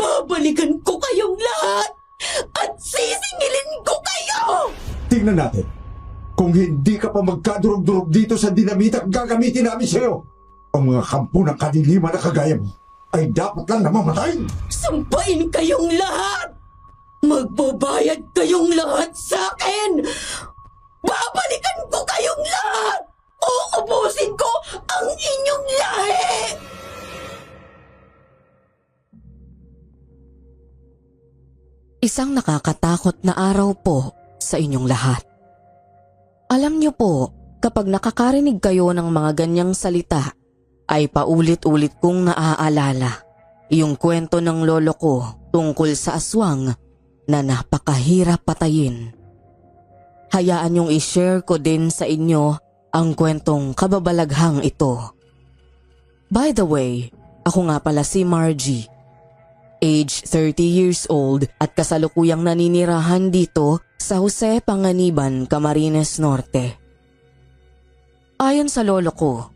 Babalikan ko kayong lahat at sisingilin ko kayo! Tingnan natin. Kung hindi ka pa magkadurog-durog dito sa dinamita gagamitin namin sa'yo, ang mga kampo ng kadiliman na kagaya mo ay dapat lang na mamatay. Sampain kayong lahat! Magbabayad kayong lahat sa akin! Babalikan ko kayong lahat! Uubusin ko ang inyong lahi! Isang nakakatakot na araw po sa inyong lahat. Alam niyo po, kapag nakakarinig kayo ng mga ganyang salita, ay paulit-ulit kong naaalala yung kwento ng lolo ko tungkol sa aswang na napakahirap patayin. Hayaan niyong i-share ko din sa inyo ang kwentong kababalaghang ito. By the way, ako nga pala si Margie. Age 30 years old at kasalukuyang naninirahan dito sa Jose Panganiban, Camarines Norte. Ayon sa lolo ko,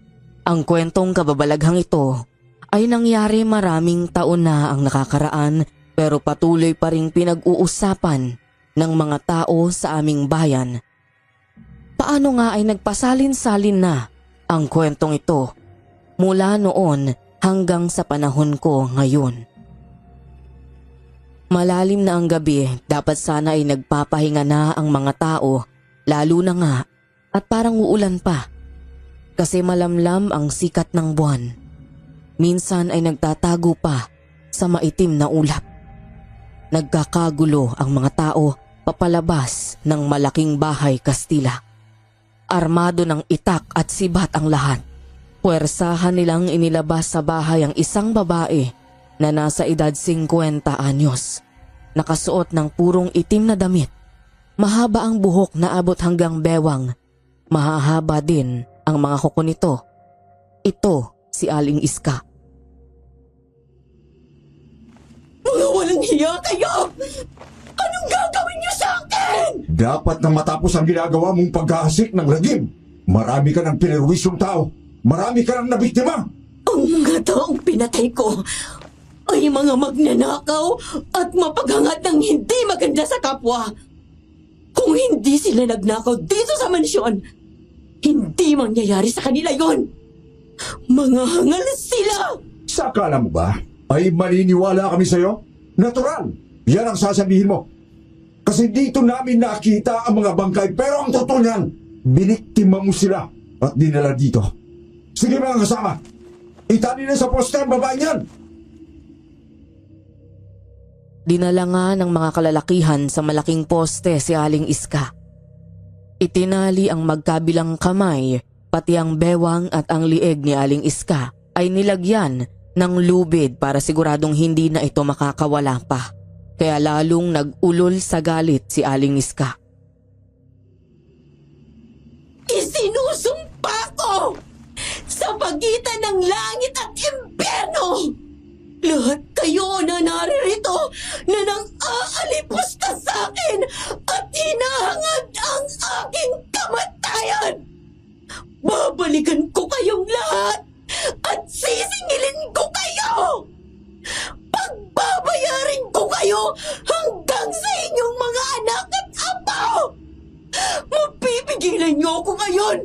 ang kwentong kababalaghang ito ay nangyari maraming taon na ang nakakaraan pero patuloy pa ring pinag-uusapan ng mga tao sa aming bayan. Paano nga ay nagpasalin-salin na ang kwentong ito mula noon hanggang sa panahon ko ngayon. Malalim na ang gabi, dapat sana ay nagpapahinga na ang mga tao, lalo na nga at parang uulan pa. Kasi malamlam ang sikat ng buwan. Minsan ay nagtatago pa sa maitim na ulap. Nagkakagulo ang mga tao papalabas ng malaking bahay Kastila. Armado ng itak at sibat ang lahat. Puwersahan nilang inilabas sa bahay ang isang babae na nasa edad 50 anyos. Nakasuot ng purong itim na damit. Mahaba ang buhok na abot hanggang bewang. Mahahaba din ang mga kuko nito. Ito si Aling Iska. Mga walang hiya kayo! Anong gagawin niyo sa akin? Dapat na matapos ang ginagawa mong paghahasik ng lagim. Marami ka ng pinirwisyong tao. Marami ka ng nabiktima. Ang mga taong pinatay ko ay mga magnanakaw at mapaghangat ng hindi maganda sa kapwa. Kung hindi sila nagnakaw dito sa mansyon, hindi mangyayari sa kanila yon. Mga hangal sila! Sa akala mo ba ay maniniwala kami sa'yo? Natural. Yan ang sasabihin mo. Kasi dito namin nakita ang mga bangkay pero ang totoo niyan, biniktima mo sila at dinala dito. Sige mga kasama, itali na sa poste ang babae niyan. Dinala nga ng mga kalalakihan sa malaking poste si Aling Iska. Itinali ang magkabilang kamay, pati ang bewang at ang lieg ni Aling Iska ay nilagyan ng lubid para siguradong hindi na ito makakawala pa. Kaya lalong nag-ulol sa galit si Aling Iska. Isinusumpa ko sa pagitan ng langit at impyerno! Lahat kayo na naririto na nang aalipusta sa akin at hinahangad ang aking kamatayan! Babalikan ko kayong lahat at sisingilin ko kayo! Pagbabayarin ko kayo hanggang sa inyong mga anak at apo! Mapipigilan niyo ako ngayon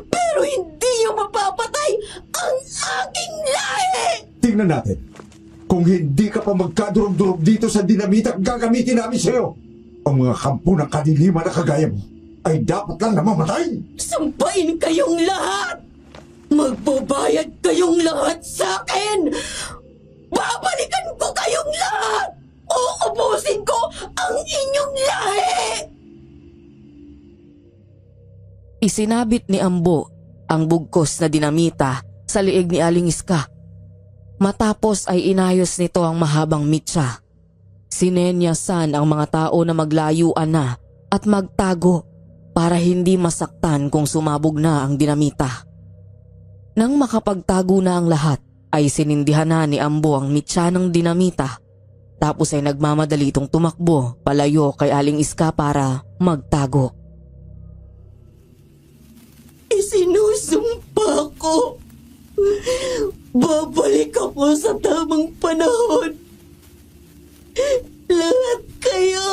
pero hindi niyo mapapatay ang aking lahi! Tingnan natin. Kung hindi ka pa magkadurog-durog dito sa dinamita gagamitin namin sa'yo, ang mga kampo ng kadiliman na kagaya mo ay dapat lang na mamatay. Sampain kayong lahat! Magbabayad kayong lahat sa akin! Babalikan ko kayong lahat! Uubusin ko ang inyong lahi! Isinabit ni Ambo ang bugkos na dinamita sa liig ni Aling Iska. Matapos ay inayos nito ang mahabang mitsa. Sinenyasan ang mga tao na maglayuan na at magtago para hindi masaktan kung sumabog na ang dinamita. Nang makapagtago na ang lahat, ay sinindihan na ni Ambo ang mitsa ng dinamita. Tapos ay nagmamadali itong tumakbo palayo kay Aling Iska para magtago. Isinusumpa ko. Babalik ako sa tamang panahon. Lahat kayo!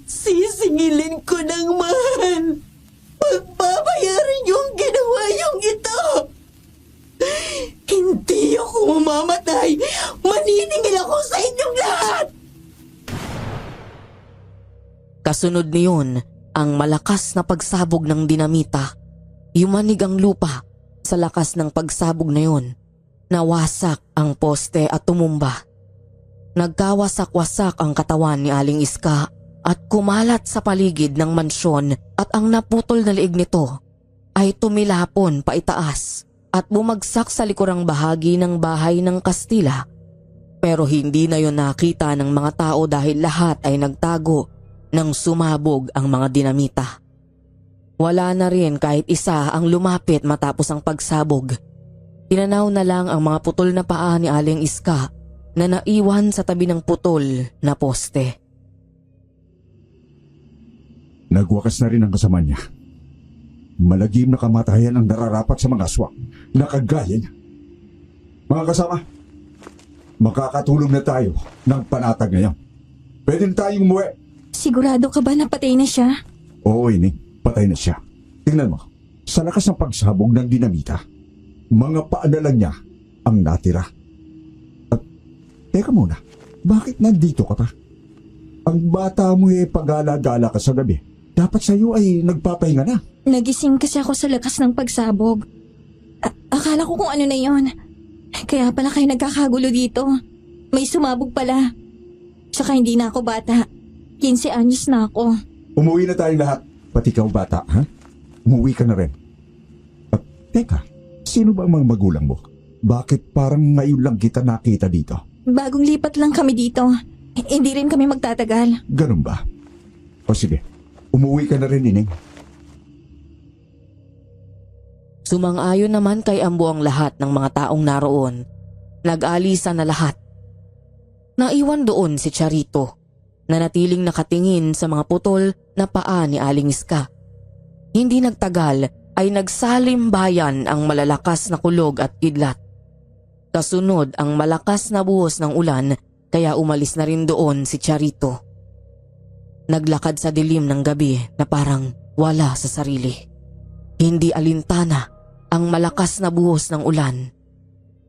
Sisingilin ko ng mahal! Pagbabayarin yung ginawa yung ito! Hindi ako mamamatay! Maniningil ako sa inyong lahat! Kasunod niyon, ang malakas na pagsabog ng dinamita. Yumanig ang lupa sa lakas ng pagsabog na yun. Nawasak ang poste at tumumba. Nagkawasak-wasak ang katawan ni Aling Iska at kumalat sa paligid ng mansyon at ang naputol na liig nito ay tumilapon paitaas at bumagsak sa likurang bahagi ng bahay ng Kastila. Pero hindi na yon nakita ng mga tao dahil lahat ay nagtago nang sumabog ang mga dinamita. Wala na rin kahit isa ang lumapit matapos ang pagsabog. Tinanaw na lang ang mga putol na paa ni Aling Iska na naiwan sa tabi ng putol na poste. Nagwakas na rin ang kasama niya. Malagim na kamatayan ang nararapat sa mga aswang na kagaya niya. Mga kasama, makakatulong na tayo ng panatag ngayon. Pwede na tayong umuwi. Sigurado ka ba na patay na siya? Oo, Ining, patay na siya. Tingnan mo, sa lakas ng pagsabog ng dinamita, mga paa na lang niya ang natira. At, teka muna, bakit nandito ka pa? Ang bata mo pag-gala-gala ka sa gabi. Dapat sa'yo ay nagpapahinga na. Nagising kasi ako sa lakas ng pagsabog. Akala ko kung ano na yon. Kaya pala kayo nagkakagulo dito. May sumabog pala. Saka hindi na ako bata. 15 anyos na ako. Umuwi na tayong lahat. Pati ikaw bata, ha? Umuwi ka na rin. At teka, sino ba ang mga magulang mo? Bakit parang ngayon lang kita nakita dito? Bagong lipat lang kami dito. Hindi rin kami magtatagal. Ganun ba? O sige, umuwi ka na rin, Ining. Sumang-ayon naman kay Ambo ang lahat ng mga taong naroon. Nag-alisa na lahat. Naiwan doon si Charito, na natiling nakatingin sa mga putol na paa ni Aling Iska. Hindi nagtagal ay nagsalimbayan ang malalakas na kulog at kidlat. Kasunod ang malakas na buhos ng ulan kaya umalis na rin doon si Charito. Naglakad sa dilim ng gabi na parang wala sa sarili. Hindi alintana ang malakas na buhos ng ulan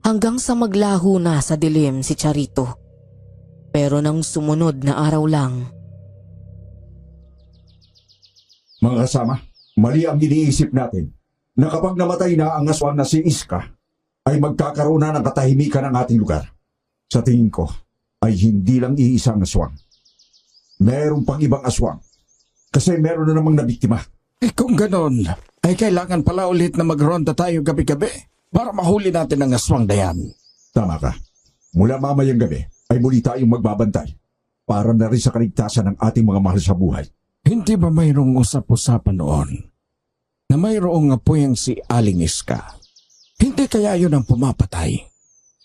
hanggang sa maglaho na sa dilim si Charito. Pero nang sumunod na araw lang. Mga kasama, mali ang iniisip natin na kapag namatay na ang aswang na si Iska, ay magkakaroon na ng katahimikan ng ating lugar. Sa tingin ko, ay hindi lang iisang aswang. Meron pang ibang aswang. Kasi meron na namang nabiktima. Kung ganon, ay kailangan pala ulit na magronda tayo gabi-gabi para mahuli natin ang aswang na yan. Tama ka. Mula mamayang gabi, ay muli tayong magbabantay para na rin sa kaligtasan ng ating mga mahal sa buhay. Hindi ba mayroong usap-usapan noon na mayroong apoyang si Aling Iska? Hindi kaya yun ang pumapatay?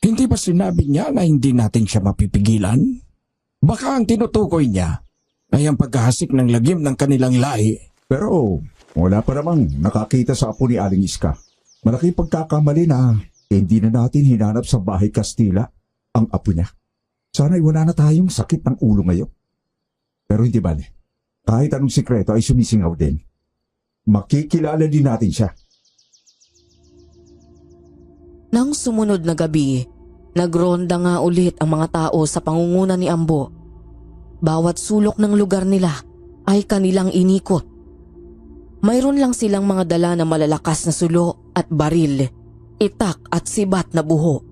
Hindi ba sinabi niya na hindi natin siya mapipigilan? Baka ang tinutukoy niya ay ang paghahasik ng lagim ng kanilang lahi. Pero wala pa namang nakakita sa apo ni Aling Iska. Malaking pagkakamali na hindi na natin hinanap sa bahay Kastila ang apo niya. Sana'y wala na tayong sakit ng ulo ngayon. Pero hindi bale. Kahit anong sikreto ay sumisingaw din. Makikilala din natin siya. Nang sumunod na gabi, nagronda nga ulit ang mga tao sa pangunguna ni Ambo. Bawat sulok ng lugar nila ay kanilang inikot. Mayroon lang silang mga dala na malalakas na sulo at baril, itak at sibat na buho.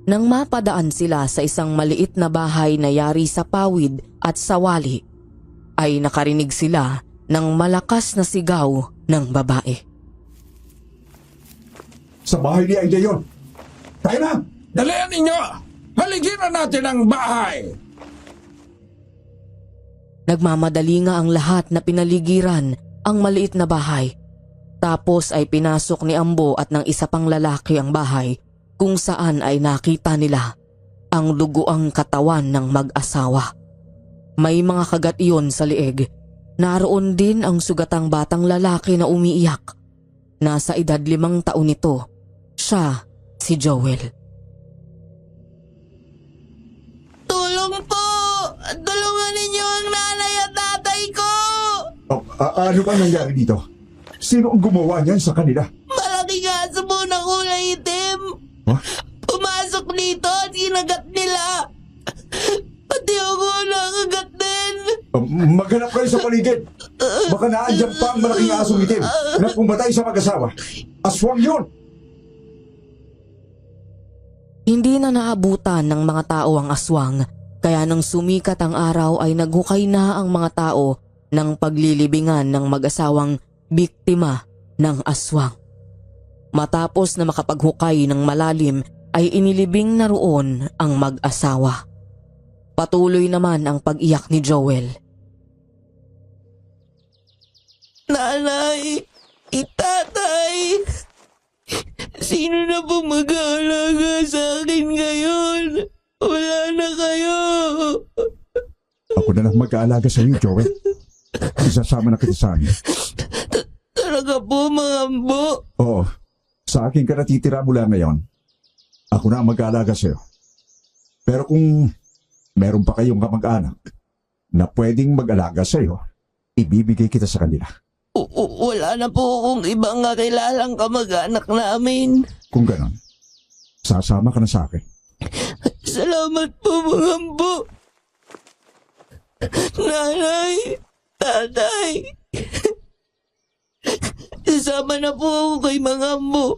Nang mapadaan sila sa isang maliit na bahay na yari sa pawid at sawali, ay nakarinig sila ng malakas na sigaw ng babae. Sa bahay ni Aida yun! Tayo na! Dalian ninyo! Haligiran natin ang bahay! Nagmamadali nga ang lahat na pinaligiran ang maliit na bahay. Tapos ay pinasok ni Ambo at ng isa pang lalaki ang bahay kung saan ay nakita nila ang duguang katawan ng mag-asawa. May mga kagat iyon sa lieg. Naroon din ang sugatang batang lalaki na umiiyak. Nasa edad 5 taon nito. Siya si Joel. Tol, Tulong po! Tulungan ninyo ang nanay at tatay ko! Ano ba nangyari dito? Sino ang gumawa niyan sa kanila? Malaking aso po na kulay itim! Huh? Pumasok dito at kinagat nila! Pati ako nakagat din! Maghanap kayo sa paligid. Baka naandyan pa ang malaking asong itim na pumatay sa mag-asawa. Aswang yun! Hindi na naabutan ng mga tao ang aswang, kaya nang sumikat ang araw ay naghukay na ang mga tao ng paglilibingan ng mag-asawang biktima ng aswang. Matapos na makapaghukay ng malalim ay inilibing na roon ang mag-asawa. Patuloy naman ang pag-iyak ni Joel. Nanay! Itatay! Sino na po mag-aalaga sa akin ngayon? Wala na kayo! Ako na lang mag-aalaga sa iyo, Joel. Isasama na kita sa amin. Talaga po, mga ambo? Oo. Sa akin ka natitira mula ngayon. Ako na ang mag-aalaga sa iyo. Pero kung meron pa kayong kamag-anak na pwedeng mag-alaga sa iyo, ibibigay kita sa kanila. Wala na po akong ibang kakilalang kamag-anak namin. Kung ganon, sasama ka na sa akin. Salamat po, mga ambo. Nanay, tatay. Isama na po ako kay mga ambo.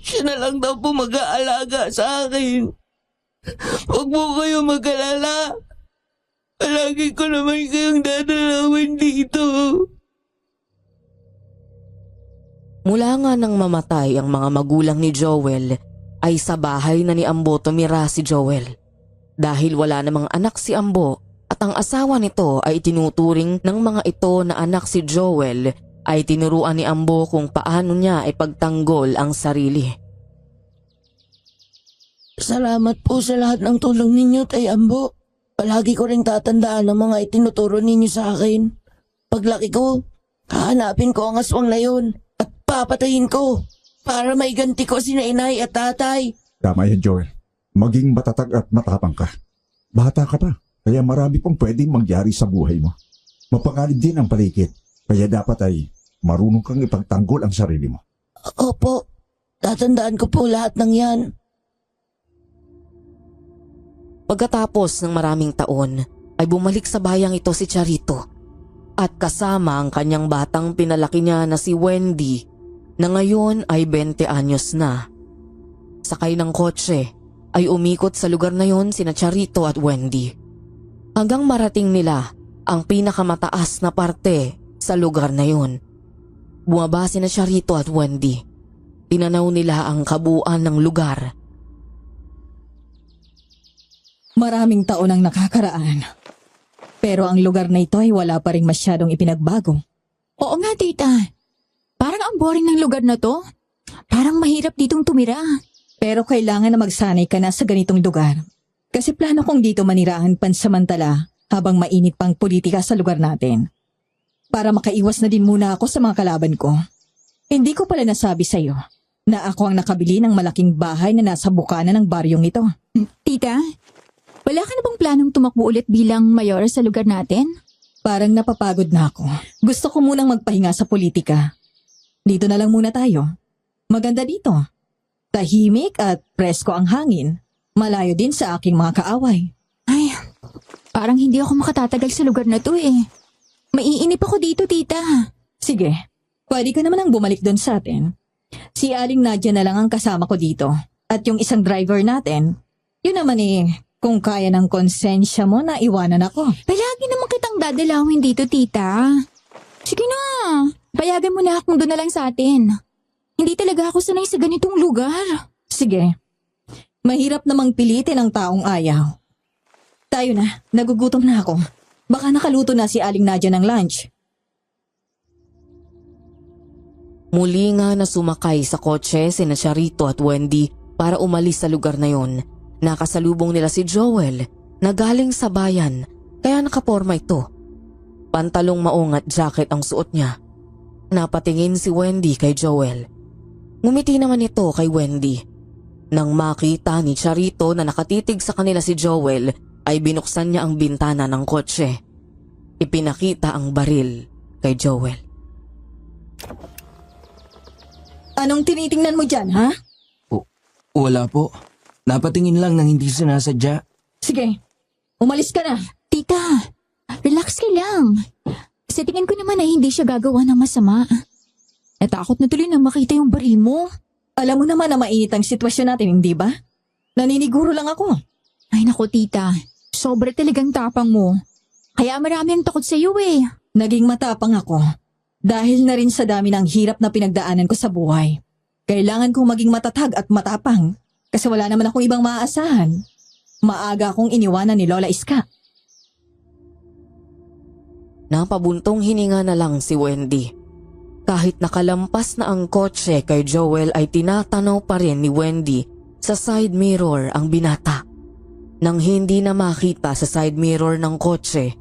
Siya na lang daw po mag-aalaga sa akin. Huwag po kayo mag-alala. Palagi ko naman kayong dadalawin dito. Mula nga nang mamatay ang mga magulang ni Joel, ay sa bahay na ni Ambo tumira si Joel. Dahil wala namang anak si Ambo at ang asawa nito ay tinuturing ng mga ito na anak si Joel, ay tinuruan ni Ambo kung paano niya ipagtanggol ang sarili. Salamat po sa lahat ng tulong ninyo, Tay Ambo. Palagi ko ring tatandaan ang mga itinuturo ninyo sa akin. Paglaki ko, hahanapin ko ang aswang na yun at papatayin ko para maiganti ko si inay at tatay. Tama yan, Joel. Maging matatag at matapang ka. Bata ka pa, kaya marami pong pwedeng mangyari sa buhay mo. Mapanganib din ang paligid, kaya dapat ay marunong kang ipagtanggol ang sarili mo. Opo, tatandaan ko po lahat ng yan. Pagkatapos ng maraming taon, ay bumalik sa bayang ito si Charito at kasama ang kanyang batang pinalaki niya na si Wendy na ngayon ay 20 anyos na. Sakay ng kotse ay umikot sa lugar na yon sina Charito at Wendy hanggang marating nila ang pinakamataas na parte sa lugar na yon. Bumaba sina Charito at Wendy. Tinanaw nila ang kabuuan ng lugar. Maraming taon ang nakakaraan. Pero ang lugar na ito ay wala pa rin masyadong ipinagbago. Oo nga, tita. Parang ang boring ng lugar na to. Parang mahirap ditong tumira. Pero kailangan na magsanay ka na sa ganitong lugar. Kasi plano kong dito manirahan pansamantala habang mainit pang politika sa lugar natin. Para makaiwas na din muna ako sa mga kalaban ko. Hindi ko pala nasabi sa'yo na ako ang nakabili ng malaking bahay na nasa bukana ng baryong ito. Tita, wala ka na bang planong tumakbo ulit bilang mayor sa lugar natin? Parang napapagod na ako. Gusto ko munang magpahinga sa politika. Dito na lang muna tayo. Maganda dito. Tahimik at presko ang hangin. Malayo din sa aking mga kaaway. Ay, parang hindi ako makatatagal sa lugar na to eh. Maiinip ako dito, tita. Sige, pwede ka naman ang bumalik doon sa atin. Si Aling Nadia na lang ang kasama ko dito. At yung isang driver natin, yun naman kung kaya ng konsensya mo na iwanan ako. Palagi naman kitang dadalawin dito, tita. Sige na, payagan mo na akong doon na lang sa atin. Hindi talaga ako sanay sa ganitong lugar. Sige, mahirap namang pilitin ang taong ayaw. Tayo na, nagugutom na ako. Baka nakaluto na si Aling Nadia ng lunch. Muli nga na sumakay sa kotse sina Charito at Wendy para umalis sa lugar na yon. Nakasalubong nila si Joel na galing sa bayan kaya nakaporma ito. Pantalong maong at jacket ang suot niya. Napatingin si Wendy kay Joel. Ngumiti naman ito kay Wendy. Nang makita ni Charito na nakatitig sa kanila si Joel, ay binuksan niya ang bintana ng kotse. Ipinakita ang baril kay Joel. Anong tinitingnan mo dyan, ha? Wala po. Napatingin lang nang hindi sinasadya. Sige, umalis ka na. Tita, relax ka lang. Sa tingin ko naman ay hindi siya gagawa ng masama. Natakot na tuloy na makita yung baril mo. Alam mo naman na mainit ang sitwasyon natin, hindi ba? Naniniguro lang ako. Ay naku tita, sobra talagang tapang mo. Kaya marami ang takot sa iyo eh. Naging matapang ako dahil na rin sa dami ng hirap na pinagdaanan ko sa buhay. Kailangan kong maging matatag at matapang kasi wala naman akong ibang maaasahan. Maaga akong iniwanan ni Lola Iska. Napabuntong hininga na lang si Wendy. Kahit nakalampas na ang kotse kay Joel ay tinatanaw pa rin ni Wendy sa side mirror ang binata. Nang hindi na makita sa side mirror ng kotse,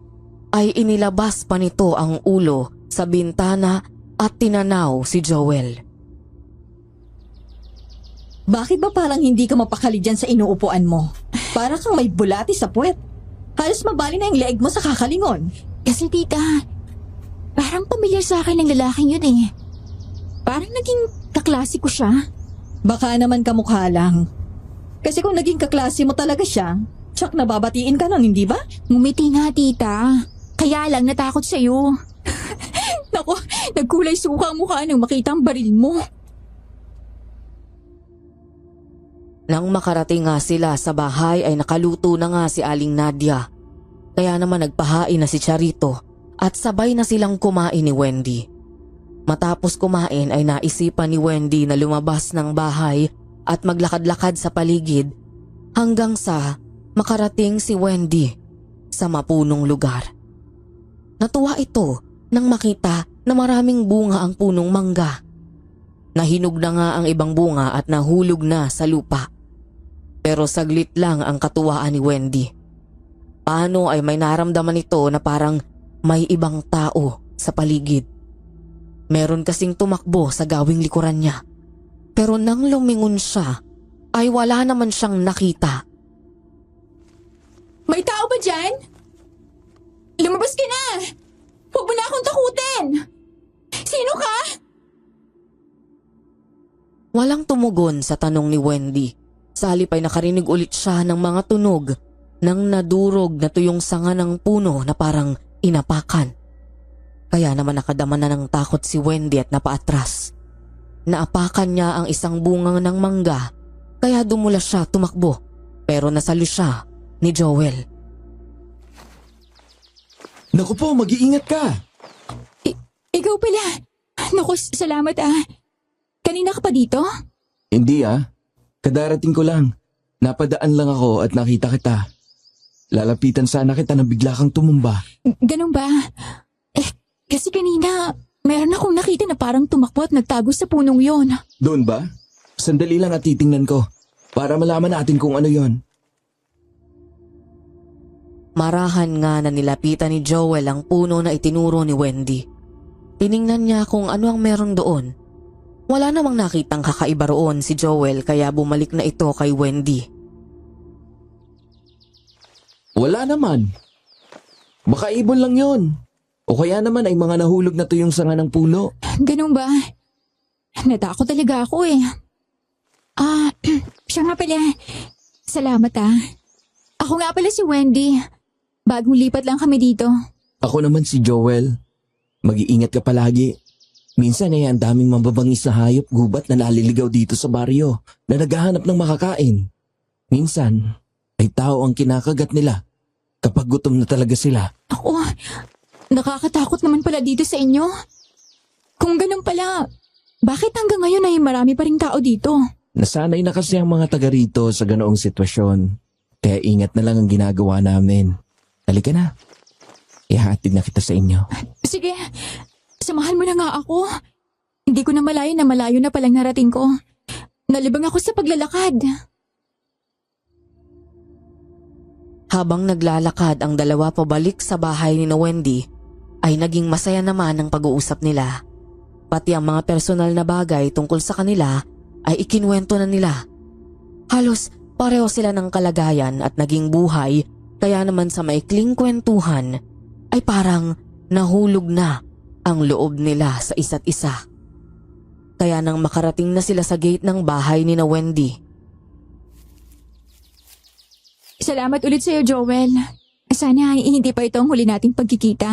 ay inilabas pa nito ang ulo sa bintana at tinanaw si Joel. Bakit ba parang hindi ka mapakali dyan sa inuupuan mo? Para kang may bulati sa puwet. Halos mabali na yung leeg mo sa kakalingon. Kasi tita, parang pamilyar sa akin ng lalaking yun eh. Parang naging kaklase ko siya. Baka naman kamukha lang. Kasi kung naging kaklase mo talaga siya, tsak nababatiin ka nun, hindi ba? Ngumiti nga tita. Kaya lang natakot sa'yo. Naku, nagkulay suka ang mukha nang makita ang baril mo. Nang makarating nga sila sa bahay ay nakaluto na nga si Aling Nadia. Kaya naman nagpahain na si Charito at sabay na silang kumain ni Wendy. Matapos kumain ay naisipan ni Wendy na lumabas ng bahay at maglakad-lakad sa paligid hanggang sa makarating si Wendy sa mapunong lugar. Natuwa ito nang makita na maraming bunga ang punong mangga. Nahinog na nga ang ibang bunga at nahulog na sa lupa. Pero saglit lang ang katuwaan ni Wendy. Paano ay may naramdaman ito na parang may ibang tao sa paligid. Meron kasing tumakbo sa gawing likuran niya. Pero nang lumingon siya, ay wala naman siyang nakita. May tao ba dyan? Lumabas ka na! Huwag mo na akong takutin! Sino ka? Walang tumugon sa tanong ni Wendy. Sa halip ay nakarinig ulit siya ng mga tunog ng nadurog na tuyong sanga ng puno na parang inapakan. Kaya naman nakadama na ng takot si Wendy at napaatras. Naapakan niya ang isang bungang ng mangga kaya dumula siya tumakbo pero nasalo siya ni Joel. Naku po, mag-iingat ka. Ikaw pala. Naku, salamat ah. Kanina ka pa dito? Hindi kadarating ko lang. Napadaan lang ako at nakita kita. Lalapitan sana kita nang bigla kang tumumba. Ganun ba? Kasi kanina, meron akong nakita na parang tumakbo at nagtago sa punong yon. Doon ba? Sandali lang at titingnan ko para malaman natin kung ano yon. Marahan nga na nilapitan ni Joel ang puno na itinuro ni Wendy. Tiningnan niya kung ano ang meron doon. Wala namang nakitang kakaiba roon si Joel kaya bumalik na ito kay Wendy. Wala naman. Baka ibon lang yon. O kaya naman ay mga nahulog na tuyong sanga ng puno. Ganun ba? Natakot talaga ako eh. Siya nga pala. Salamat ah. Ako nga pala si Wendy. Bagong lipat lang kami dito. Ako naman si Joel. Mag-iingat ka palagi. Minsan ay ang daming mababangis na hayop gubat na naliligaw dito sa baryo na naghahanap ng makakain. Minsan ay tao ang kinakagat nila kapag gutom na talaga sila. Ako, nakakatakot naman pala dito sa inyo. Kung ganun pala, bakit hanggang ngayon ay marami pa ring tao dito? Nasanay na kasi ang mga taga rito sa ganoong sitwasyon. Kaya ingat na lang ang ginagawa namin. Halika na. Ihatid na kita sa inyo. Sige, samahan mo na nga ako. Hindi ko na malayo na palang narating ko. Nalibang ako sa paglalakad. Habang naglalakad ang dalawa pabalik sa bahay ni Wendy, ay naging masaya naman ang pag-uusap nila. Pati ang mga personal na bagay tungkol sa kanila ay ikinwento na nila. Halos pareho sila ng kalagayan at naging buhay, kaya naman sa maikling kwentuhan ay parang nahulog na ang loob nila sa isa't isa. Kaya nang makarating na sila sa gate ng bahay ni na Wendy, Salamat ulit sa'yo, Joel. Sana hindi pa ito ang huli nating pagkikita.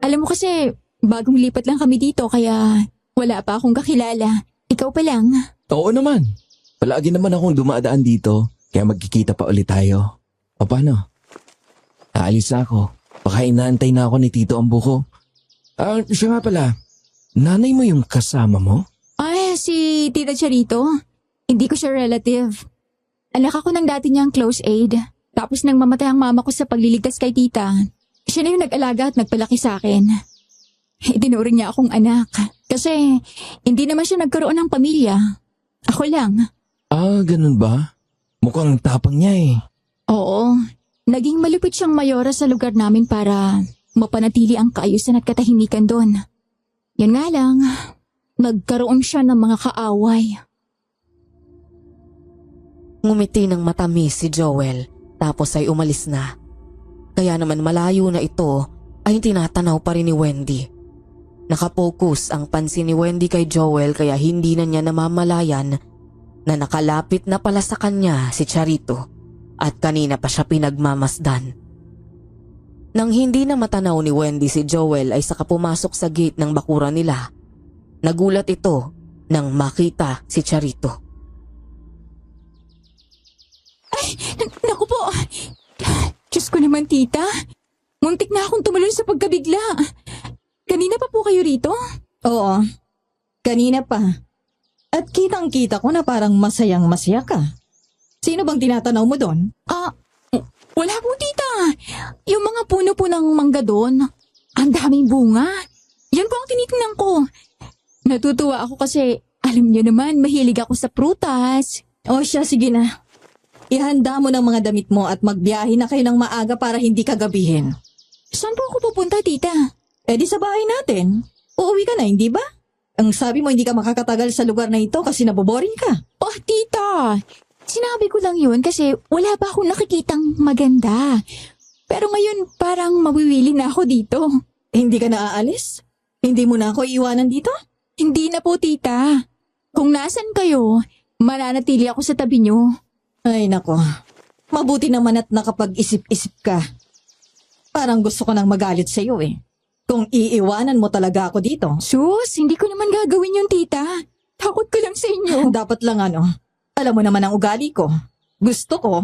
Alam mo kasi, bagong lipat lang kami dito kaya wala pa akong kakilala. Ikaw pa lang. Oo naman. Palagi naman akong dumadaan dito, kaya magkikita pa ulit tayo. O paano? Aalis na ako. Baka inaantay na ako ni Tito ang buko. Siya nga pala, nanay mo yung kasama mo? Ay, si Tita Charito. Hindi ko siya relative. Anak ako ng dati niyang close aid. Tapos nang mamatay ang mama ko sa pagliligtas kay tita, siya na yung nag-alaga at nagpalaki sa akin. Itinuring niya akong anak. Kasi hindi naman siya nagkaroon ng pamilya. Ako lang. Ganun ba? Mukhang tapang niya eh. Oo. Naging malupit siyang mayora sa lugar namin para mapanatili ang kaayusan at katahimikan doon. Yan nga lang, nagkaroon siya ng mga kaaway. ngumiti ng matamis si Joel tapos ay umalis na. Kaya naman malayo na ito ay tinatanaw pa rin ni Wendy. Nakapokus ang pansin ni Wendy kay Joel kaya hindi na niya namamalayan na nakalapit na pala sa kanya si Charito at kanina pa siya pinagmamasdan. Nang hindi na matanaw ni Wendy si Joel ay saka pumasok sa gate ng bakuran nila. Nagulat ito nang makita si Charito. Naku po! Diyos ko naman, tita. Muntik na akong tumalon sa pagkabigla. Kanina pa po kayo rito? Oo, kanina pa. At kitang-kita ko na parang masayang-masaya ka. Sino bang tinatanaw mo doon? Wala po, tita. Yung mga puno po ng mangga doon. Ang daming bunga. Yan po ang tinitingnan ko. Natutuwa ako kasi, alam niyo naman, mahilig ako sa prutas. O siya, sige na. Ihanda mo ng mga damit mo at magbiyahe na kayo ng maaga para hindi ka gabihin. Saan po ako pupunta, tita? Eh di sa bahay natin. Uuwi ka na, hindi ba? Ang sabi mo hindi ka makakatagal sa lugar na ito kasi naboboring ka. Oh, tita. Sinabi ko lang yun kasi wala pa akong nakikitang maganda. Pero ngayon parang mawiwili na ako dito. Hindi ka na aalis? Hindi mo na ako iiwanan dito? Hindi na po, tita. Kung nasan kayo, mananatili ako sa tabi niyo. Ay nako, mabuti naman at nakapag-isip-isip ka. Parang gusto ko nang magalit sa iyo eh. Kung iiwanan mo talaga ako dito. Sus, hindi ko naman gagawin yun, tita. Takot ko lang sa inyo. Dapat lang alam mo naman ang ugali ko. Gusto ko,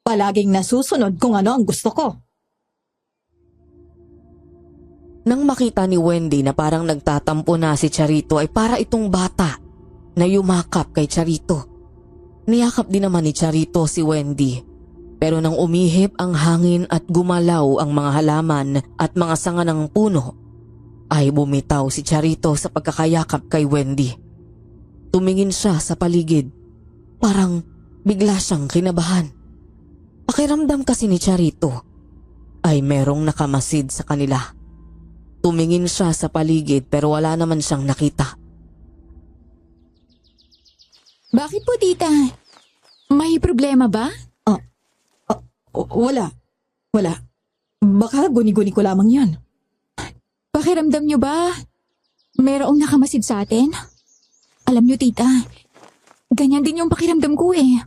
palaging nasusunod kung ano ang gusto ko. Nang makita ni Wendy na parang nagtatampo na si Charito ay para itong bata na yumakap kay Charito. Niyakap din naman ni Charito si Wendy. Pero nang umihip ang hangin at gumalaw ang mga halaman at mga sanga ng puno, ay bumitaw si Charito sa pagkakayakap kay Wendy. Tumingin siya sa paligid. Parang bigla siyang kinabahan. Pakiramdam kasi ni Charito ay merong nakamasid sa kanila. Tumingin siya sa paligid pero wala naman siyang nakita. Bakit po, tita? May problema ba? Wala. Baka guni-guni ko lamang yan. Pakiramdam niyo ba mayroong nakamasid sa atin? Alam niyo, tita, ganyan din yung pakiramdam ko eh.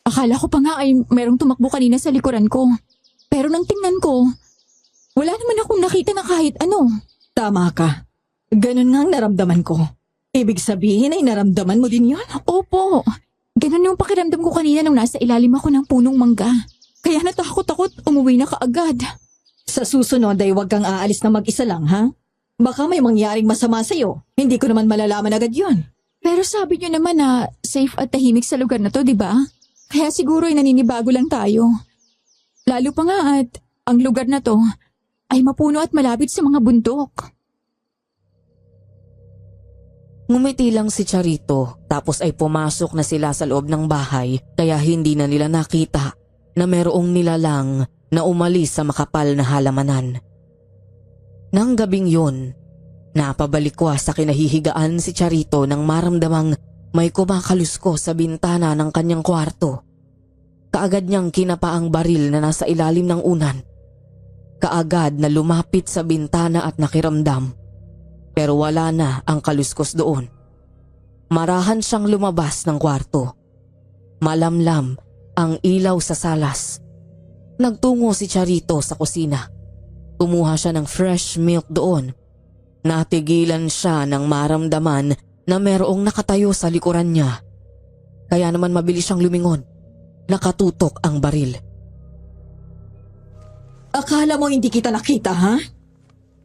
Akala ko pa nga ay mayroong tumakbo kanina sa likuran ko. Pero nang tingnan ko, wala naman akong nakita na kahit ano. Tama ka. Ganun nga ang naramdaman ko. Ibig sabihin ay naramdaman mo din yon? Opo, ganun yung pakiramdam ko kanina nung nasa ilalim ako ng punong mangga. Kaya natakot-takot umuwi na kaagad. Sa susunod ay huwag kang aalis na mag-isa lang, ha? Baka may mangyaring masama sa'yo. Hindi ko naman malalaman agad yon. Pero sabi niyo naman na safe at tahimik sa lugar na to, di ba? Kaya siguro ay naninibago lang tayo. Lalo pa nga at ang lugar na to ay mapuno at malapit sa mga bundok. Ngumiti lang si Charito tapos ay pumasok na sila sa loob ng bahay kaya hindi na nila nakita na merong nilalang na umalis sa makapal na halamanan. Nang gabing yun, napabalikwa sa kinahihigaan si Charito nang maramdamang May kumakalusko sa bintana ng kanyang kwarto. Kaagad niyang kinapa ang baril na nasa ilalim ng unan. Kaagad na lumapit sa bintana at nakiramdam. Pero wala na ang kaluskos doon. Marahan siyang lumabas ng kwarto. Malamlam ang ilaw sa salas. Nagtungo si Charito sa kusina. Kumuha siya ng fresh milk doon. Natigilan siya nang maramdaman na merong nakatayo sa likuran niya. Kaya naman mabilis siyang lumingon. Nakatutok ang baril. Akala mo hindi kita nakita, ha?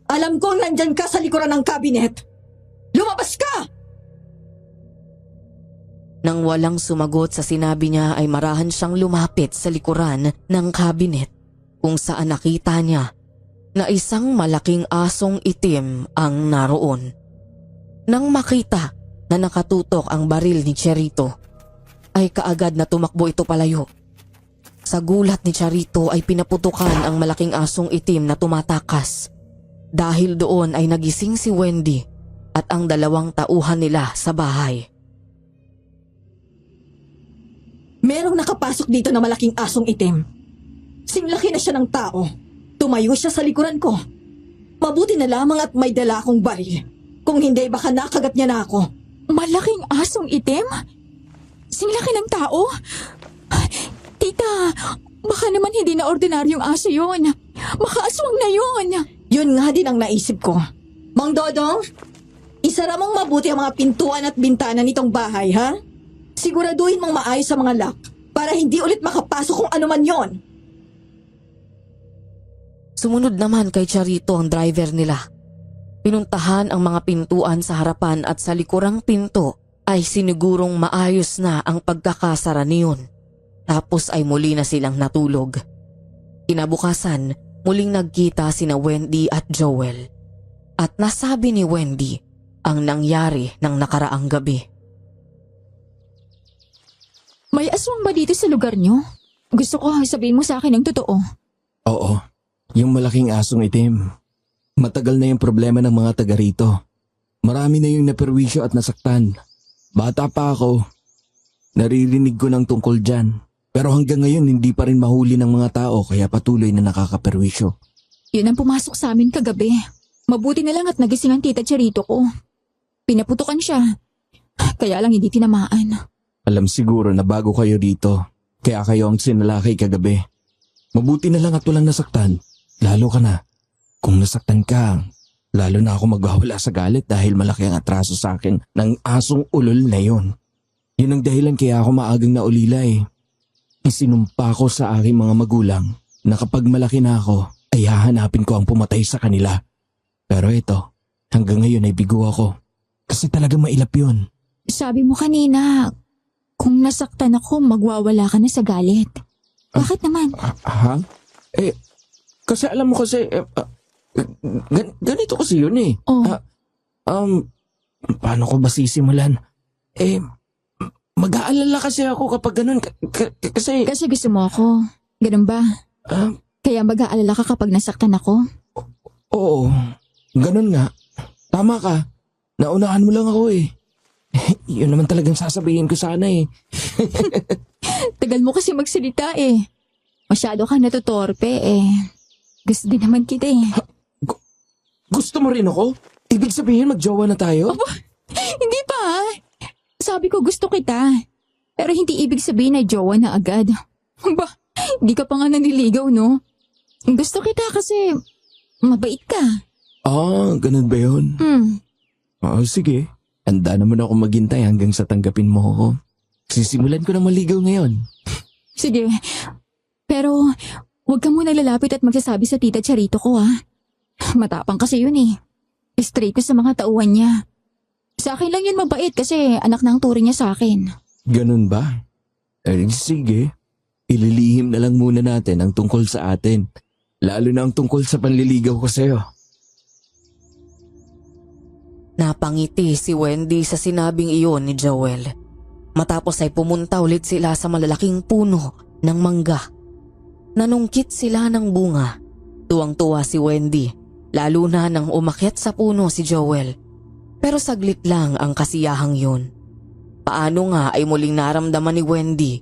Alam kong nandyan ka sa likuran ng kabinet. Lumabas ka! Nang walang sumagot sa sinabi niya ay marahan siyang lumapit sa likuran ng kabinet kung saan nakita niya na isang malaking asong itim ang naroon. Nang makita na nakatutok ang baril ni Charito, ay kaagad na tumakbo ito palayo. Sa gulat ni Charito ay pinaputukan ang malaking asong itim na tumatakas. Dahil doon ay nagising si Wendy at ang dalawang tauhan nila sa bahay. Merong nakapasok dito na malaking asong itim. Singlaki na siya ng tao. Tumayo siya sa likuran ko. Mabuti na lamang at may dala akong baril. Kung hindi, baka nakagat niya na ako. Malaking asong itim? Singlaki ng tao? Tita, baka naman hindi na ordinaryong aso yun. Baka aswang na yun. Yun nga din ang naisip ko. Mang Dodong, isara mong mabuti ang mga pintuan at bintana nitong bahay, ha? Siguraduhin mong maayos sa mga lock para hindi ulit makapasok kung ano man yon. Sumunod naman kay Charito ang driver nila. Pinuntahan ang mga pintuan sa harapan at sa likurang pinto ay sinigurong maayos na ang pagkakasara niyon. Tapos ay muli na silang natulog. Kinabukasan, muling nagkita sina Wendy at Joel. At nasabi ni Wendy ang nangyari ng nakaraang gabi. May aswang ba dito sa lugar niyo? Gusto ko sabihin mo sa akin ang totoo. Oo, yung malaking asong itim. Matagal na yung problema ng mga taga rito. Marami na yung naperwisyo at nasaktan. Bata pa ako, naririnig ko ng tungkol dyan. Pero hanggang ngayon hindi pa rin mahuli ng mga tao kaya patuloy na nakakaperwisyo. Yun ang pumasok sa amin kagabi. Mabuti na lang at nagising ang tita Charito ko. Pinaputukan siya. Kaya lang hindi tinamaan. Alam siguro na bago kayo dito, kaya kayo ang sinalakay kagabi. Mabuti na lang at walang nasaktan. Lalo ka na. Kung nasaktan ka, lalo na ako magwawala sa galit dahil malaki ang atraso sa akin ng asong ulol na yon. Yun ang dahilan kaya ako maagang naulila eh. Isinumpa ko sa aking mga magulang na kapag malaki na ako ay hahanapin ko ang pumatay sa kanila. Pero ito, hanggang ngayon ay bigo ako. Kasi talagang mailap yun. Sabi mo kanina, kung nasaktan ako, magwawala ka na sa galit. Bakit naman? Ha? Kasi alam mo kasi, ganito kasi yun eh. Oh. Paano ko ba sisimulan? Mag-aalala kasi ako kapag ganun. Kasi Gusto mo ako. Ganun ba? Kaya mag-aalala ka kapag nasaktan ako? oo, ganun nga. Tama ka. Naunahan mo lang ako eh. Yun naman talagang sasabihin ko sana eh. Tagal mo kasi magsalita eh. Masyado kang natutorpe eh. Gusto din naman kita eh. Gusto mo rin ako? Ibig sabihin magjowa na tayo? Hindi pa ha? Sabi ko gusto kita. Pero hindi ibig sabihin na jowa na agad. Ba, hindi ka pa nga naniligaw no? Gusto kita kasi mabait ka. Ganun ba yun? Sige. Handa naman ako maghintay hanggang sa tanggapin mo ako. Sisimulan ko na maligaw ngayon. Sige. Pero huwag ka muna lalapit at magsasabi sa tita Charito ko ha. Matapang kasi yun eh. Straight ko sa mga tauhan niya. Sa akin lang yun mabait kasi anak na ang turing niya sa akin. Ganun ba? Sige. Ililihim na lang muna natin ang tungkol sa atin. Lalo na ang tungkol sa panliligaw ko sa'yo. Napangiti si Wendy sa sinabing iyon ni Joel. Matapos ay pumunta ulit sila sa malalaking puno ng mangga. Nanungkit sila ng bunga. Tuwang-tuwa si Wendy, lalo na nang umakyat sa puno si Joel. Pero saglit lang ang kasiyahang yun. Paano nga ay muling naramdaman ni Wendy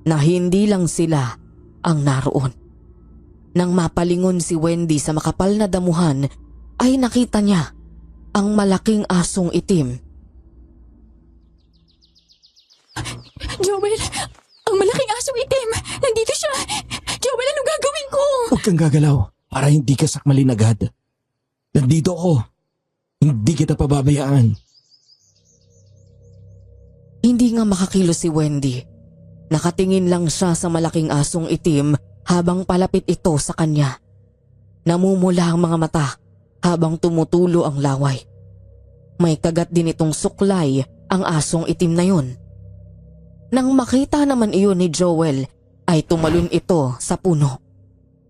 na hindi lang sila ang naroon. Nang mapalingon si Wendy sa makapal na damuhan, ay nakita niya ang malaking asong itim. Joel, ang malaking asong itim! Nandito siya! Joel, anong gagawin ko? Huwag kang gagalaw para hindi ka sakmalin agad. Nandito ako. Hindi kita pababayaan. Hindi nga makakilos si Wendy. Nakatingin lang siya sa malaking asong itim habang palapit ito sa kanya. Namumula ang mga mata habang tumutulo ang laway. May kagat din itong suklay ang asong itim na yun. Nang makita naman iyon ni Joel, ay tumalon ito sa puno.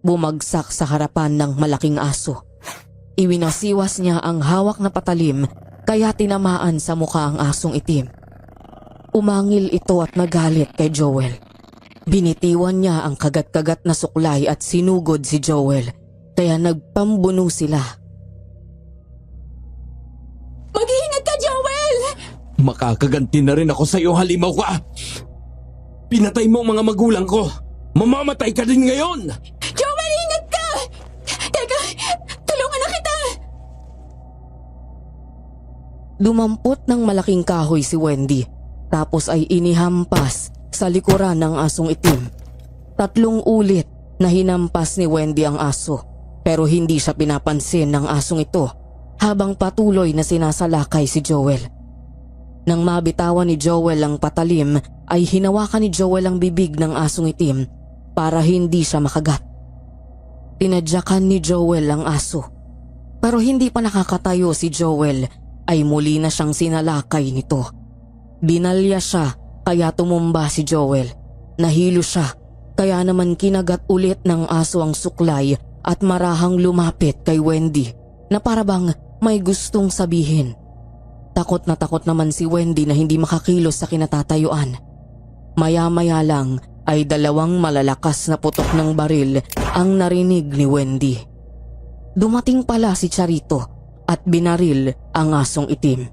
Bumagsak sa harapan ng malaking aso. Iwinasiwas niya ang hawak na patalim kaya tinamaan sa mukha ang asong itim. Umangil ito at nagalit kay Joel. Binitiwan niya ang kagat-kagat na suklay at sinugod si Joel kaya nagpambuno sila. Mag-iingat ka, Joel! Makakaganti na rin ako sa iyo, halimaw ka! Pinatay mo ang mga magulang ko! Mamamatay ka din ngayon! Joel, ingat ka! Teka, tulungan na kita! Dumampot ng malaking kahoy si Wendy tapos ay inihampas sa likuran ng asong itim. 3 ulit na hinampas ni Wendy ang aso pero hindi siya pinapansin ng asong ito habang patuloy na sinasalakay si Joel. Nang mabitawan ni Joel ang patalim ay hinawakan ni Joel ang bibig ng asong itim para hindi siya makagat. Tinadyakan ni Joel ang aso pero hindi pa nakakatayo si Joel ay muli na siyang sinalakay nito. Binalya siya kaya tumumba si Joel. Nahilo siya kaya naman kinagat ulit ng aso ang suklay at marahang lumapit kay Wendy na parabang may gustong sabihin. Takot naman si Wendy na hindi makakilos sa kinatatayuan. Maya-maya lang ay 2 malalakas na putok ng baril ang narinig ni Wendy. Dumating pala si Charito at binaril ang asong itim.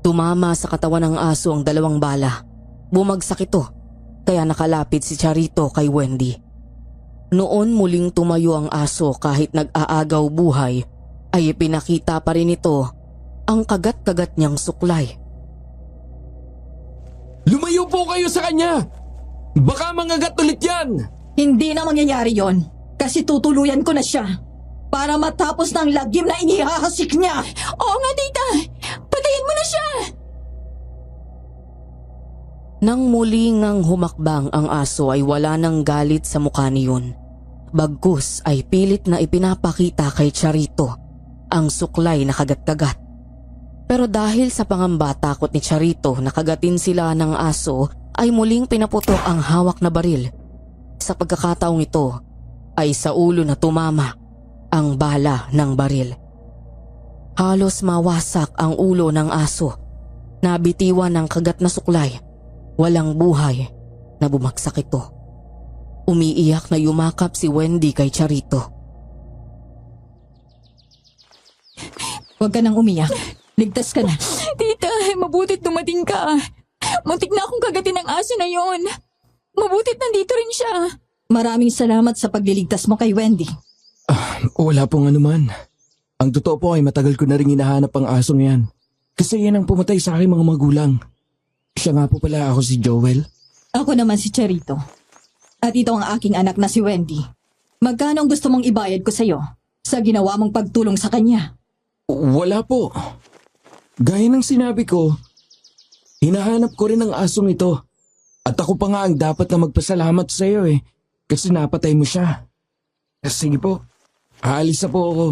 Tumama sa katawan ng aso ang 2 bala. Bumagsak ito kaya nakalapit si Charito kay Wendy. Noon muling tumayo ang aso kahit nag-aagaw buhay ay pinakita pa rin ito ang kagat-kagat niyang suklay. Lumayo po kayo sa kanya! Baka mangagat ulit yan! Hindi na mangyayari yon kasi tutuluyan ko na siya para matapos ng lagim na inihahasik niya. Oo nga, tita! Patayin mo na siya! Nang muli ngang humakbang ang aso ay wala nang galit sa mukha niyon. Bagkus ay pilit na ipinapakita kay Charito ang suklay na kagat-kagat. Pero dahil sa pangamba takot ni Charito na kagatin sila ng aso ay muling pinaputok ang hawak na baril. Sa pagkakataong ito ay sa ulo na tumama ang bala ng baril. Halos mawasak ang ulo ng aso. Nabitiwan ng kagat na suklay. Walang buhay na bumagsak ito. Umiiyak na yumakap si Wendy kay Charito. Huwag ka nang umiyak. Ligtas ka na. Tita, mabutit dumating ka. Muntik na akong kagatin ng aso na yon. Mabutit nandito rin siya. Maraming salamat sa pagliligtas mo kay Wendy. Wala pong anuman. Ang totoo po ay matagal ko na rin hinahanap ang asong yan. Kasi yan ang pumatay sa aking mga magulang. Siya nga po pala ako si Joel. Ako naman si Charito. At ito ang aking anak na si Wendy. Magkano ang gusto mong ibayad ko sa'yo sa ginawa mong pagtulong sa kanya? Wala po. Gaya ng sinabi ko, hinahanap ko rin ang asong ito. At ako pa nga ang dapat na magpasalamat sa iyo kasi napatay mo siya. Sige po, aalis na po ako.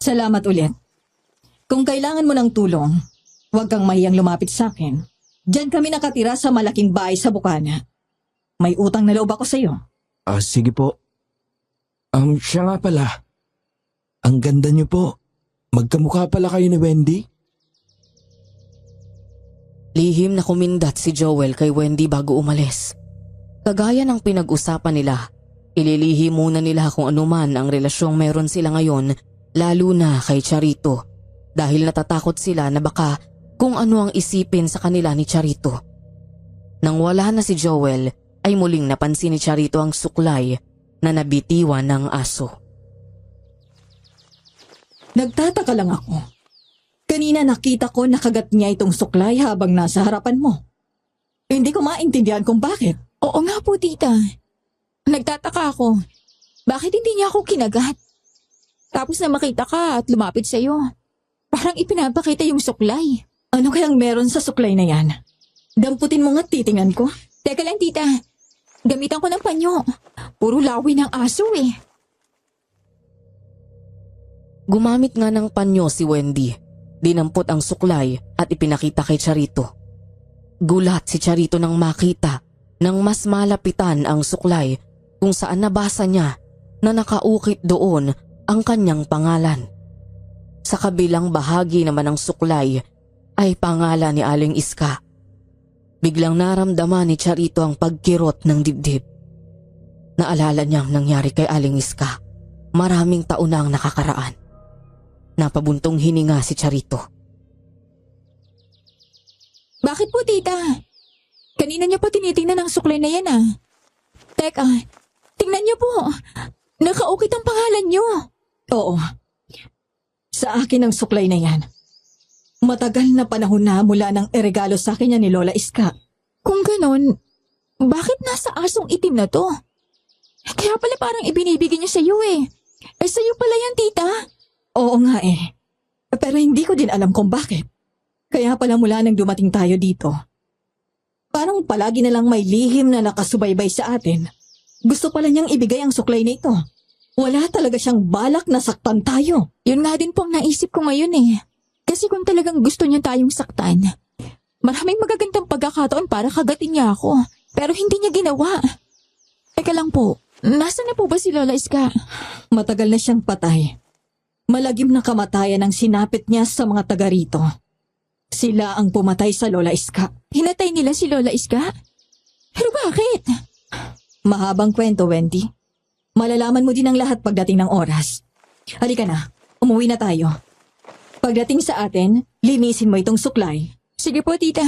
Salamat ulit. Kung kailangan mo ng tulong, huwag kang mahiyang lumapit sa akin. Diyan kami nakatira sa malaking bahay sa Bukana. May utang na loob ako sa iyo. Sige po. Siya nga pala. Ang ganda niyo po. Magkamukha pala kayo ni Wendy. Lihim na kumindat si Joel kay Wendy bago umalis. Kagaya ng pinag-usapan nila, ililihi muna nila kung anuman ang relasyong meron sila ngayon, lalo na kay Charito, dahil natatakot sila na baka kung ano ang isipin sa kanila ni Charito. Nang wala na si Joel, ay muling napansin ni Charito ang suklay na nabitiwan ng aso. Nagtataka lang ako. Kanina nakita ko nakagat niya itong suklay habang nasa harapan mo. Hindi ko maintindihan kung bakit. Oo nga po, tita. Nagtataka ako. Bakit hindi niya ako kinagat? Tapos na makita ka at lumapit sa'yo. Parang ipinapakita yung suklay. Ano kayang meron sa suklay na yan? Damputin mo nga't titingnan ko. Teka lang, tita. Gamitan ko ng panyo. Puro lawi ng aso eh. Gumamit nga ng panyo si Wendy. Dinampot ang suklay at ipinakita kay Charito. Gulat si Charito nang makita nang mas malapitan ang suklay kung saan nabasa niya na nakaukit doon ang kanyang pangalan. Sa kabilang bahagi naman ng suklay ay pangalan ni Aling Iska. Biglang naramdaman ni Charito ang pagkirot ng dibdib. Naalala niyang nangyari kay Aling Iska. Maraming taon na ang nakakaraan. Napabuntong hininga si Charito. Bakit po, tita? Kanina niyo po tinitingnan ang suklay na yan ah. Teka, tingnan niyo po. Nakaukit ang pangalan niyo. Oo. Sa akin ang suklay na yan. Matagal na panahon na mula nang iregalo sa akin yan ni Lola Iska. Kung ganon, bakit nasa asong itim na to? Kaya pala parang ibinibigay niya sa'yo eh. Eh sa'yo pala yan, tita. Oo nga eh. Pero hindi ko din alam kung bakit. Kaya pala mula nang dumating tayo dito, parang palagi na lang may lihim na nakasubaybay sa atin. Gusto pala niyang ibigay ang suklay na ito. Wala talaga siyang balak na saktan tayo. Yun nga din po ang naisip ko ngayon eh. Kasi kung talagang gusto niya tayong saktan, maraming magagandang pagkakataon para kagatin niya ako. Pero hindi niya ginawa. Teka lang po, nasaan na po ba si Lola Iska? Matagal na siyang patay. Malagim na kamatayan ang sinapit niya sa mga taga rito. Sila ang pumatay sa Lola Iska. Hinatay nila si Lola Iska? Pero bakit? Mahabang kwento, Wendy. Malalaman mo din ang lahat pagdating ng oras. Halika na, umuwi na tayo. Pagdating sa atin, linisin mo itong suklay. Sige po, tita.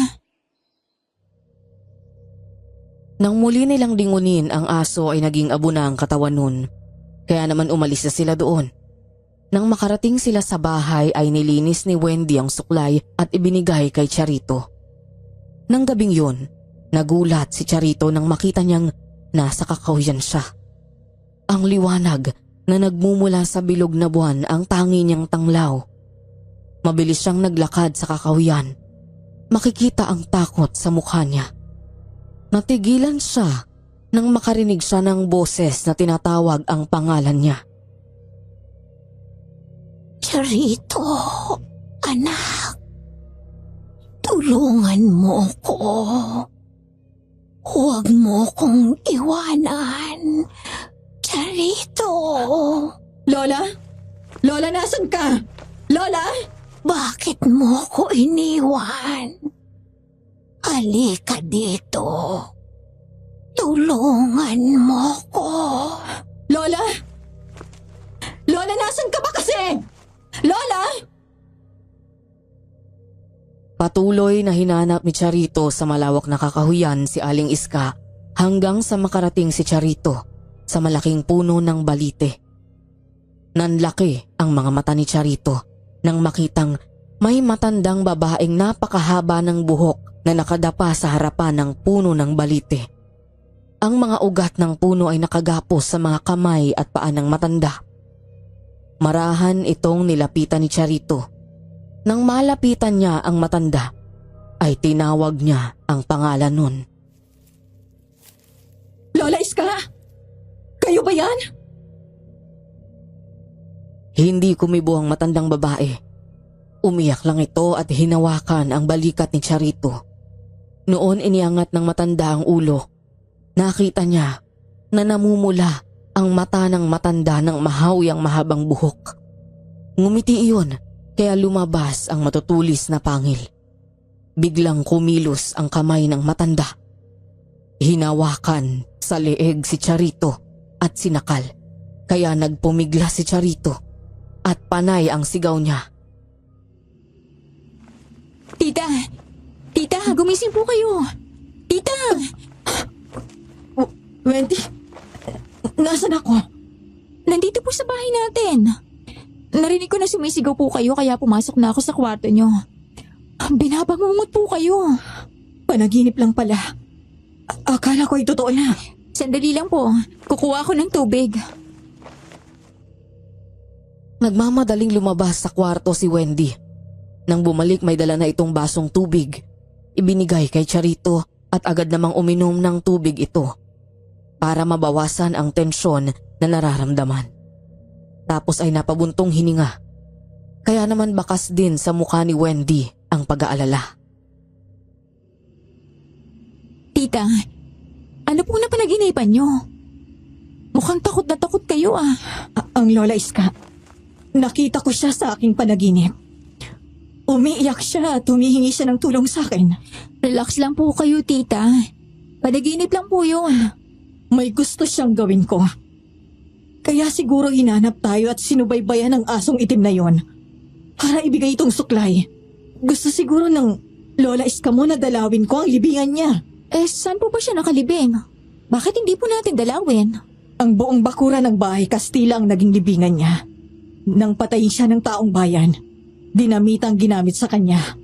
Nang muli nilang dingunin ang aso ay naging abo na ang katawan nun. Kaya naman umalis na sila doon. Nang makarating sila sa bahay ay nilinis ni Wendy ang suklay at ibinigay kay Charito. Nang gabing yun, nagulat si Charito nang makita niyang nasa kakahuyan siya. Ang liwanag na nagmumula sa bilog na buwan ang tangi niyang tanglaw. Mabilis siyang naglakad sa kakahuyan. Makikita ang takot sa mukha niya. Natigilan siya nang makarinig siya ng boses na tinatawag ang pangalan niya. Charito, anak. Tulungan mo ko. Huwag mo kong iwanan. Charito. Lola? Lola, nasan ka? Lola? Bakit mo ko iniwan? Halika dito. Tulungan mo ko. Lola? Lola, nasan ka ba kasi? Lola? Patuloy na hinanap ni Charito sa malawak na kakahuyan si Aling Iska hanggang sa makarating si Charito sa malaking puno ng balite. Nanlaki ang mga mata ni Charito nang makitang may matandang babaeng napakahaba ng buhok na nakadapa sa harapan ng puno ng balite. Ang mga ugat ng puno ay nakagapos sa mga kamay at paa ng matanda. Marahan itong nilapitan ni Charito. Nang malapitan niya ang matanda, ay tinawag niya ang pangalan nun. Lola Iska? Kayo ba yan? Hindi kumibo ang matandang babae. Umiyak lang ito at hinawakan ang balikat ni Charito. Noon iniangat ng matanda ang ulo. Nakita niya na namumula ang mata ng matanda ng mahawyang mahabang buhok. Ngumiti iyon kaya lumabas ang matutulis na pangil. Biglang kumilos ang kamay ng matanda. Hinawakan sa leeg si Charito at sinakal. Kaya nagpumigla si Charito at panay ang sigaw niya. Tita, gumising po kayo. Tita! Wendy? Nasaan ako? Nandito po sa bahay natin. Narinig ko na sumisigaw po kayo kaya pumasok na ako sa kwarto nyo. Binabangungot po kayo. Panaginip lang pala. Akala ko ay totoo na. Sandali lang po. Kukuha ako ng tubig. Nagmamadaling lumabas sa kwarto si Wendy. Nang bumalik may dala na itong basong tubig. Ibinigay kay Charito at agad namang uminom ng tubig ito para mabawasan ang tensyon na nararamdaman. Tapos ay napabuntong hininga. Kaya naman bakas din sa mukha ni Wendy ang pag-aalala. Tita, ano pong napanaginipan nyo? Mukhang takot na takot kayo ah. Ang Lola Iska. Nakita ko siya sa aking panaginip. Umiiyak siya at humihingi siya ng tulong sa akin. Relax lang po kayo, tita. Panaginip lang po yun. May gusto siyang gawin ko. Kaya siguro hinanap tayo at sinubaybayan ang asong itim na yon para ibigay itong suklay. Gusto siguro ng Lola Iska mo na dalawin ko ang libingan niya. Saan po ba siya nakalibing? Bakit hindi po natin dalawin? Ang buong bakura ng bahay Kastila ang naging libingan niya. Nang patayin siya ng taong bayan, dinamit ang ginamit sa kanya.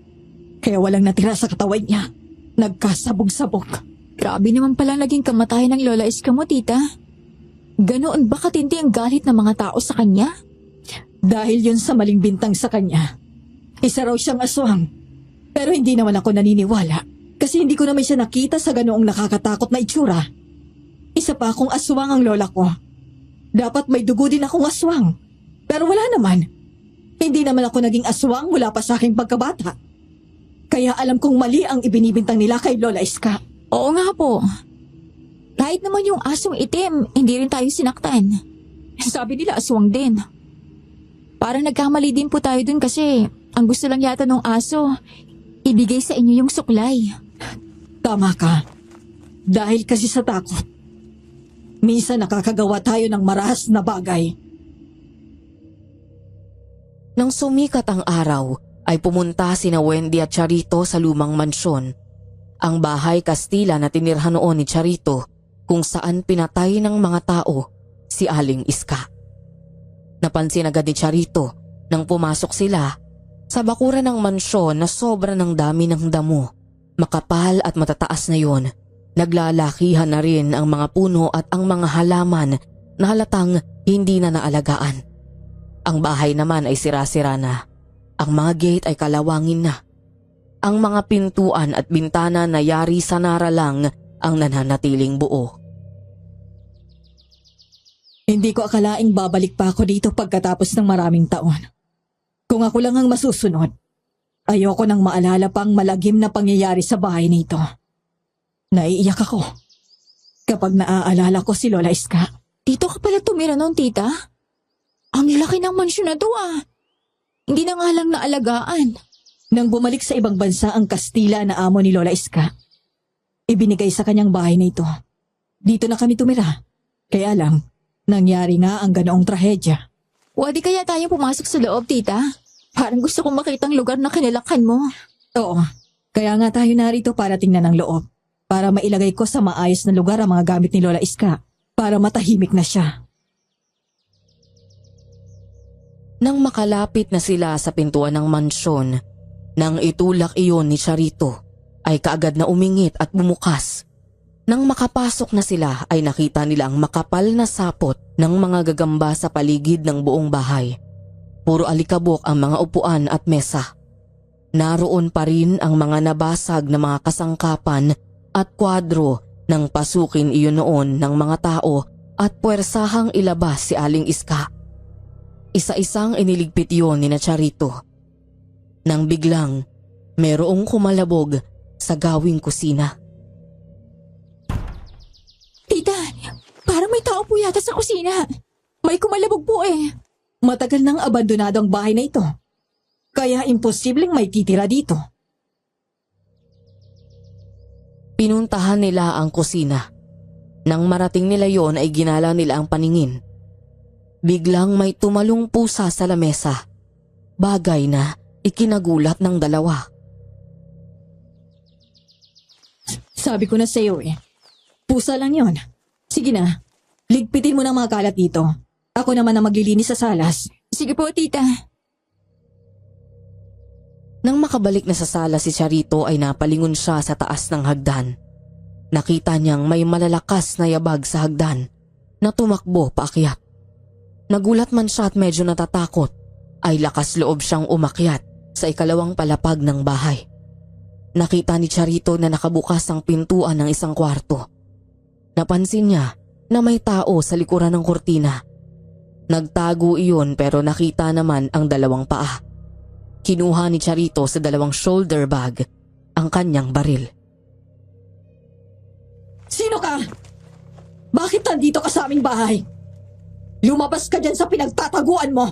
Kaya walang natira sa katawan niya. Nagkasabog-sabog. Grabe naman pala naging kamatayan ng Lola Iska mo, tita. Ganoon ba katindi ang galit ng mga tao sa kanya? Dahil yun sa maling bintang sa kanya. Isa raw siyang aswang. Pero hindi naman ako naniniwala. Kasi hindi ko naman siya nakita sa ganoong nakakatakot na itsura. Isa pa akong aswang ang lola ko. Dapat may dugo din akong aswang. Pero wala naman. Hindi naman ako naging aswang mula pa sa aking pagkabata. Kaya alam kong mali ang ibinibintang nila kay Lola Iska. Oo nga po. Kahit naman yung asong itim, hindi rin tayo sinaktan. Sabi nila aswang din. Parang nagkamali din po tayo dun kasi ang gusto lang yata ng aso, ibigay sa inyo yung suklay. Tama ka. Dahil kasi sa takot. Minsan nakakagawa tayo ng marahas na bagay. Nang sumikat ang araw, ay pumunta sina Wendy at Charito sa lumang mansyon. Ang bahay Kastila na tinirhan noon ni Charito kung saan pinatay ng mga tao si Aling Iska. Napansin agad ni Charito nang pumasok sila sa bakuran ng mansyon na sobra ng dami ng damo. Makapal at matataas na yon. Naglalakihan na rin ang mga puno at ang mga halaman na halatang hindi na naalagaan. Ang bahay naman ay sira-sira na. Ang mga gate ay kalawangin na. Ang mga pintuan at bintana na yari sa nara lang ang nananatiling buo. Hindi ko akalaing babalik pa ako dito pagkatapos ng maraming taon. Kung ako lang ang masusunod, ayoko nang maalala pang malagim na pangyayari sa bahay nito. Naiiyak ako kapag naaalala ko si Lola Iska. Dito ka pala tumira noon, tita? Ang laki ng mansyon na to ah. Hindi na nga lang naalagaan. Nang bumalik sa ibang bansa ang Kastila na amo ni Lola Iska, ibinigay sa kanyang bahay na ito. Dito na kami tumira. Kaya lang, nangyari nga ang ganoong trahedya. Wadi kaya tayong pumasok sa loob, tita? Parang gusto kong makita ang lugar na kinalakhan mo. Oo, kaya nga tayo narito para tingnan ang loob. Para mailagay ko sa maayos na lugar ang mga gamit ni Lola Iska. Para matahimik na siya. Nang makalapit na sila sa pintuan ng mansyon, nang itulak iyon ni Charito, ay kaagad na umingit at bumukas. Nang makapasok na sila ay nakita nila ang makapal na sapot ng mga gagamba sa paligid ng buong bahay. Puro alikabok ang mga upuan at mesa. Naroon pa rin ang mga nabasag na mga kasangkapan at kwadro ng pasukin iyon noon ng mga tao at puwersahang ilabas si Aling Iska. Isa-isang iniligpit yun ni Charito. Nang biglang, merong kumalabog sa gawing kusina. Tita, parang may tao po yata sa kusina. May kumalabog po eh. Matagal nang abandonado ang bahay na ito. Kaya imposibleng may titira dito. Pinuntahan nila ang kusina. Nang marating nila yon ay ginala nila ang paningin. Biglang may tumalong pusa sa lamesa. Bagay na ikinagulat ng dalawa. Sabi ko na sa'yo eh. Pusa lang yon. Sige na, ligpitin mo ng mga kalat dito. Ako naman ang maglilinis sa salas. Sige po, tita. Nang makabalik na sa sala si Charito ay napalingon siya sa taas ng hagdan. Nakita niyang may malalakas na yabag sa hagdan na tumakbo paakyat. Nagulat man siya at medyo natatakot ay lakas loob siyang umakyat sa ikalawang palapag ng bahay. Nakita ni Charito na nakabukas ang pintuan ng isang kwarto. Napansin niya na may tao sa likuran ng kurtina. Nagtago iyon pero nakita naman ang dalawang paa. Kinuha ni Charito sa dalawang shoulder bag ang kanyang baril. Sino ka? Bakit nandito ka sa aming bahay? Lumabas ka dyan sa pinagtataguan mo.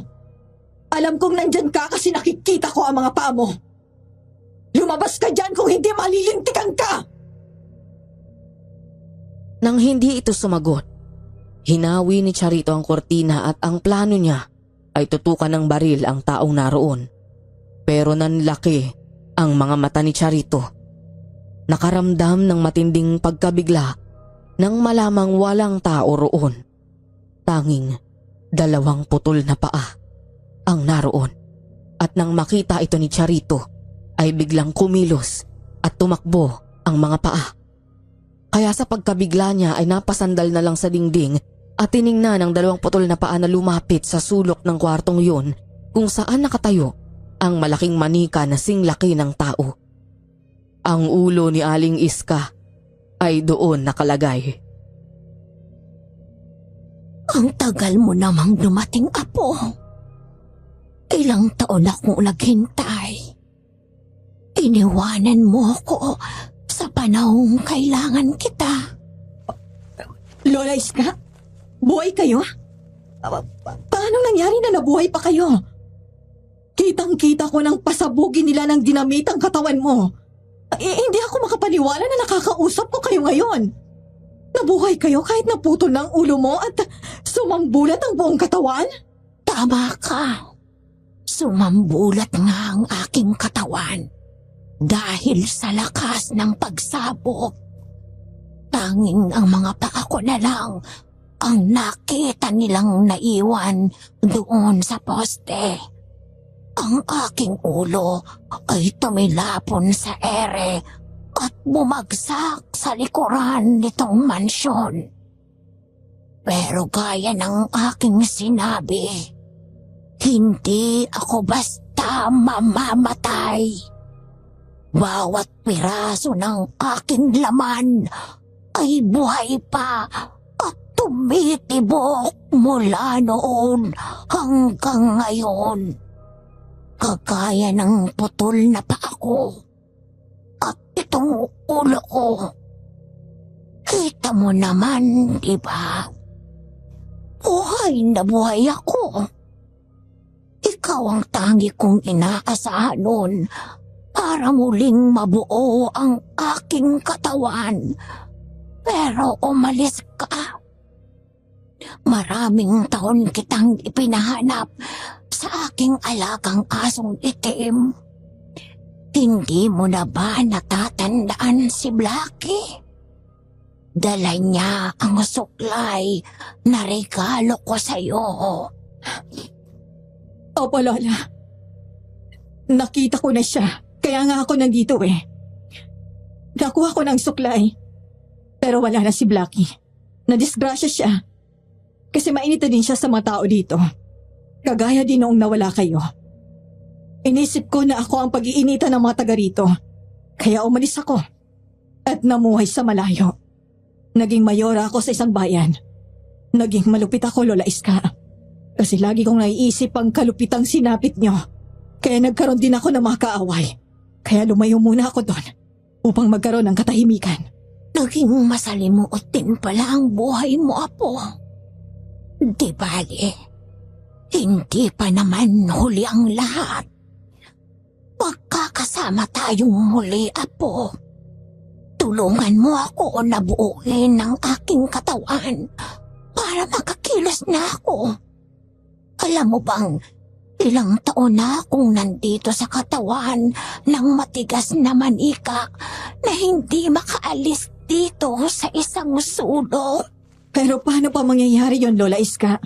Alam kong nandyan ka kasi nakikita ko ang mga paa mo. Lumabas ka dyan kung hindi malilintikan ka! Nang hindi ito sumagot, hinawi ni Charito ang kurtina at ang plano niya ay tutukan ng baril ang taong naroon. Pero nanlaki ang mga mata ni Charito. Nakaramdam ng matinding pagkabigla nang malamang walang tao roon. Tanging 2 putol na paa ang naroon. At nang makita ito ni Charito ay biglang kumilos at tumakbo ang mga paa. Kaya sa pagkabigla niya ay napasandal na lang sa dingding at tiningnan ang 2 putol na paa na lumapit sa sulok ng kwartong yun kung saan nakatayo ang malaking manika na singlaki ng tao. Ang ulo ni Aling Iska ay doon nakalagay. Ang tagal mo namang dumating, Apo. Ilang taon akong naghintay. Iniwanan mo ko sa panahong kailangan kita. Lola Iska? Buhay kayo? Paano nangyari na nabuhay pa kayo? Kitang-kita ko nang pasabugin nila ng dinamit ang katawan mo. Hindi ako makapaniwala na nakakausap ko kayo ngayon. Nabuhay kayo kahit naputol ng ulo mo at sumambulat ang buong katawan? Tama ka. Sumambulat nga ang aking katawan dahil sa lakas ng pagsabog. Tanging ang mga paa ko na lang ang nakita nilang naiwan doon sa poste. Ang aking ulo ay tumilapon sa ere at bumagsak sa likuran nitong mansyon. Pero gaya ng aking sinabi, hindi ako basta mamamatay. Bawat piraso ng aking laman ay buhay pa at tumitibok mula noon hanggang ngayon. Kagaya ng putol na paa ko at itong ulo ko. Kita mo naman, di ba? Buhay na buhay ako. Ikaw ang tangi kong inaasahan noon para muling mabuo ang aking katawan. Pero umalis ka. Maraming taon kitang ipinahanap sa aking alagang asong itim. Hindi mo na ba natatandaan si Blackie? Dala niya ang suklay na regalo ko sa'yo. Opo, Lola. Nakita ko na siya. Kaya nga ako nandito eh. Nakuha ko ng suklay. Pero wala na si Blackie. Nadisgrasya siya. Kasi mainit din siya sa mga tao dito. Kagaya din noong nawala kayo. Inisip ko na ako ang pag-iinitan ng mga taga rito. Kaya umalis ako. At namuhay sa malayo. Naging mayora ako sa isang bayan. Naging malupit ako, Lola Iska. Kasi lagi kong naiisip ang kalupitang sinapit nyo. Kaya nagkaroon din ako ng mga kaaway. Kaya lumayo muna ako doon upang magkaroon ng katahimikan. Naging masalimuot din pala ang buhay mo, Apo. Di bali. Hindi pa naman huli ang lahat. Pagkakasama tayong muli, Apo. Tulungan mo ako na buuin ang aking katawan para makakilos na ako. Alam mo bang, Ilang taon na akong nandito sa katawan ng matigas na manika na hindi makaalis dito sa isang sulok. Pero paano pa mangyayari yon, Lola Iska?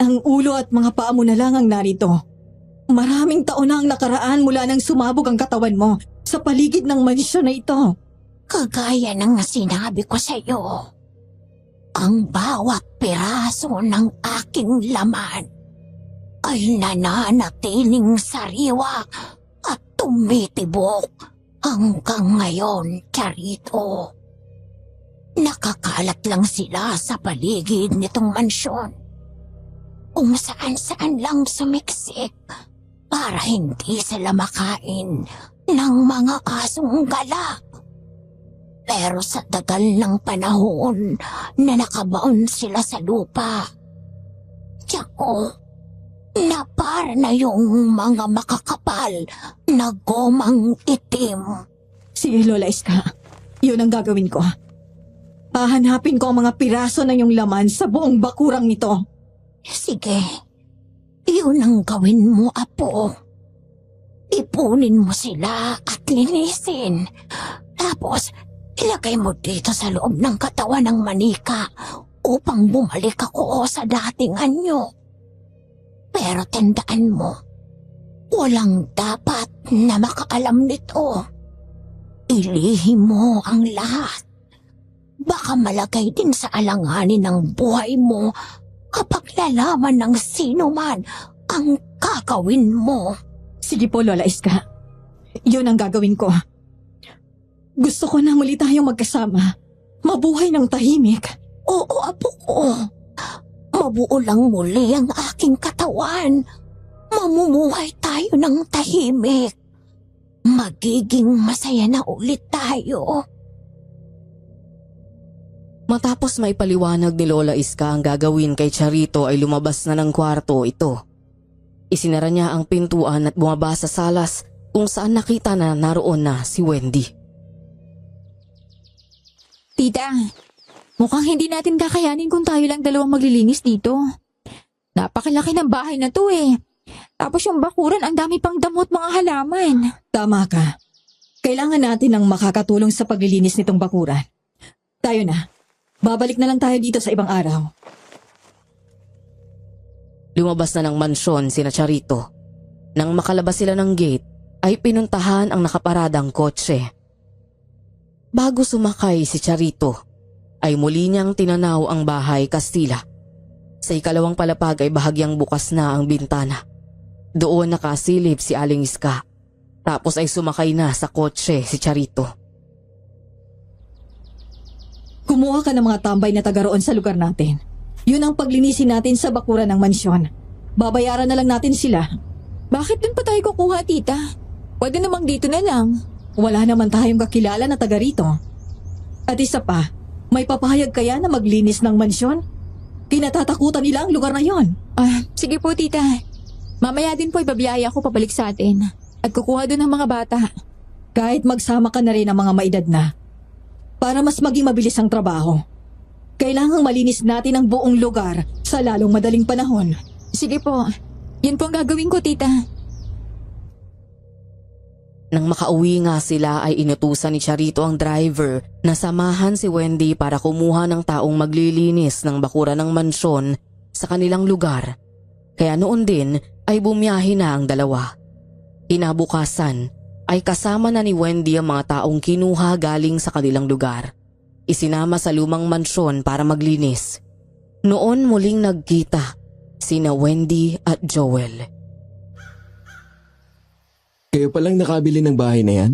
Ang ulo at mga paa mo na lang ang narito. Maraming taon na ang nakaraan mula nang sumabog ang katawan mo sa paligid ng mansyon na ito. Kagaya ng sinabi ko sa iyo, ang bawat piraso ng aking laman ay nananatiling sariwa at tumitibok hanggang ngayon, Charito. Nakakalat lang sila sa paligid nitong mansyon, kung saan-saan lang sumiksik para hindi sila makain ng mga asong gala. Pero sa tagal ng panahon na nakabaon sila sa lupa, tiyako, na para na yung mga makakapal na gomang itim. Sige, Lola Iska. Yun ang gagawin ko. Hahanapin ko ang mga piraso na yung laman sa buong bakurang nito. Sige, yun ang gawin mo, Apo. Ipunin mo sila at linisin. Tapos, ilagay mo dito sa loob ng katawan ng manika upang bumalik ako sa dating anyo. Pero tandaan mo, walang dapat na makaalam nito. Ilihim mo ang lahat. Baka malagay din sa alanganin ng buhay mo kapag lalaman ng sino man ang gagawin mo. Sige po, Lola Iska. Yun ang gagawin ko. Gusto ko na muli tayong magkasama. Mabuhay ng tahimik. Oo, Apo ko. Mabuo lang muli ang aking katawan. Mamumuhay tayo ng tahimik. Magiging masaya na ulit tayo. Matapos maipaliwanag ni Lola Iska ang gagawin kay Charito ay lumabas na ng kwarto ito. Isinara niya ang pintuan at bumaba sa salas kung saan nakita na naroon na si Wendy. Tita, mukhang hindi natin kakayanin kung tayo lang dalawang maglilinis dito. Napakalaki ng bahay na to eh. Tapos yung bakuran, ang dami pang damot mga halaman. Tama ka. Kailangan natin ng makakatulong sa paglilinis nitong bakuran. Tayo na. Babalik na lang tayo dito sa ibang araw. Lumabas na ng mansyon sina Charito. Nang makalabas sila ng gate, ay pinuntahan ang nakaparadang kotse. Bago sumakay si Charito, ay muli niyang tinanaw ang bahay Kastila. Sa ikalawang palapag ay bahagyang bukas na ang bintana. Doon nakasilip si Aling Iska. Tapos ay sumakay na sa kotse si Charito. Kumuha ka ng mga tambay na taga roon sa lugar natin. Yun ang paglinisin natin sa bakuran ng mansyon. Babayaran na lang natin sila. Bakit dun pa tayo kukuha, tita? Pwede namang dito na lang. Wala naman tayong kakilala na taga rito. At isa pa, may papahayag kaya na maglinis ng mansyon? Kinatatakutan nila ang lugar na yon. Sige po, tita. Mamaya din po ibabiyaya ko pabalik sa atin. At kukuha dun ng mga bata. Kahit magsama ka na rin ng mga maedad na. Para mas maging mabilis ang trabaho. Kailangang malinis natin ang buong lugar sa lalong madaling panahon. Sige po. Yun po ang gagawin ko, tita. Nang makauwi nga sila ay inutusan ni Charito ang driver na samahan si Wendy para kumuha ng taong maglilinis ng bakuran ng mansyon sa kanilang lugar. Kaya noon din ay bumiyahe na ang dalawa. Kinabukasan ay kasama na ni Wendy ang mga taong kinuha galing sa kanilang lugar. Isinama sa lumang mansyon para maglinis. Noon muling nagkita sina Wendy at Joel. Kayo palang nakabili ng bahay na yan?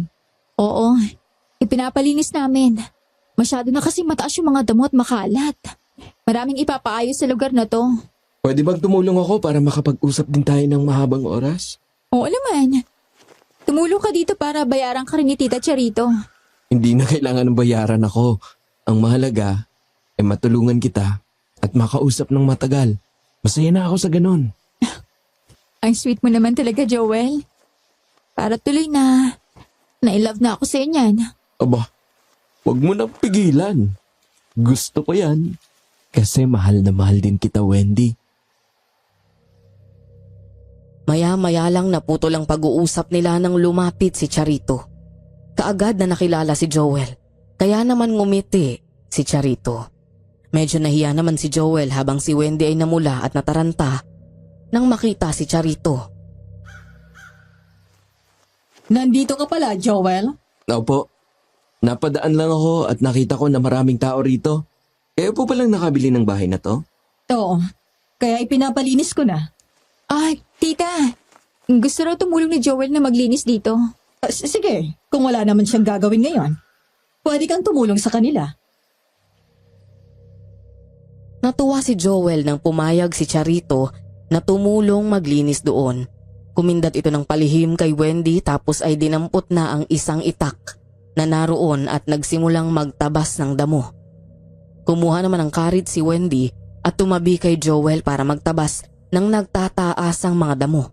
Oo. Ipinapalinis namin. Masyado na kasi mataas yung mga damo at makalat. Maraming ipapaayos sa lugar na to. Pwede bang tumulong ako para makapag-usap din tayo ng mahabang oras? Oo naman. Tumulong ka dito para bayaran ka rin ni Tita Charito. Hindi na kailangan ng bayaran ako. Ang mahalaga ay matulungan kita at makausap ng matagal. Masaya na ako sa ganun. Ang sweet mo naman talaga, Joel. Para tuloy na na-love na ako sa inyan. Aba, wag mo nang pigilan. Gusto ko yan. Kasi mahal na mahal din kita, Wendy. Maya-maya lang naputol ang pag-uusap nila nang lumapit si Charito. Kaagad na nakilala si Joel, kaya naman ngumiti si Charito. Medyo nahiya naman si Joel habang si Wendy ay namula at nataranta nang makita si Charito. Nandito ka pala, Joel? Opo. Napadaan lang ako at nakita ko na maraming tao rito. Kayo po palang nakabili ng bahay na to? Oo. Kaya ipinapalinis ko na. Ah, tita. Gusto raw tumulong ni Joel na maglinis dito. Sige, kung wala naman siyang gagawin ngayon, pwede kang tumulong sa kanila. Natuwa si Joel nang pumayag si Charito na tumulong maglinis doon. Kumindat ito ng palihim kay Wendy tapos ay dinampot na ang isang itak na naroon at nagsimulang magtabas ng damo. Kumuha naman ng karit si Wendy at tumabi kay Joel para magtabas ng nagtataasang mga damo.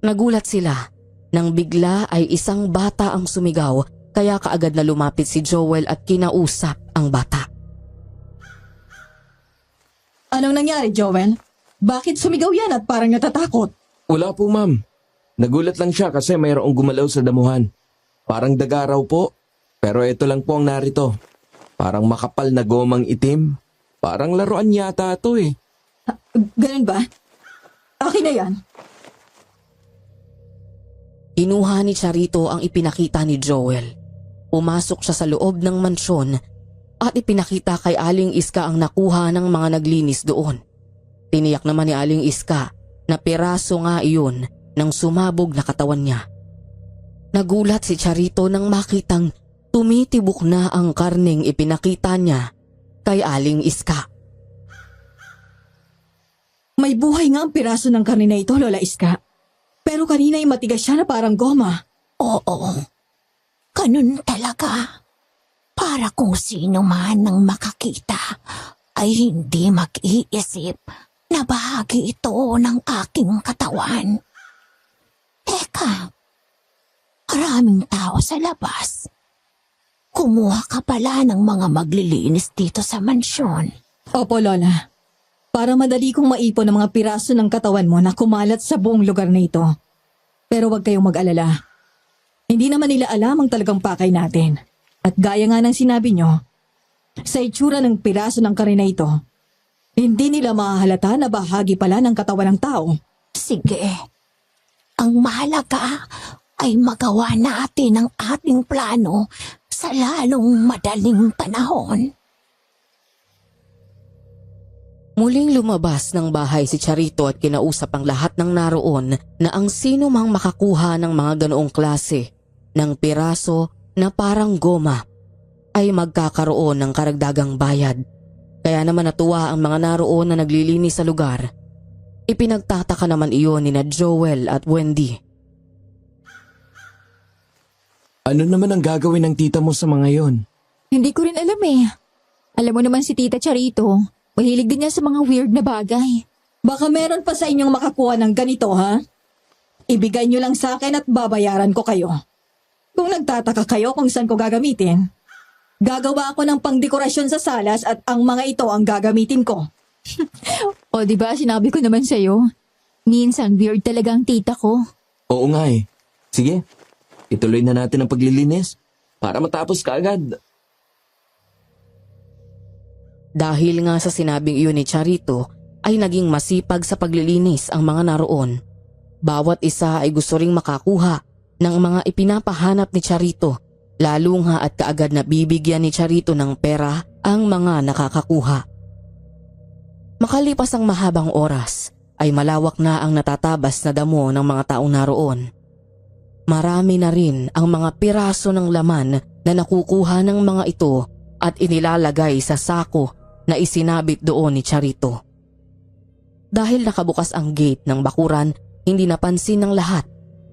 Nagulat sila nang bigla ay isang bata ang sumigaw kaya kaagad na lumapit si Joel at kinausap ang bata. Anong nangyari, Joel? Bakit sumigaw yan at parang natatakot? Wala po, ma'am. Nagulat lang siya kasi mayroong gumalaw sa damuhan. Parang daga raw po. Pero ito lang po ang narito. Parang makapal na gomang itim. Parang laruan yata ito eh. Ganun ba? Akin na yan. Kinuha ni Charito ang ipinakita ni Joel. Pumasok siya sa loob ng mansyon at ipinakita kay Aling Iska ang nakuha ng mga naglinis doon. Tiniyak naman ni Aling Iska na piraso nga iyon ng sumabog na katawan niya. Nagulat si Charito nang makitang tumitibok na ang karneng ipinakita niya kay Aling Iska. May buhay nga ang piraso ng karne na ito, Lola Iska. Pero kanina ay matigas siya na parang goma. Oo, ganun talaga. Para kung sino man ang makakita ay hindi mag-iisip na bahagi ito ng aking katawan. Teka, maraming tao sa labas. Kumuha ka pala ng mga maglilinis dito sa mansyon. Opo, Lola. Para madali kong maipon ang mga piraso ng katawan mo na kumalat sa buong lugar na ito. Pero huwag kayong mag-alala. Hindi naman nila alam ang talagang pakay natin. At gaya nga ng sinabi nyo, sa itsura ng piraso ng karne na ito, hindi nila mahahalata na bahagi pala ng katawan ng tao. Sige, ang mahalaga ay magawa natin ang ating plano sa lalong madaling panahon. Muling lumabas ng bahay si Charito at kinausap ang lahat ng naroon na ang sino mang makakuha ng mga ganoong klase ng piraso na parang goma ay magkakaroon ng karagdagang bayad. Kaya naman natuwa ang mga naroon na naglilinis sa lugar. Ipinagtataka naman iyon ni Joel at Wendy. Ano naman ang gagawin ng tita mo sa mga yon? Hindi ko rin alam eh. Alam mo naman si Tita Charito, mahilig din niya sa mga weird na bagay. Baka meron pa sa inyong makakuha ng ganito, ha? Ibigay nyo lang sa akin at babayaran ko kayo. Kung nagtataka kayo kung saan ko gagamitin, gagawa ako ng pangdekorasyon sa salas at ang mga ito ang gagamitin ko. O diba sinabi ko naman sa'yo, minsan weird talaga ang tita ko. Oo nga eh. Sige, ituloy na natin ang paglilinis para matapos kaagad. Dahil nga sa sinabing iyon ni Charito ay naging masipag sa paglilinis ang mga naroon. Bawat isa ay gusto ring makakuha ng mga ipinapahanap ni Charito, lalo nga at kaagad na bibigyan ni Charito ng pera ang mga nakakakuha. Makalipas ang mahabang oras ay malawak na ang natatabas na damo ng mga taong naroon. Marami na rin ang mga piraso ng laman na nakukuha ng mga ito at inilalagay sa sako na isinabit doon ni Charito. Dahil nakabukas ang gate ng bakuran, hindi napansin ng lahat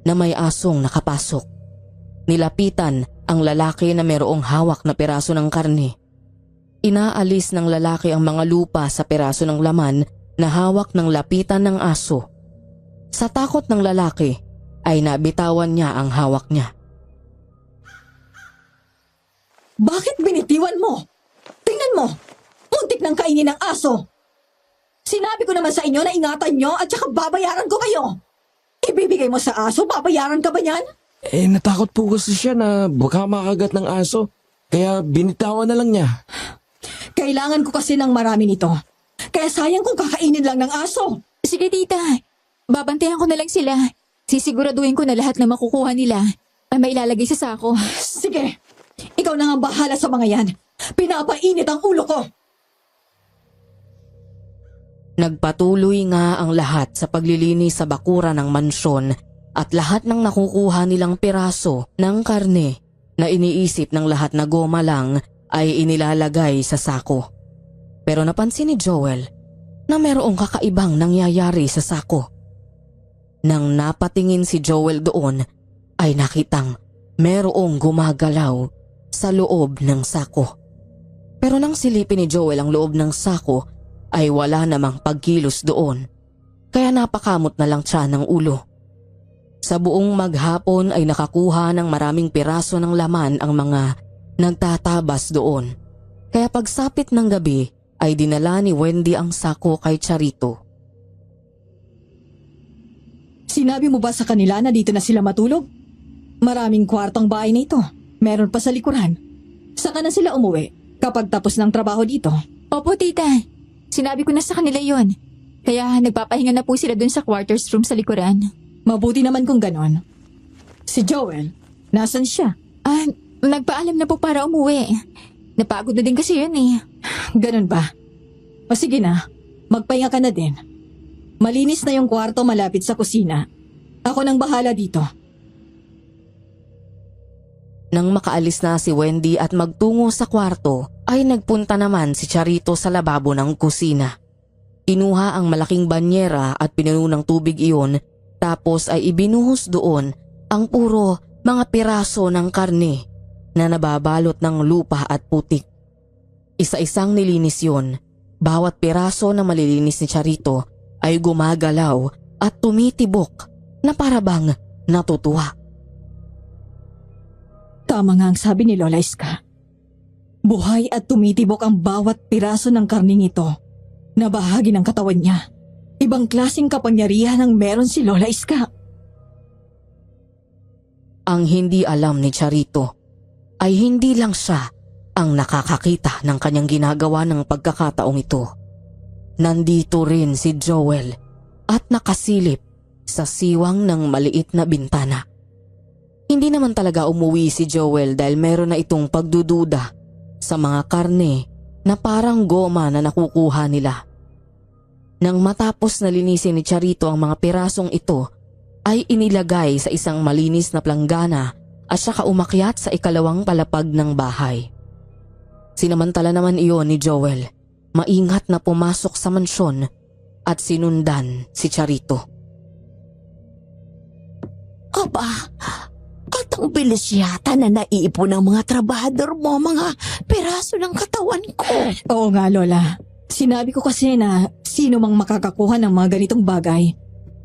na may asong nakapasok. Nilapitan ang lalaki na mayroong hawak na piraso ng karne. Inaalis ng lalaki ang mga lupa sa piraso ng laman na hawak ng lapitan ng aso. Sa takot ng lalaki ay nabitawan niya ang hawak niya. Bakit binitiwan mo? Tingnan mo! Muntik ng kainin ng aso! Sinabi ko naman sa inyo na ingatan nyo at saka babayaran ko kayo! Ibibigay mo sa aso? Babayaran ka ba niyan? Natakot po kasi siya na baka makagat ng aso. Kaya binitawan na lang niya. Kailangan ko kasi ng marami nito. Kaya sayang kung kakainin lang ng aso. Sige tita, babantayan ko na lang sila. Sisiguraduhin ko na lahat na makukuha nila ay mailalagay sa sako. Sige, ikaw na nga bahala sa mga yan. Pinapainit ang ulo ko. Nagpatuloy nga ang lahat sa paglilinis sa bakura ng mansyon at lahat ng nakukuha nilang piraso ng karne na iniisip ng lahat na goma lang ay inilalagay sa sako. Pero napansin ni Joel na mayroong kakaibang nangyayari sa sako. Nang napatingin si Joel doon ay nakitang mayroong gumagalaw sa loob ng sako. Pero nang silipin ni Joel ang loob ng sako ay wala namang pagkilos doon. Kaya napakamot na lang siya ng ulo. Sa buong maghapon ay nakakuha ng maraming piraso ng laman ang mga nagtatabas doon. Kaya pagsapit ng gabi ay dinala ni Wendy ang sako kay Charito. Sinabi mo ba sa kanila na dito na sila matulog? Maraming kwartong bahay na ito. Meron pa sa likuran. Saka na sila umuwi kapag tapos ng trabaho dito. Opo tita, sinabi ko na sa kanila yon. Kaya nagpapahinga na po sila dun sa quarters room sa likuran. Mabuti naman kung ganon. Si Joel, nasan siya? Nagpaalam na po para umuwi. Napagod na din kasi yun eh. Ganon ba? O sige na, magpahinga ka na din. Malinis na yung kwarto malapit sa kusina. Ako nang bahala dito. Nang makaalis na si Wendy at magtungo sa kwarto, ay nagpunta naman si Charito sa lababo ng kusina. Kinuha ang malaking banyera at pinuno ng tubig iyon, tapos ay ibinuhos doon ang puro mga piraso ng karne na nababalot ng lupa at putik. Isa-isang nilinis yun. Bawat piraso na malilinis ni Charito ay gumagalaw at tumitibok na parabang natutuwa. Tama nga ang sabi ni Lola Iska. Buhay at tumitibok ang bawat piraso ng karning ito na bahagi ng katawan niya. Ibang klaseng kapangyarihan ang meron si Lola Iska. Ang hindi alam ni Charito ay hindi lang siya ang nakakakita ng kanyang ginagawa ng pagkakataong ito. Nandito rin si Joel at nakasilip sa siwang ng maliit na bintana. Hindi naman talaga umuwi si Joel dahil meron na itong pagdududa sa mga karne na parang goma na nakukuha nila. Nang matapos na linisin ni Charito ang mga pirasong ito, ay inilagay sa isang malinis na planggana at saka umakyat sa ikalawang palapag ng bahay. Sinamantala naman iyon ni Joel, maingat na pumasok sa mansyon at sinundan si Charito. Aba, at ang bilis yata na naiipon ng mga trabahador mo, mga piraso ng katawan ko. Oo nga, Lola. Sinabi ko kasi na sino mang makakakuha ng mga ganitong bagay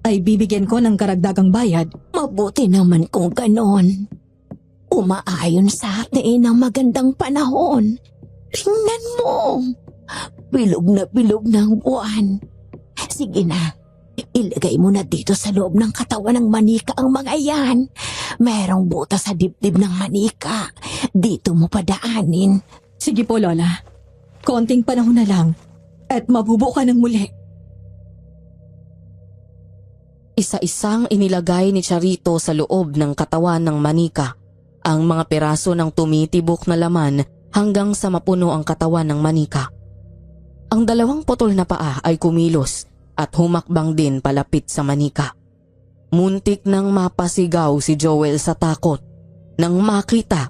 ay bibigyan ko ng karagdagang bayad. Mabuti naman kung ganon. Umaayon sa atin ang magandang panahon. Tingnan mo. Bilog na ang buwan. Sige na, ilagay mo na dito sa loob ng katawan ng manika ang mga yan. Merong butas sa dibdib ng manika. Dito mo padaanin. Sige po, Lola. Konting panahon na lang at mabubuo ka ng muli. Isa-isang inilagay ni Charito sa loob ng katawan ng manika ang mga piraso ng tumitibok na laman hanggang sa mapuno ang katawan ng manika. Ang dalawang putol na paa ay kumilos at humakbang din palapit sa manika. Muntik nang mapasigaw si Joel sa takot nang makita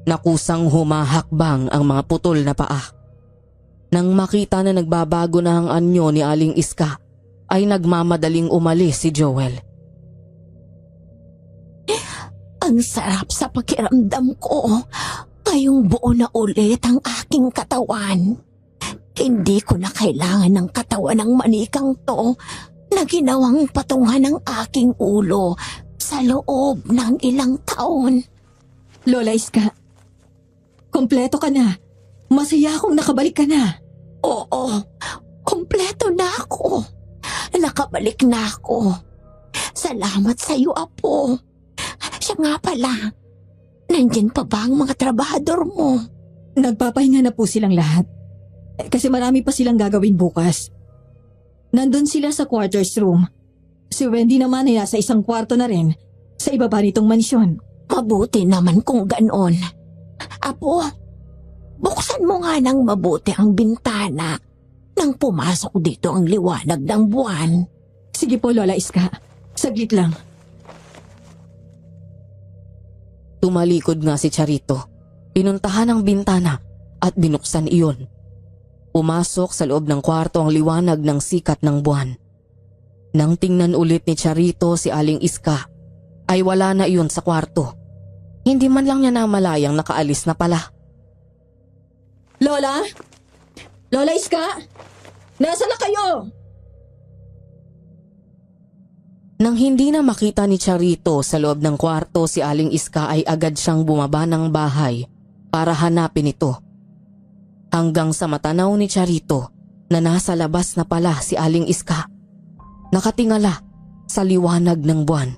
na kusang humahakbang ang mga putol na paa. Nang makita na nagbabago na ang anyo ni Aling Iska, ay nagmamadaling umalis si Joel. Ang sarap sa pakiramdam ko. Ngayong buo na ulit ang aking katawan. Hindi ko na kailangan ng katawan ng manikang to na ginawang patungan ng aking ulo sa loob ng ilang taon. Lola Iska, kompleto ka na. Masaya akong nakabalik ka na. Oo, kompleto na ako. Nakabalik na ako. Salamat sa iyo, Apo. Siya nga pala, nandyan pa ba ang mga trabahador mo? Nagpapahinga na po silang lahat. Kasi marami pa silang gagawin bukas. Nandun sila sa quarters room. Si Wendy naman ay nasa isang kwarto na rin sa ibaba nitong mansyon. Mabuti naman kung ganon. Apo, buksan mo nga ng mabuti ang bintana nang pumasok dito ang liwanag ng buwan. Sige po, Lola Iska. Saglit lang. Tumalikod nga si Charito. Pinuntahan ang bintana at binuksan iyon. Pumasok sa loob ng kwarto ang liwanag ng sikat ng buwan. Nang tingnan ulit ni Charito si Aling Iska, ay wala na iyon sa kwarto. Hindi man lang niya namalayang nakaalis na pala. Lola? Lola Iska? Nasaan na kayo? Nang hindi na makita ni Charito sa loob ng kwarto si Aling Iska ay agad siyang bumaba ng bahay para hanapin ito. Hanggang sa matanaw ni Charito na nasa labas na pala si Aling Iska. Nakatingala sa liwanag ng buwan.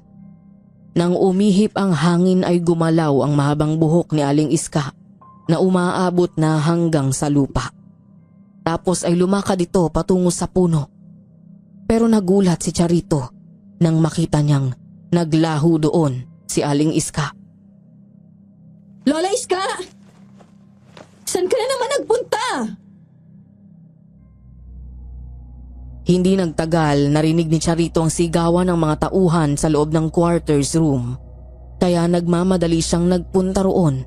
Nang umihip ang hangin ay gumalaw ang mahabang buhok ni Aling Iska na umaabot na hanggang sa lupa. Tapos ay lumakad ito patungo sa puno. Pero nagulat si Charito nang makita niyang naglaho doon si Aling Iska. Lola Iska! Saan ka na naman nagpunta? Hindi nagtagal narinig ni Charito ang sigawan ng mga tauhan sa loob ng quarters room. Kaya nagmamadali siyang nagpunta roon.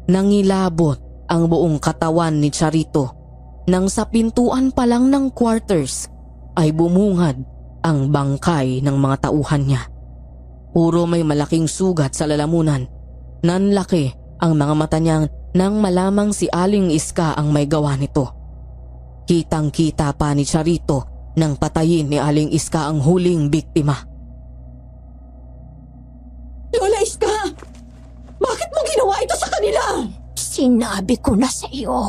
Nangilabot ang buong katawan ni Charito. Nang sa pintuan pa lang ng quarters ay bumungad ang bangkay ng mga tauhan niya. Puro may malaking sugat sa lalamunan. Nanlaki ang mga mata niyang nang malamang si Aling Iska ang may gawa nito. Kitang-kita pa ni Charito nang patayin ni Aling Iska ang huling biktima. Lola Iska! Bakit mo ginawa ito sa kanila? Sinabi ko na sa iyo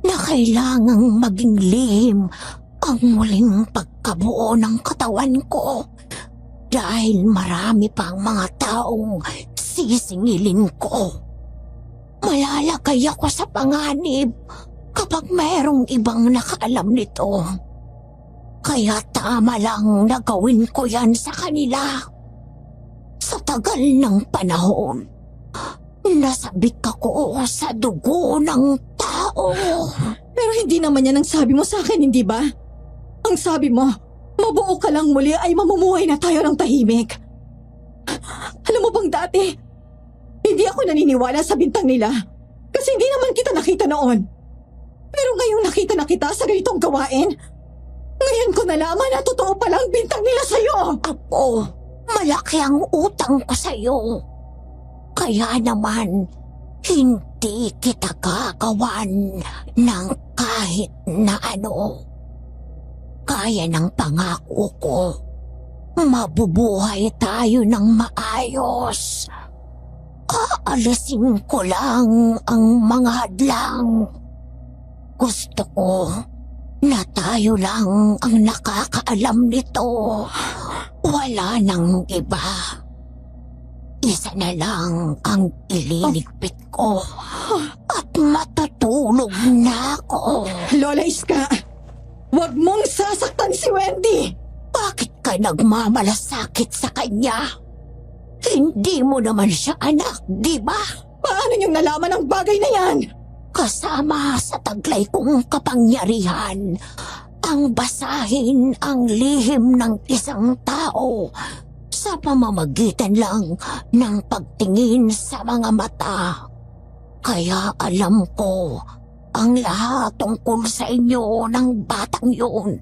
na kailangang maging lihim ang muling pagkabuo ng katawan ko dahil marami pang mga taong sisingilin ko. Malalagay ako sa panganib kapag mayroong ibang nakaalam nito. Kaya tama lang na gawin ko yan sa kanila. Sa tagal ng panahon, nasabik ako sa dugo ng tao. Pero hindi naman yan ang sabi mo sa akin, hindi ba? Ang sabi mo, mabuo ka lang muli ay mamumuhay na tayo ng tahimik. Alam mo bang dati, hindi ako naniniwala sa bintang nila kasi hindi naman kita nakita noon. Pero ngayong nakita na kita sa ganitong gawain, ngayon ko nalaman na totoo palang bintang nila sa'yo. Apo, malaki ang utang ko sa'yo. Kaya naman, hindi kita gagawan ng kahit na ano. Kaya ng pangako ko, mabubuhay tayo ng maayos. Aalisin ko lang ang mga hadlang. Gusto ko na tayo lang ang nakakaalam nito. Wala nang iba. Isa na lang ang ililigpit ko at matutulog na ako. Lola Iska, huwag mong sasaktan si Wendy! Bakit ka nagmamalasakit sa kanya? Hindi mo naman siya anak, di ba? Paano niyong nalaman ang bagay na yan? Kasama sa taglay kong kapangyarihan, ang basahin ang lihim ng isang tao sa pamamagitan lang ng pagtingin sa mga mata. Kaya alam ko ang lahat tungkol sa inyo ng batang yun.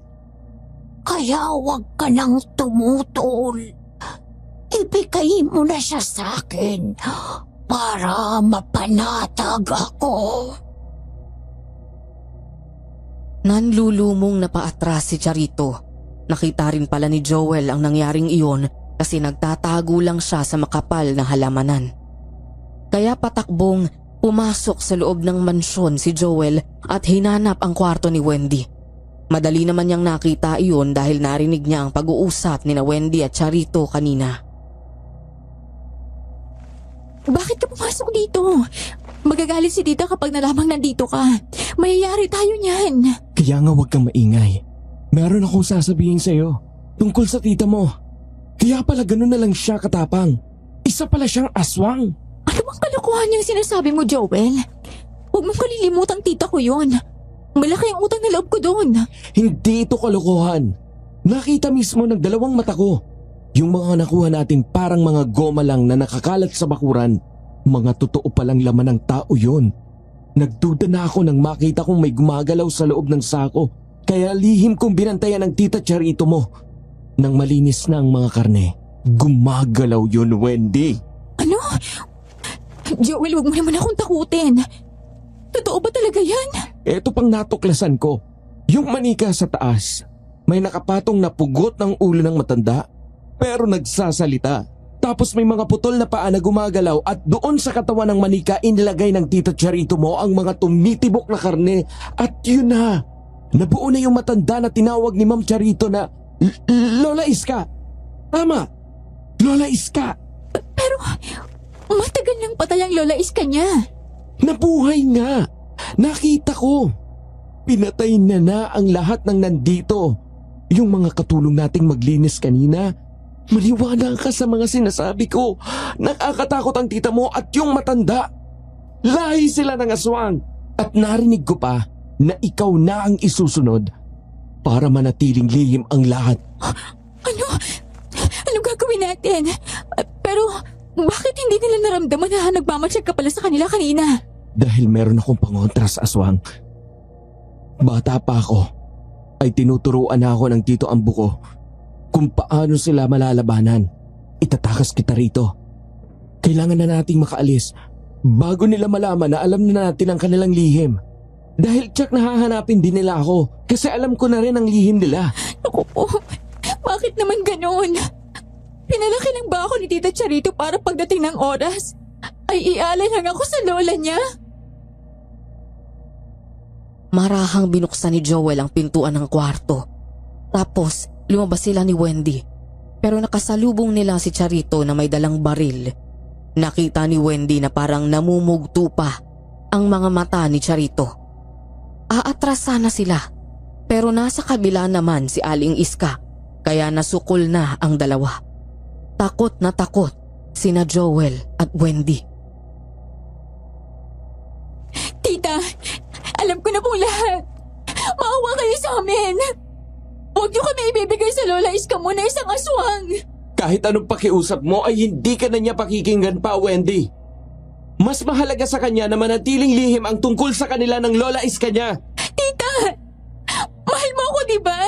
Kaya huwag ka nang tumutol. Ibigay mo na siya sa akin para mapanatag ako. Nanlulumong na paatras si Charito. Nakita rin pala ni Joel ang nangyaring iyon kasi nagtatago lang siya sa makapal na halamanan. Kaya patakbong pumasok sa loob ng mansyon si Joel at hinanap ang kwarto ni Wendy. Madali naman niyang nakita iyon dahil narinig niya ang pag-uusap ni na Wendy at Charito kanina. Bakit ka pumasok dito? Magagalit si tita kapag nalamang nandito ka. Mayayari tayo niyan. Kaya nga huwag kang maingay. Meron akong sasabihin sa'yo tungkol sa tita mo. Kaya pala ganun na lang siya katapang. Isa pala siyang aswang. Ano bang kalokohan yung sinasabi mo, Joel? Huwag mong kalilimutang tita ko yun. Malaki ang utang na loob ko doon. Hindi ito kalokohan. Nakita mismo ng dalawang mata ko. Yung mga nakuha natin parang mga goma lang na nakakalat sa bakuran. Mga totoo palang laman ng tao yon. Nagduda na ako nang makita kong may gumagalaw sa loob ng sako. Kaya lihim kong binantayan ng tita Charito mo. Nang malinis na ang mga karne, gumagalaw yun, Wendy. Ano? Joel, huwag mo naman akong takutin. Totoo ba talaga yan? Eto pang natuklasan ko. Yung manika sa taas, may nakapatong na pugot ng ulo ng matanda, pero nagsasalita. Tapos may mga putol na paa na gumagalaw at doon sa katawan ng manika inilagay ng tita Charito mo ang mga tumitibok na karne. At yun na, nabuo na yung matanda na tinawag ni Ma'am Charito na Lola Iska. Tama, Lola Iska. Pero matagal nang patay ang Lola Iska niya. Nabuhay nga. Nakita ko. Pinatay na ang lahat ng nandito. Yung mga katulong nating maglinis kanina. Maliwanag ka sa mga sinasabi ko. Nakakatakot ang tita mo at yung matanda. Lahi sila ng aswang. At narinig ko pa na ikaw na ang isusunod para manatiling lihim ang lahat. Ano? Ano gagawin natin? Pero bakit hindi nila naramdaman na nagmamatsyag ka pala sa kanila kanina? Dahil meron akong pangontra sa aswang. Bata pa ako, ay tinuturuan na ako ng tito Ambo ko kung paano sila malalabanan. Itatakas kita rito. Kailangan na nating makaalis bago nila malaman na alam na natin ang kanilang lihim. Dahil tsak nahahanapin din nila ako kasi alam ko na rin ang lihim nila. Ako po, bakit naman ganon? Pinalaki lang ba ako ni Tita Charito para pagdating ng oras ay ialay lang ako sa lola niya? Marahang binuksan ni Joel ang pintuan ng kwarto. Tapos lumabas sila ni Wendy. Pero nakasalubong nila si Charito na may dalang baril. Nakita ni Wendy na parang namumugto pa ang mga mata ni Charito. Aatras sana sila. Pero nasa kabila naman si Aling Iska. Kaya nasukol na ang dalawa. Takot na takot sina Joel at Wendy. Tita, alam ko na pong lahat. Maawa kayo sa amin. Huwag niyo kami ibibigay sa Lola Iska mo na isang aswang. Kahit anong pakiusap mo ay hindi ka na niya pakikinggan pa, Wendy. Mas mahalaga sa kanya na manatiling lihim ang tungkol sa kanila ng Lola Iska niya. Tita, mahal mo ako, di ba?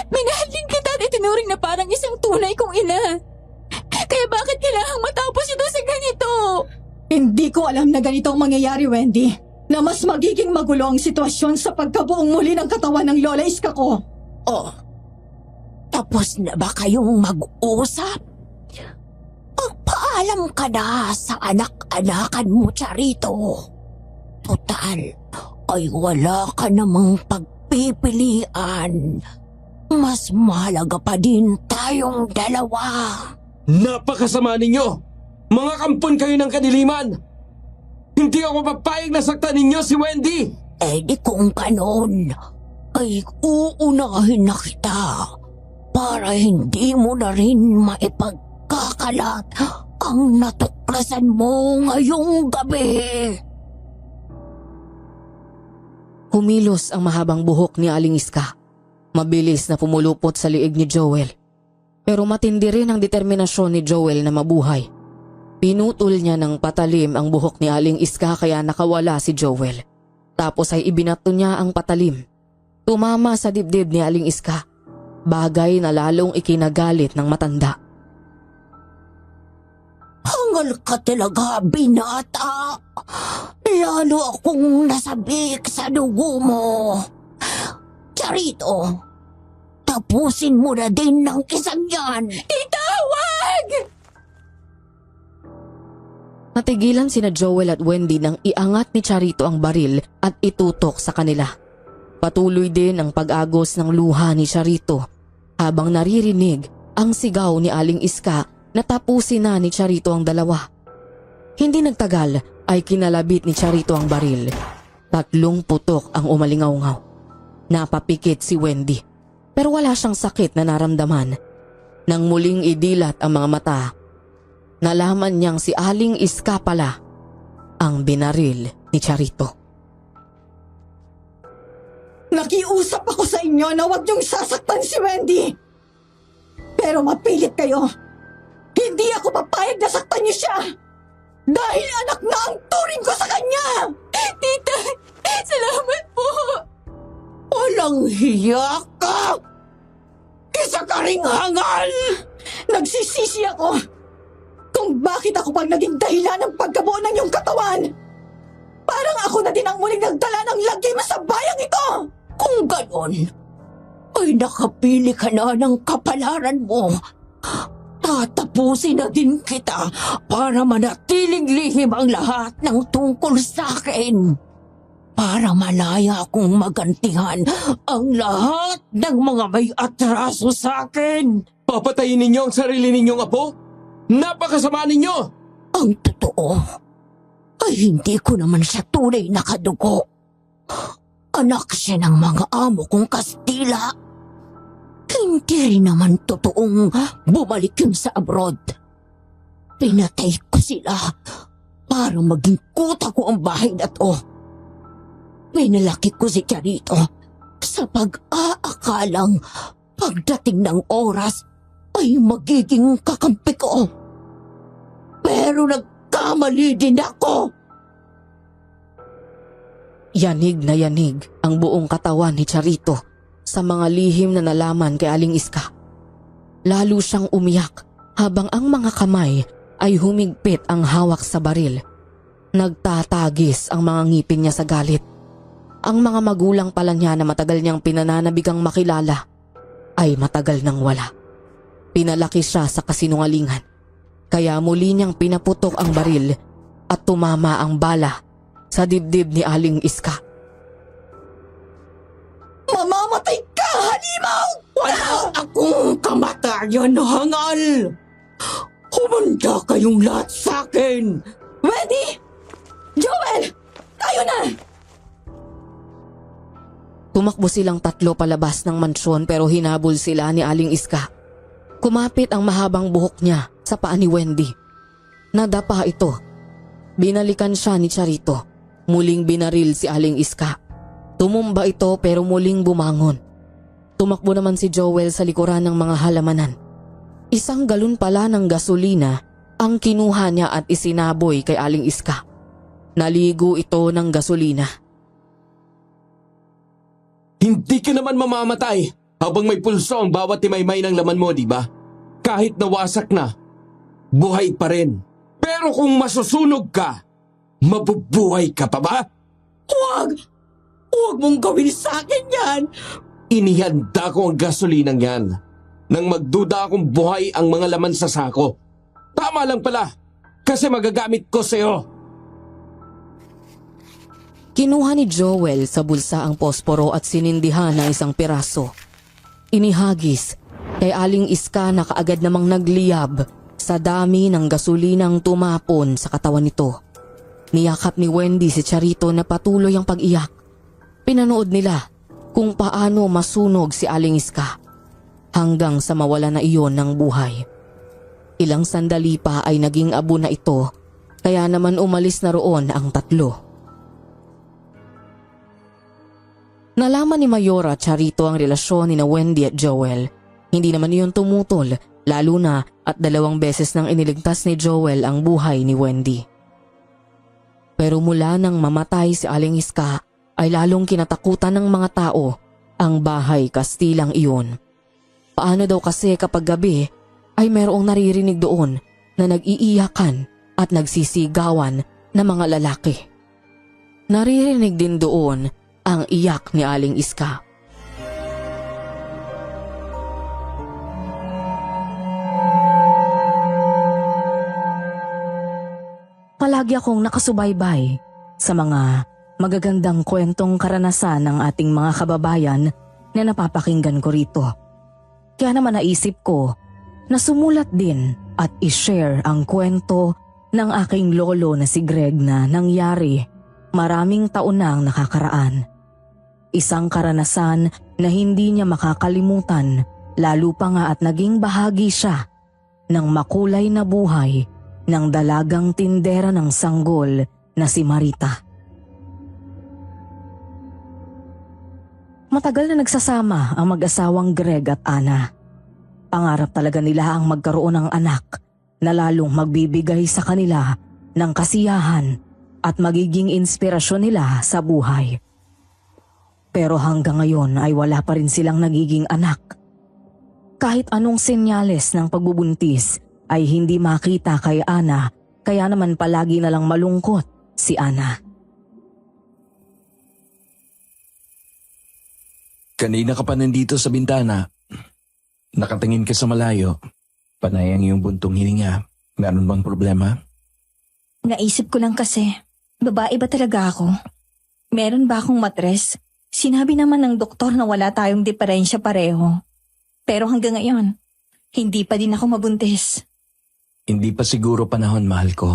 Minahal din kita at itinuring na parang isang tunay kong ina. Kaya bakit kailangang matapos ito sa ganito? Hindi ko alam na ganito ang mangyayari, Wendy. Na mas magiging magulo ang sitwasyon sa pagkabuong muli ng katawan ng Lola Iska ko. Oh, tapos na ba kayong mag-usap? Magpaalam ka na sa anak-anakan mo, Charito. Total, ay wala ka namang pagpipilian. Mas mahalaga pa din tayong dalawa. Napakasama ninyo! Mga kampon kayo ng kadiliman! Hindi ako papayag na saktan ninyo si Wendy! Eh di kung ganon, ay uunahin na kita para hindi mo na rin maipagkakalat ang natuklasan mo ngayong gabi. Humilos ang mahabang buhok ni Aling Iska. Mabilis na pumulupot sa liig ni Joel. Pero matindi rin ang determinasyon ni Joel na mabuhay. Pinutol niya ng patalim ang buhok ni Aling Iska kaya nakawala si Joel. Tapos ay ibinato niya ang patalim. Tumama sa dibdib ni Aling Iska. Bagay na lalong ikinagalit ng matanda. Hangal ka talaga, binata. Lalo akong nasabik sa dugo mo. Charito, tapusin mo na din ng isang yan. Tita, wag! Natigilan sina Joel at Wendy nang iangat ni Charito ang baril at itutok sa kanila. Patuloy din ang pag-agos ng luha ni Charito habang naririnig ang sigaw ni Aling Iska na tapusin na ni Charito ang dalawa. Hindi nagtagal ay kinalabit ni Charito ang baril. 3 putok ang umalingaw-ngaw. Napapikit si Wendy pero wala siyang sakit na naramdaman. Nang muling idilat ang mga mata, nalaman niyang si Aling Iska pala ang binaril ni Charito. Nakiusap ako sa inyo na huwag niyong sasaktan si Wendy. Pero mapilit kayo. Hindi ako papayag na saktan niyo siya. Dahil anak na ang turing ko sa kanya. Tita, salamat po. Walang hiya ka! Isa ka ring hangal! Nagsisisi ako kung bakit ako pang naging dahilan ng pagkabuo ng iyong katawan. Parang ako na din ang muling nagdala ng lagim sa bayang ito. Kung ganon, ay nakapili ka na ng kapalaran mo. Tatapusin na din kita para manatiling lihim ang lahat ng tungkol sa akin. Para malaya akong magantihan ang lahat ng mga may atraso sa akin. Papatayin ninyo ang sarili ninyong apo? Napakasama ninyo! Ang totoo ay hindi ko naman siya tunay na kadugo. Anak siya ng mga amo kong Kastila. Hindi rin naman totoong bumalik yun sa abroad. Pinatay ko sila para maging kuta ko ang bahay na to. Pinalaki ko si Charito sa pag-aakalang pagdating ng oras ay magiging kakampi ko. Pero nagkamali din ako. Yanig na yanig ang buong katawan ni Charito sa mga lihim na nalaman kay Aling Iska. Lalo siyang umiyak habang ang mga kamay ay humigpit ang hawak sa baril. Nagtatagis ang mga ngipin niya sa galit. Ang mga magulang pala niya na matagal niyang pinananabigang makilala ay matagal nang wala. Pinalaki siya sa kasinungalingan. Kaya muli niyang pinaputok ang baril at tumama ang bala sa dibdib ni Aling Iska. Mamamatay ka, halimaw! Wala akong kamatayan na hangal! Humanda kayong lahat sa akin! Wendy! Joel! Tayo na! Tumakbo silang 3 palabas ng mansyon pero hinabol sila ni Aling Iska. Kumapit ang mahabang buhok niya sa paa ni Wendy. Nadapa ito. Binalikan siya ni Charito. Muling binaril si Aling Iska. Tumumba ito pero muling bumangon. Tumakbo naman si Joel sa likuran ng mga halamanan. 1 galon pala ng gasolina ang kinuha niya at isinaboy kay Aling Iska. Naligo ito ng gasolina. Hindi ka naman mamamatay habang may pulso ang bawat timaymay ng laman mo, di ba? Kahit nawasak na, buhay pa rin. Pero kung masusunog ka, mabubuhay ka pa ba? Huwag! Huwag mong gawin sa akin yan! Inihanda ko ang gasolinang yan nang magduda akong buhay ang mga laman sa sako. Tama lang pala, kasi magagamit ko sa'yo. Kinuha ni Joel sa bulsa ang posporo at sinindihan ng 1 piraso. Inihagis kay Aling Iska na kaagad namang nagliyab sa dami ng gasolinang tumapon sa katawan nito. Niyakap ni Wendy si Charito na patuloy ang pag-iyak. Pinanood nila kung paano masunog si Aling Iska hanggang sa mawala na iyon ng buhay. Ilang sandali pa ay naging abo na ito kaya naman umalis na roon ang 3. Nalaman ni Mayora Charito ang relasyon ni Wendy at Joel. Hindi naman iyon tumutol, lalo na at 2 beses nang iniligtas ni Joel ang buhay ni Wendy. Pero mula nang mamatay si Aling Iska, ay lalong kinatakutan ng mga tao ang bahay Kastilang iyon. Paano daw kasi kapag gabi ay mayroong naririnig doon na nag-iiyakan at nagsisigawan na mga lalaki. Naririnig din doon ang iyak ni Aling Iska. Palagi akong nakasubaybay sa mga magagandang kwentong karanasan ng ating mga kababayan na napapakinggan ko rito. Kaya naman naisip ko na sumulat din at ishare ang kwento ng aking lolo na si Greg na nangyari maraming taon nang nakakaraan. Isang karanasan na hindi niya makakalimutan, lalo pa nga at naging bahagi siya ng makulay na buhay ng dalagang tindera ng sanggol na si Marita. Matagal na nagsasama ang mag-asawang Greg at Ana. Pangarap talaga nila ang magkaroon ng anak na lalong magbibigay sa kanila ng kasiyahan at magiging inspirasyon nila sa buhay. Pero hanggang ngayon ay wala pa rin silang nagiging anak. Kahit anong senyales ng pagbubuntis ay hindi makita kay Ana, kaya naman palagi na lang malungkot si Ana. Kanina ka pa nandito sa bintana. Nakatingin ka sa malayo. Panayang yung buntong hininga. Meron bang problema? Naisip ko lang kasi, babae ba talaga ako? Meron ba akong matres? Sinabi naman ng doktor na wala tayong diferensya pareho. Pero hanggang ngayon, hindi pa din ako mabuntis. Hindi pa siguro panahon, mahal ko.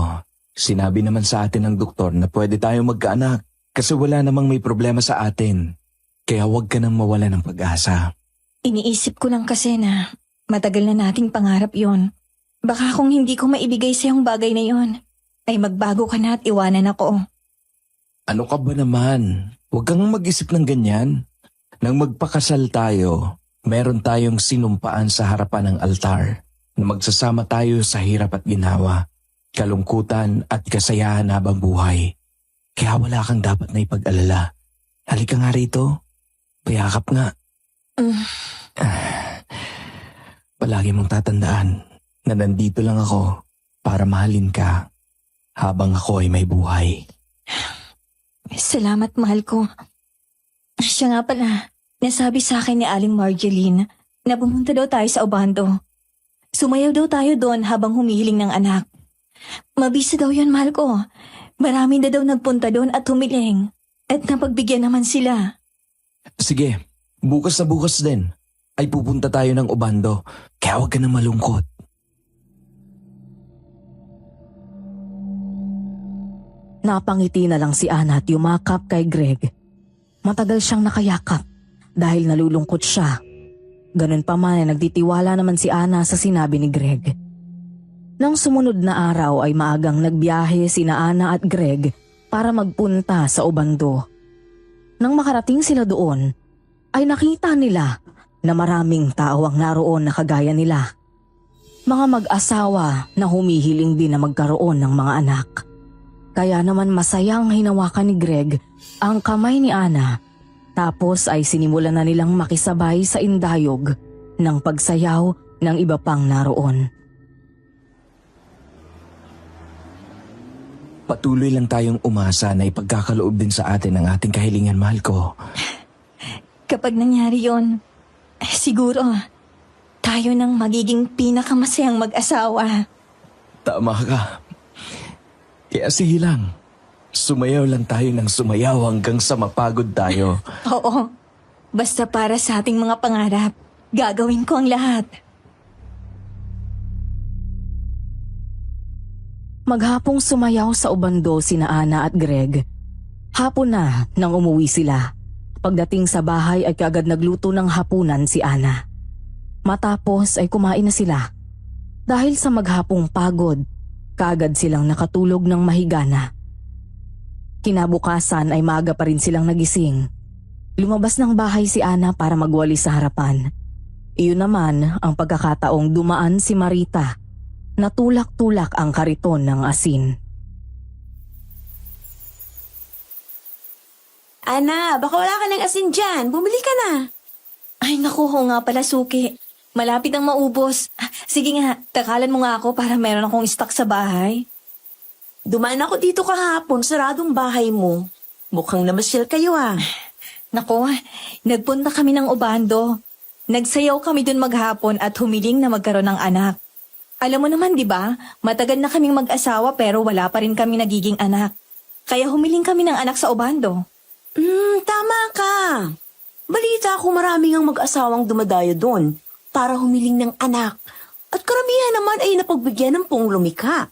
Sinabi naman sa atin ng doktor na pwede tayong magkaanak kasi wala namang may problema sa atin. Kaya huwag ka nang mawala ng pag-asa. Iniisip ko lang kasi na matagal na nating pangarap yon. Baka kung hindi ko maibigay sa yung bagay na yon, ay magbago ka na at iwanan ako. Ano ka ba naman? Huwag kang mag-isip ng ganyan. Nang magpakasal tayo, meron tayong sinumpaan sa harapan ng altar na magsasama tayo sa hirap at ginawa, kalungkutan at kasayahan habang buhay. Kaya wala kang dapat na ipag-alala. Halika nga rito. Payakap nga. Palagi mong tatandaan na nandito lang ako para mahalin ka habang ako ay may buhay. Salamat, mahal ko. Siya nga pala, nasabi sa akin ni Aling Marjeline na pumunta daw tayo sa Obando. Sumayaw daw tayo doon habang humihiling ng anak. Mabisa daw yun, mahal ko. Marami na daw nagpunta doon at humiling. At napagbigyan naman sila. Sige, bukas na bukas din ay pupunta tayo ng Obando. Kaya huwag ka na malungkot. Napangiti na lang si Ana at yumakap kay Greg. Matagal siyang nakayakap dahil nalulungkot siya. Ganun pa man ay nagtitiwala naman si Ana sa sinabi ni Greg. Nang sumunod na araw ay maagang nagbiyahe sina Ana at Greg para magpunta sa Obando. Nang makarating sila doon, ay nakita nila na maraming tao ang naroon na kagaya nila. Mga mag-asawa na humihiling din na magkaroon ng mga anak. Kaya naman masayang hinawakan ni Greg ang kamay ni Ana, tapos ay sinimulan na nilang makisabay sa indayog ng pagsayaw ng iba pang naroon. Patuloy lang tayong umasa na ipagkakaloob din sa atin ang ating kahilingan, mahal ko. Kapag nangyari yon, siguro tayo nang magiging pinakamasayang mag-asawa. Tama ka. Kaya sige lang, sumayaw lang tayo ng sumayaw hanggang sa mapagod tayo. Oo, basta para sa ating mga pangarap, gagawin ko ang lahat. Maghapong sumayaw sa Obando sina Ana at Greg. Hapon na nang umuwi sila. Pagdating sa bahay ay kaagad nagluto ng hapunan si Ana. Matapos ay kumain na sila. Dahil sa maghapong pagod, kaagad silang nakatulog ng mahigana. Kinabukasan ay maaga pa rin silang nagising. Lumabas ng bahay si Ana para magwalis sa harapan. Iyon naman ang pagkakataong dumaan si Marita. Natulak-tulak ang kariton ng asin. Ana, baka wala ka ng asin dyan. Bumili ka na. Ay naku, ho nga pala, Suki. Malapit ang maubos. Sige nga, takalan mo nga ako para meron akong stock sa bahay. Dumaan ako dito kahapon, saradong bahay mo. Mukhang namasyal kayo ah. Naku, nagpunta kami ng Obando. Nagsayaw kami dun maghapon at humiling na magkaroon ng anak. Alam mo naman, di ba? Matagal na kaming mag-asawa pero wala pa rin kami nagiging anak. Kaya humiling kami ng anak sa Obando. Tama ka. Balita ko marami ang mag-asawang dumadayo doon para humiling ng anak. At karamihan naman ay napagbigyan ng pong lumikha.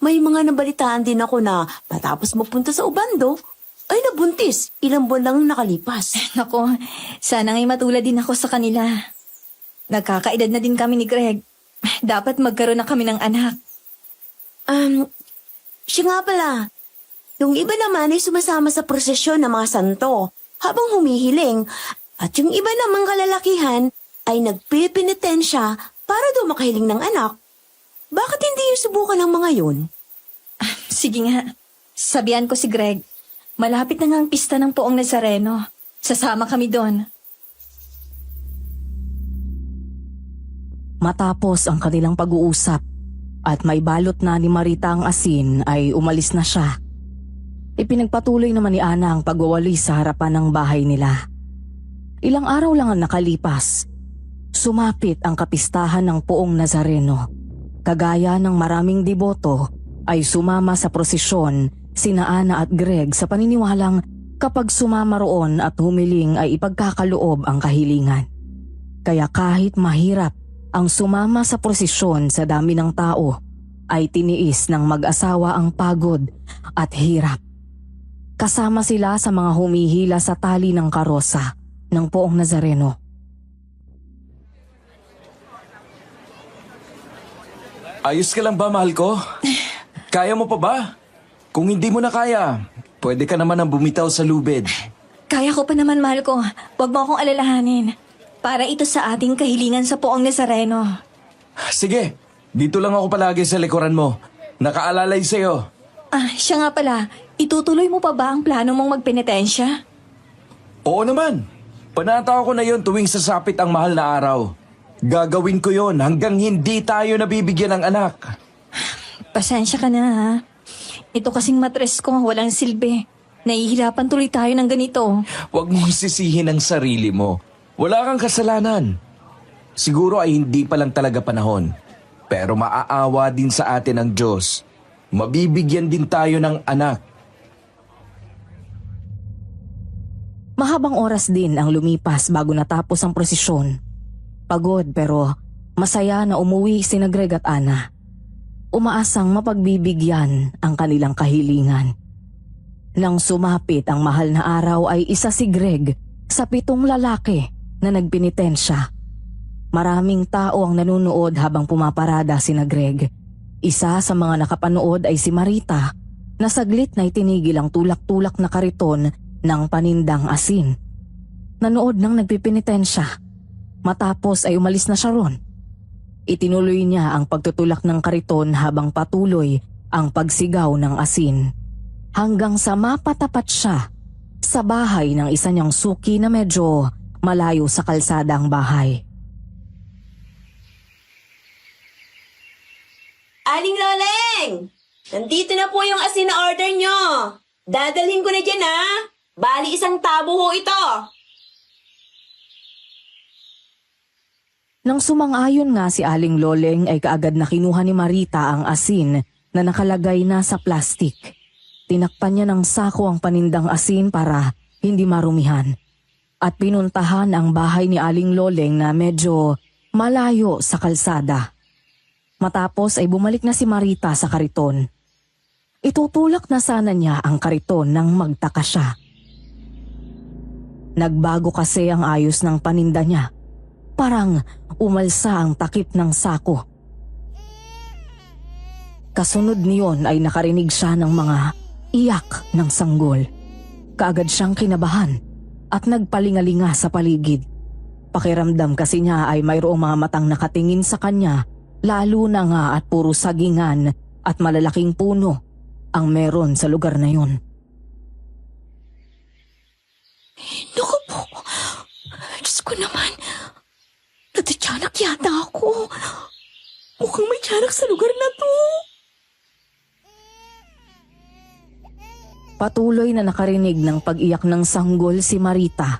May mga nabalitaan din ako na matapos magpunta sa Obando, ay nabuntis. Ilang buwan lang nakalipas. Nako, sana ngay matulad din ako sa kanila. Nagkakaedad na din kami ni Greg. Dapat magkaroon na kami ng anak. Siya nga pala. Yung iba naman ay sumasama sa prosesyon ng mga santo habang humihiling. At yung iba namang kalalakihan ay nagpipinitensya para daw makahiling ng anak. Bakit hindi yung subukan ng mga yun? Sige nga, sabihan ko si Greg. Malapit na nga ang pista ng Poong Nazareno. Sasama kami doon. Matapos ang kanilang pag-uusap at may balot na ni Marita ang asin ay umalis na siya. Ipinagpatuloy naman ni Ana ang pagwawalis sa harapan ng bahay nila. Ilang araw lang ang nakalipas. Sumapit ang kapistahan ng Poong Nazareno. Kagaya ng maraming deboto ay sumama sa prosesyon sina Ana at Greg sa paniniwalang kapag sumama roon at humiling ay ipagkakaloob ang kahilingan. Kaya kahit mahirap ang sumama sa prosesyon sa dami ng tao, ay tiniis ng mag-asawa ang pagod at hirap. Kasama sila sa mga humihila sa tali ng karosa ng Poong Nazareno. Ayos ka lang ba, mahal ko? Kaya mo pa ba? Kung hindi mo na kaya, pwede ka naman ang bumitaw sa lubid. Kaya ko pa naman, mahal ko. Huwag mo akong alalahanin. Para ito sa ating kahilingan sa Poong Nazareno. Sige, dito lang ako palagi sa likuran mo. Nakaalalay sa'yo. Siya nga pala. Itutuloy mo pa ba ang plano mong magpenitensya? Oo naman. Panataw ko na yon tuwing sasapit ang mahal na araw. Gagawin ko yon hanggang hindi tayo nabibigyan ng anak. Pasensya ka na, ha? Ito kasing matres ko, walang silbi. Nahihirapan tuloy tayo ng ganito. Huwag mong sisihin ang sarili mo. Wala kang kasalanan. Siguro ay hindi pa lang talaga panahon. Pero maaawa din sa atin ang Diyos. Mabibigyan din tayo ng anak. Mahabang oras din ang lumipas bago natapos ang prosesyon. Pagod pero masaya na umuwi sina Greg at Ana. Umaasang mapagbibigyan ang kanilang kahilingan. Nang sumapit ang mahal na araw ay isa si Greg sa 7 lalaki na nagpenitensya. Maraming tao ang nanunood habang pumaparada sina Greg. Isa sa mga nakapanood ay si Marita na saglit na itinigil ang tulak-tulak na kariton ng panindang asin. Nanood ng nagpipinitensya. Matapos ay umalis na siya ron. Itinuloy niya ang pagtutulak ng kariton habang patuloy ang pagsigaw ng asin. Hanggang sa mapatapat siya sa bahay ng isa niyang suki na medyo malayo sa kalsada ang bahay. Aling Loleng! Nandito na po yung asin na order nyo. Dadalhin ko na dyan, ha? Bali 1 tabo ho ito. Nang sumang-ayon nga si Aling Loleng ay kaagad na kinuha ni Marita ang asin na nakalagay na sa plastik. Tinakpan niya ng sako ang panindang asin para hindi marumihan. At pinuntahan ang bahay ni Aling Loleng na medyo malayo sa kalsada. Matapos ay bumalik na si Marita sa kariton. Itutulak na sana niya ang kariton nang magtaka siya. Nagbago kasi ang ayos ng paninda niya. Parang umalsa ang takip ng sako. Kasunod niyon ay nakarinig siya ng mga iyak ng sanggol. Kaagad siyang kinabahan at nagpalingalinga sa paligid. Pakiramdam kasi niya ay mayroong mga matang nakatingin sa kanya, lalo na nga at puro sagingan at malalaking puno ang meron sa lugar na yun. Naku po, Diyos ko naman, natitiyanak yata ako. Mukhang may tiyanak sa lugar na to. Patuloy na nakarinig ng pag-iyak ng sanggol si Marita,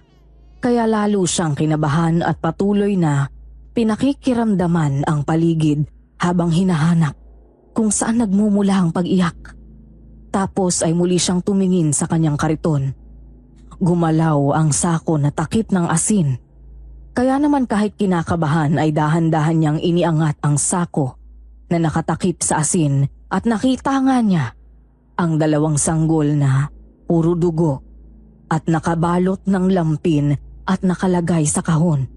kaya lalo siyang kinabahan at patuloy na pinakikiramdaman ang paligid habang hinahanap kung saan nagmumula ang pag-iyak. Pagkatapos ay muli siyang tumingin sa kanyang kariton. Gumalaw ang sako na takip ng asin. Kaya naman kahit kinakabahan ay dahan-dahan niyang iniangat ang sako na nakatakip sa asin at nakita nga niya ang 2 sanggol na puro dugo at nakabalot ng lampin at nakalagay sa kahon.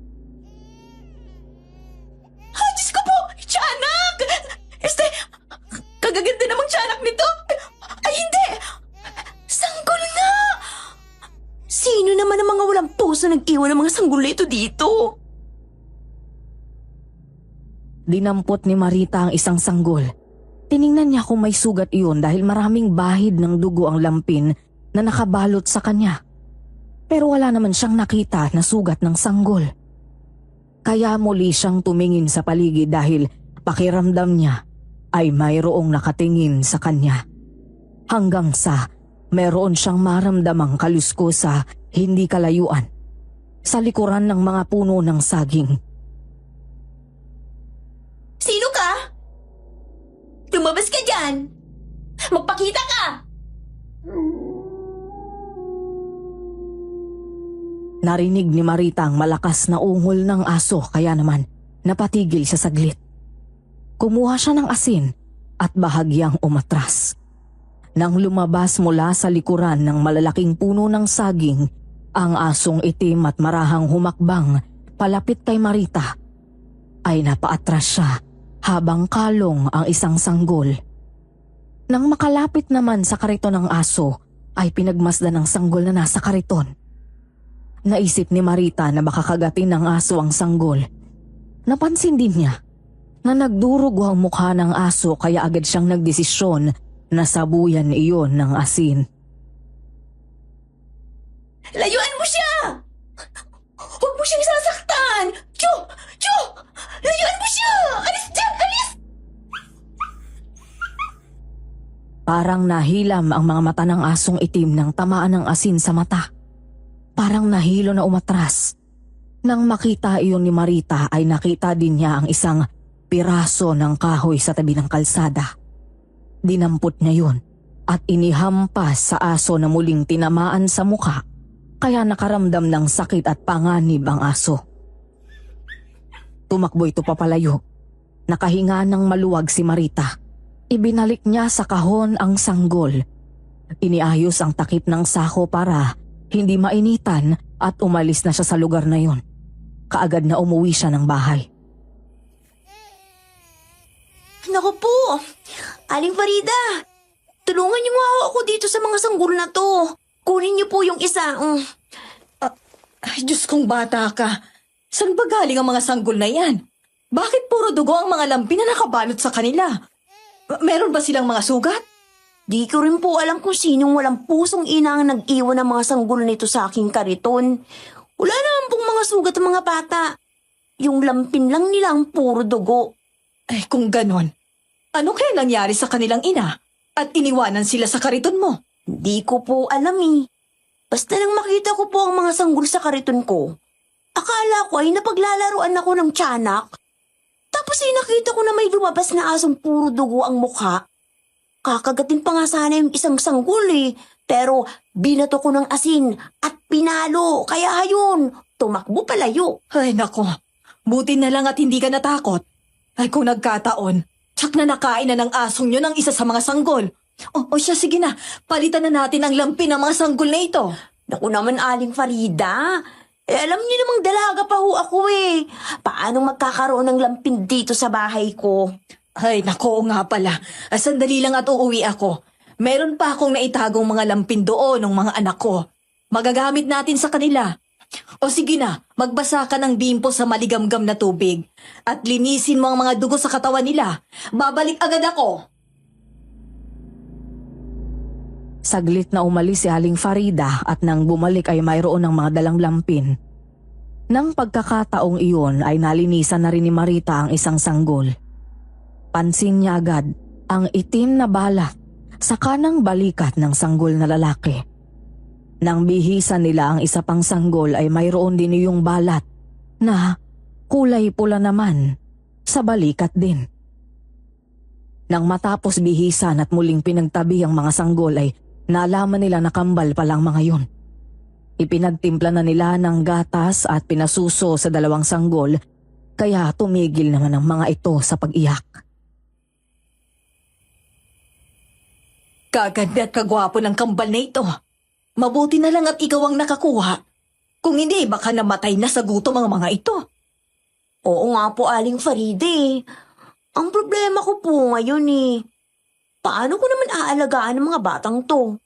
Ay, Diyos ko po! Tiyanak! Kagaganda namang tiyanak nito! Ay, hindi! Sanggol nga! Sino naman ang mga walang puso nag-iwan ng mga sanggol na ito dito? Dinampot ni Marita ang isang sanggol. Tiningnan niya kung may sugat iyon dahil maraming bahid ng dugo ang lampin na nakabalot sa kanya. Pero wala naman siyang nakita na sugat ng sanggol. Kaya muli siyang tumingin sa paligid dahil pakiramdam niya ay mayroong nakatingin sa kanya. Hanggang sa meron siyang maramdamang kalusko sa hindi kalayuan sa likuran ng mga puno ng saging. Sino ka? Lumabas ka dyan! Magpakita ka! Narinig ni Marita ang malakas na ungol ng aso kaya naman napatigil siya saglit. Kumuha siya ng asin at bahagyang umatras. Nang lumabas mula sa likuran ng malalaking puno ng saging, ang asong itim at marahang humakbang palapit kay Marita, ay napaatras siya habang kalong ang isang sanggol. Nang makalapit naman sa kariton ng aso, ay pinagmasdan ng sanggol na nasa kariton. Naisip ni Marita na baka kagatin ng aso ang sanggol. Napansin din niya na nagdurugo ang mukha ng aso kaya agad siyang nagdesisyon na sabuyan iyon ng asin. Layuan mo siya! Huwag mo siyang sasaktan! Chu! Chu! Layuan mo siya! Alis dyan! Alis! Parang nahilam ang mga mata ng asong itim nang tamaan ng asin sa mata. Parang nahilo na umatras. Nang makita iyon ni Marita ay nakita din niya ang isang piraso ng kahoy sa tabi ng kalsada. Dinampot niya yun at inihampas sa aso na muling tinamaan sa mukha kaya nakaramdam ng sakit at panganib ang aso. Tumakbo ito papalayo. Nakahinga ng maluwag si Marita. Ibinalik niya sa kahon ang sanggol. Iniayos ang takip ng sako para hindi mainitan at umalis na siya sa lugar na yun. Kaagad na umuwi siya ng bahay. Naku po! Aling Farida! Tulungan niyo nga ako dito sa mga sanggol na to. Kunin niyo po yung isa. Ay, Diyos kong bata ka. Saan ba galing ang mga sanggol na yan? Bakit puro dugo ang mga lampi na nakabalot sa kanila? Meron ba silang mga sugat? Di ko rin po alam kung sinong walang pusong ina ang nag-iwan ng mga sanggol nito sa aking kariton. Wala naman pong mga sugat ng mga bata. Yung lampin lang nila ang puro dugo. Ay, kung ganon, ano kaya nangyari sa kanilang ina at iniwanan sila sa kariton mo? Di ko po alam eh. Basta nang makita ko po ang mga sanggol sa kariton ko, akala ko ay napaglalaruan ako ng tiyanak. Tapos ay nakita ko na may lumabas na asong puro dugo ang mukha. Kakagatin pa nga sana yung isang sanggol eh. Pero binato ko ng asin at pinalo. Kaya ayun, tumakbo palayo. Ay, nako. Buti na lang at hindi ka natakot. Ay, kung nagkataon, tsak na nakain na ng asong yun ang isa sa mga sanggol. O siya, sige na. Palitan na natin ang lampi ng mga sanggol na ito. Naku naman, Aling Farida. Alam niyo namang dalaga pa ho ako eh. Paano magkakaroon ng lampin dito sa bahay ko? Ay, nako nga pala. Sandali lang at uuwi ako. Meron pa akong naitagong mga lampin doon ng mga anak ko. Magagamit natin sa kanila. O sige na, magbasa ka ng bimpo sa maligamgam na tubig. At linisin mo ang mga dugo sa katawan nila. Babalik agad ako. Saglit na umalis si Aling Farida at nang bumalik ay mayroon ng mga dalang lampin. Nang pagkakataong iyon ay nalinisan na rin ni Marita ang isang sanggol. Pansin niya agad ang itim na balat sa kanang balikat ng sanggol na lalaki. Nang bihisan nila ang isa pang sanggol ay mayroon din yung balat na kulay pula naman sa balikat din. Nang matapos bihisan at muling pinagtabi ang mga sanggol ay nalaman nila na kambal palang mga yun. Ipinagtimpla na nila ng gatas at pinasuso sa 2 sanggol, kaya tumigil naman ang mga ito sa pag-iyak. Kaganda at kagwapo ng kambal na ito. Mabuti na lang at ikaw ang nakakuha. Kung hindi, baka namatay na sa gutom ang mga ito. Oo nga po, Aling Faride. Ang problema ko po ngayon paano ko naman aalagaan ang mga batang to?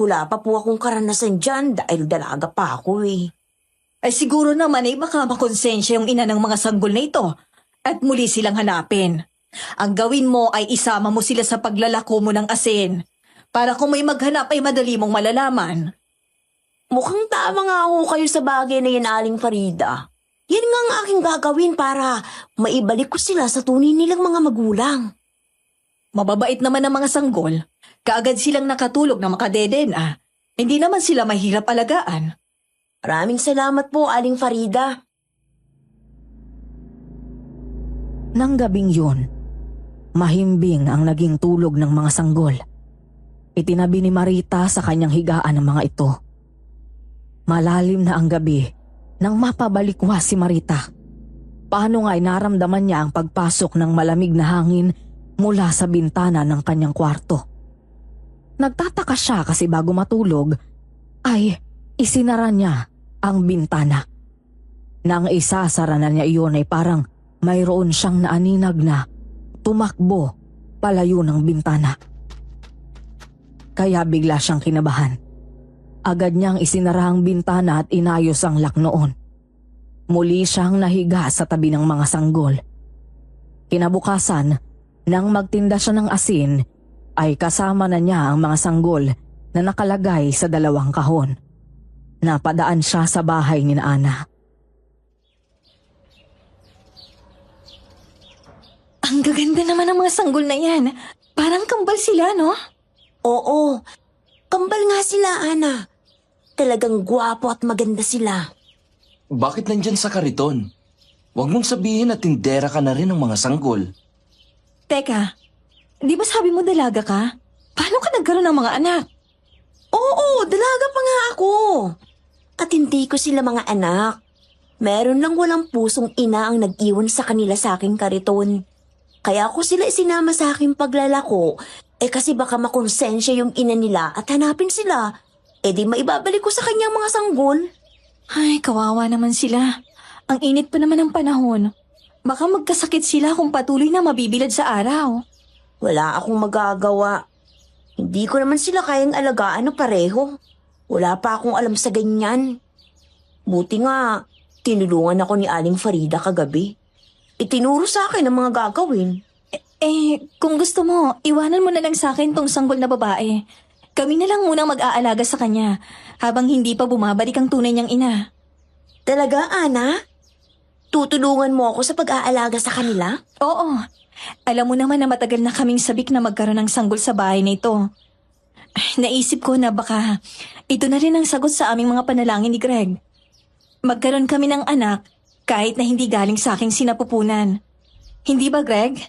Wala pa po akong karanasan dyan dahil dalaga pa ako Ay siguro naman ay baka makonsensya yung ina ng mga sanggol na ito at muli silang hanapin. Ang gawin mo ay isama mo sila sa paglalako mo ng asin para kung may maghanap ay madali mong malalaman. Mukhang tama nga ako kayo sa bagay na yan, Aling Farida. Yan nga ang aking gagawin para maibalik ko sila sa tunay nilang mga magulang. Mababait naman ang mga sanggol. Kaagad silang nakatulog na makadeden Hindi naman sila mahirap alagaan. Maraming salamat po, Aling Farida. Nang gabing yun, mahimbing ang naging tulog ng mga sanggol. Itinabi ni Marita sa kanyang higaan ang mga ito. Malalim na ang gabi nang mapabalikwas si Marita. Paano nga ay naramdaman niya ang pagpasok ng malamig na hangin mula sa bintana ng kanyang kwarto. Nagtataka siya kasi bago matulog ay isinara niya ang bintana. Nang isasara na niya iyon ay parang mayroon siyang naaninag na tumakbo palayo ng bintana. Kaya bigla siyang kinabahan. Agad niyang isinara ang bintana at inayos ang lock noon. Muli siyang nahiga sa tabi ng mga sanggol. Kinabukasan, nang magtinda siya ng asin, ay kasama na niya ang mga sanggol na nakalagay sa 2 kahon. Napadaan siya sa bahay ni Ana. Ang gaganda naman ng mga sanggol na yan. Parang kambal sila, no? Oo, kambal nga sila, Ana. Talagang gwapo at maganda sila. Bakit nandyan sa kariton? Huwag mong sabihin na tindera ka na rin ng mga sanggol. Teka, di ba sabi mo dalaga ka? Paano ka nagkaroon ng mga anak? Oo, dalaga pa nga ako. At hindi ko sila mga anak. Meron lang walang pusong ina ang nag-iwan sa kanila sa aking kariton. Kaya ako sila isinama sa aking paglalako, kasi baka makonsensya yung ina nila at hanapin sila. Di maibabalik ko sa kanyang mga sanggol. Ay, kawawa naman sila. Ang init pa naman ng panahon. Baka magkasakit sila kung patuloy na mabibilad sa araw. Wala akong magagawa. Hindi ko naman sila kayang alagaan na pareho. Wala pa akong alam sa ganyan. Buti nga, tinulungan ako ni Aling Farida kagabi. Itinuro sa akin ang mga gagawin. Kung gusto mo, iwanan mo na lang sa akin tong sanggol na babae. Kami na lang muna mag-aalaga sa kanya habang hindi pa bumabalik ang tunay niyang ina. Talaga, Ana? Tutulungan mo ako sa pag-aalaga sa kanila? Oo. Alam mo naman na matagal na kaming sabik na magkaroon ng sanggol sa bahay na ito. Naisip ko na baka ito na rin ang sagot sa aming mga panalangin ni Greg. Magkaroon kami ng anak kahit na hindi galing sa aking sinapupunan. Hindi ba, Greg?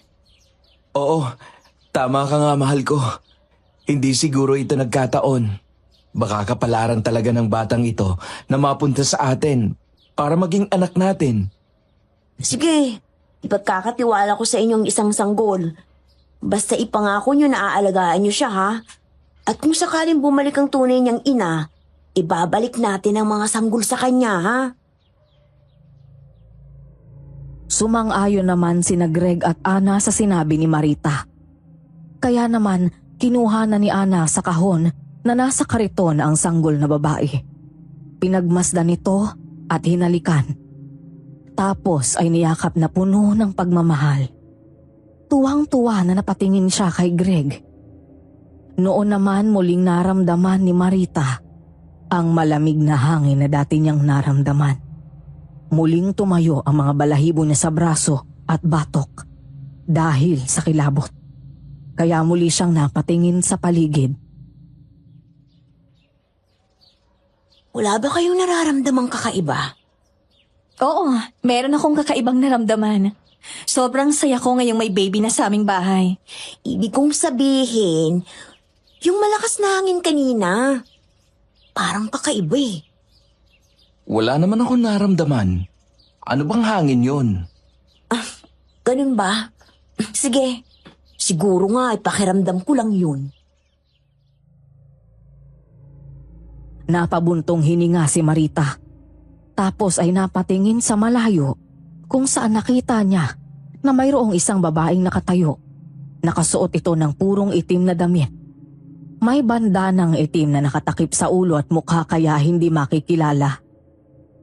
Oo, tama ka nga, mahal ko. Hindi siguro ito nagkataon. Baka kapalaran talaga ng batang ito na mapunta sa atin para maging anak natin. Sige, ipagkakatiwala ko sa inyong isang sanggol. Basta ipangako nyo na aalagaan nyo siya, ha? At kung sakaling bumalik ang tunay niyang ina, ibabalik natin ang mga sanggol sa kanya, ha? Sumang-ayon naman sina Greg at Ana sa sinabi ni Marita. Kaya naman, kinuha na ni Ana sa kahon na nasa kariton ang sanggol na babae. Pinagmasdan nito at hinalikan. Tapos ay niyakap na puno ng pagmamahal. Tuwang-tuwa na napatingin siya kay Greg. Noon naman muling naramdaman ni Marita ang malamig na hangin na dati niyang naramdaman. Muling tumayo ang mga balahibo niya sa braso at batok dahil sa kilabot. Kaya muli siyang napatingin sa paligid. Wala ba kayong nararamdamang kakaiba? Oo, meron akong kakaibang naramdaman. Sobrang saya ko ngayong may baby na sa aming bahay. Ibig kong sabihin, yung malakas na hangin kanina, parang kakaiba eh. Wala naman ako naramdaman. Ano bang hangin yun? Ganun ba? Sige, siguro nga ay pakiramdam ko lang yun. Napabuntong hininga si Marita. Tapos ay napatingin sa malayo kung saan nakita niya na mayroong isang babaeng nakatayo. Nakasuot ito ng purong itim na damit. May bandanang itim na nakatakip sa ulo at mukha kaya hindi makikilala.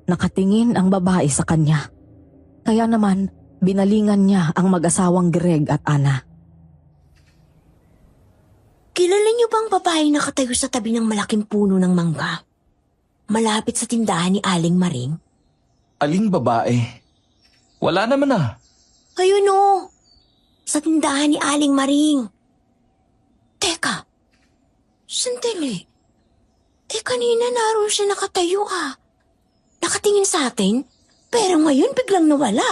Nakatingin ang babae sa kanya. Kaya naman binalingan niya ang mag-asawang Greg at Ana. Kilala niyo bang babae nakatayo sa tabi ng malaking puno ng mangga? Malapit sa tindahan ni Aling Maring? Aling babae? Wala naman ah. Ayun o, sa tindahan ni Aling Maring. Teka, sandali. Kanina naroon siya nakatayo ah. Nakatingin sa atin, pero ngayon biglang nawala.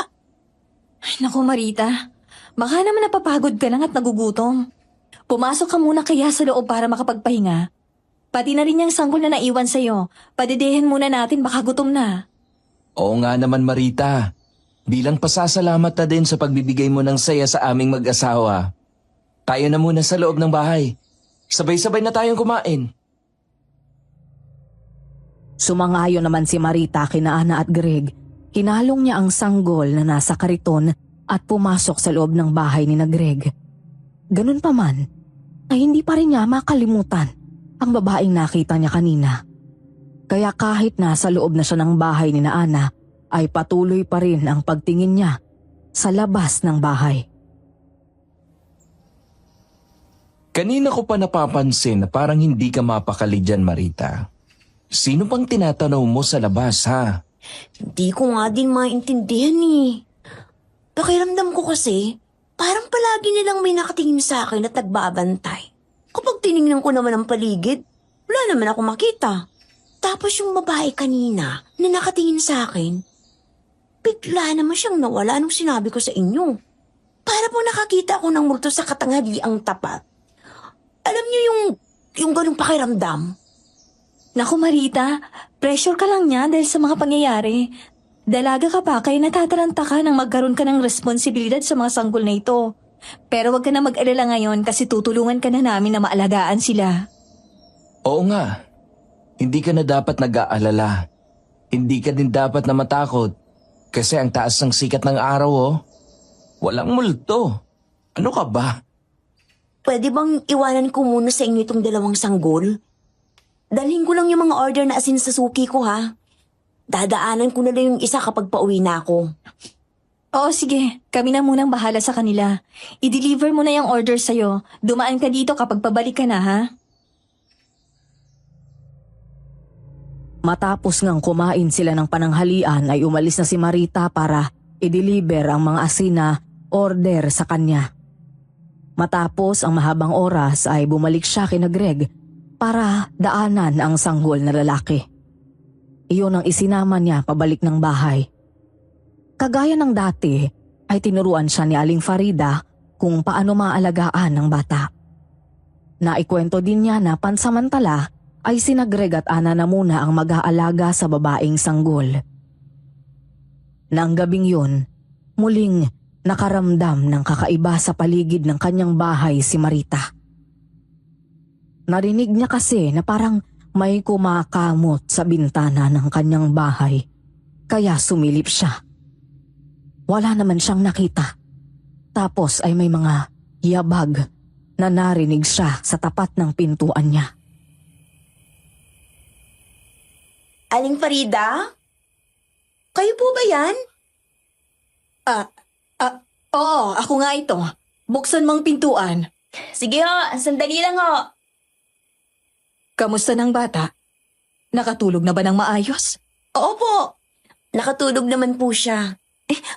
Ay, naku Marita, baka naman napapagod ka lang at nagugutom. Pumasok ka muna kaya sa loob para makapagpahinga. Pati na rin yung sanggol na naiwan sa'yo. Padedehin muna natin, baka gutom na. Oo nga naman Marita. Bilang pasasalamat na din sa pagbibigay mo ng saya sa aming mag-asawa. Tayo na muna sa loob ng bahay. Sabay-sabay na tayong kumain. Sumangayon naman si Marita kina Ana at Greg. Kinalong niya ang sanggol na nasa kariton at pumasok sa loob ng bahay ni na Greg. Ganun pa man, ay hindi pa rin niya makalimutan ang babaeng nakita niya kanina. Kaya kahit nasa loob na siya ng bahay ni na Ana, ay patuloy pa rin ang pagtingin niya sa labas ng bahay. Kanina ko pa napapansin na parang hindi ka mapakali dyan Marita. Sino pang tinatanaw mo sa labas ha? Hindi ko nga din maintindihan eh. Pakiramdam ko kasi, parang palagi nilang may nakatingin sa akin at nagbabantay. Kapag tinignan ko naman ang paligid, wala naman ako makita. Tapos yung babae kanina na nakatingin sa akin, bigla naman siyang nawala nung sinabi ko sa inyo. Para po nakakita ako ng multo sa katanghaliang tapat. Alam niyo yung ganung pakiramdam? Naku Marita, pressure ka lang niya dahil sa mga pangyayari. Dalaga ka pa kaya natataranta ka nang magkaroon ka ng responsibilidad sa mga sanggol na ito. Pero wag ka na mag-alala ngayon kasi tutulungan ka na namin na maalagaan sila. Oo nga. Hindi ka na dapat nag-aalala. Hindi ka din dapat na matakot. Kasi ang taas ng sikat ng araw oh. Walang multo. Ano ka ba? Pwede bang iwanan ko muna sa inyo itong dalawang sanggol? Dalhin ko lang yung mga order na asin sa suki ko ha. Dadaanan ko na lang yung isa kapag pauwi na ako. Oo sige, kami na munang bahala sa kanila. I-deliver mo na yung order sa'yo. Dumaan ka dito kapag pabalik ka na ha. Matapos ngang kumain sila ng pananghalian ay umalis na si Marita para i-deliver ang mga asin na order sa kanya. Matapos ang mahabang oras ay bumalik siya kina Greg para daanan ang sanggol na lalaki. Iyon ang isinama niya pabalik ng bahay. Kagaya ng dati ay tinuruan siya ni Aling Farida kung paano maalagaan ng bata. Naikwento din niya na pansamantala ay sina Greg at Ana na muna ang mag-aalaga sa babaeng sanggol. Nang gabing yun, muling nakaramdam ng kakaiba sa paligid ng kanyang bahay si Marita. Narinig niya kasi na parang may kumakamot sa bintana ng kanyang bahay, kaya sumilip siya. Wala naman siyang nakita. Tapos ay may mga yabag na narinig siya sa tapat ng pintuan niya. Aling Farida? Kayo po ba yan? Oo, ako nga ito. Buksan mong pintuan. Sige ho, sandali lang ho. Kamusta ng bata? Nakatulog na ba ng maayos? Oo po. Nakatulog naman po siya.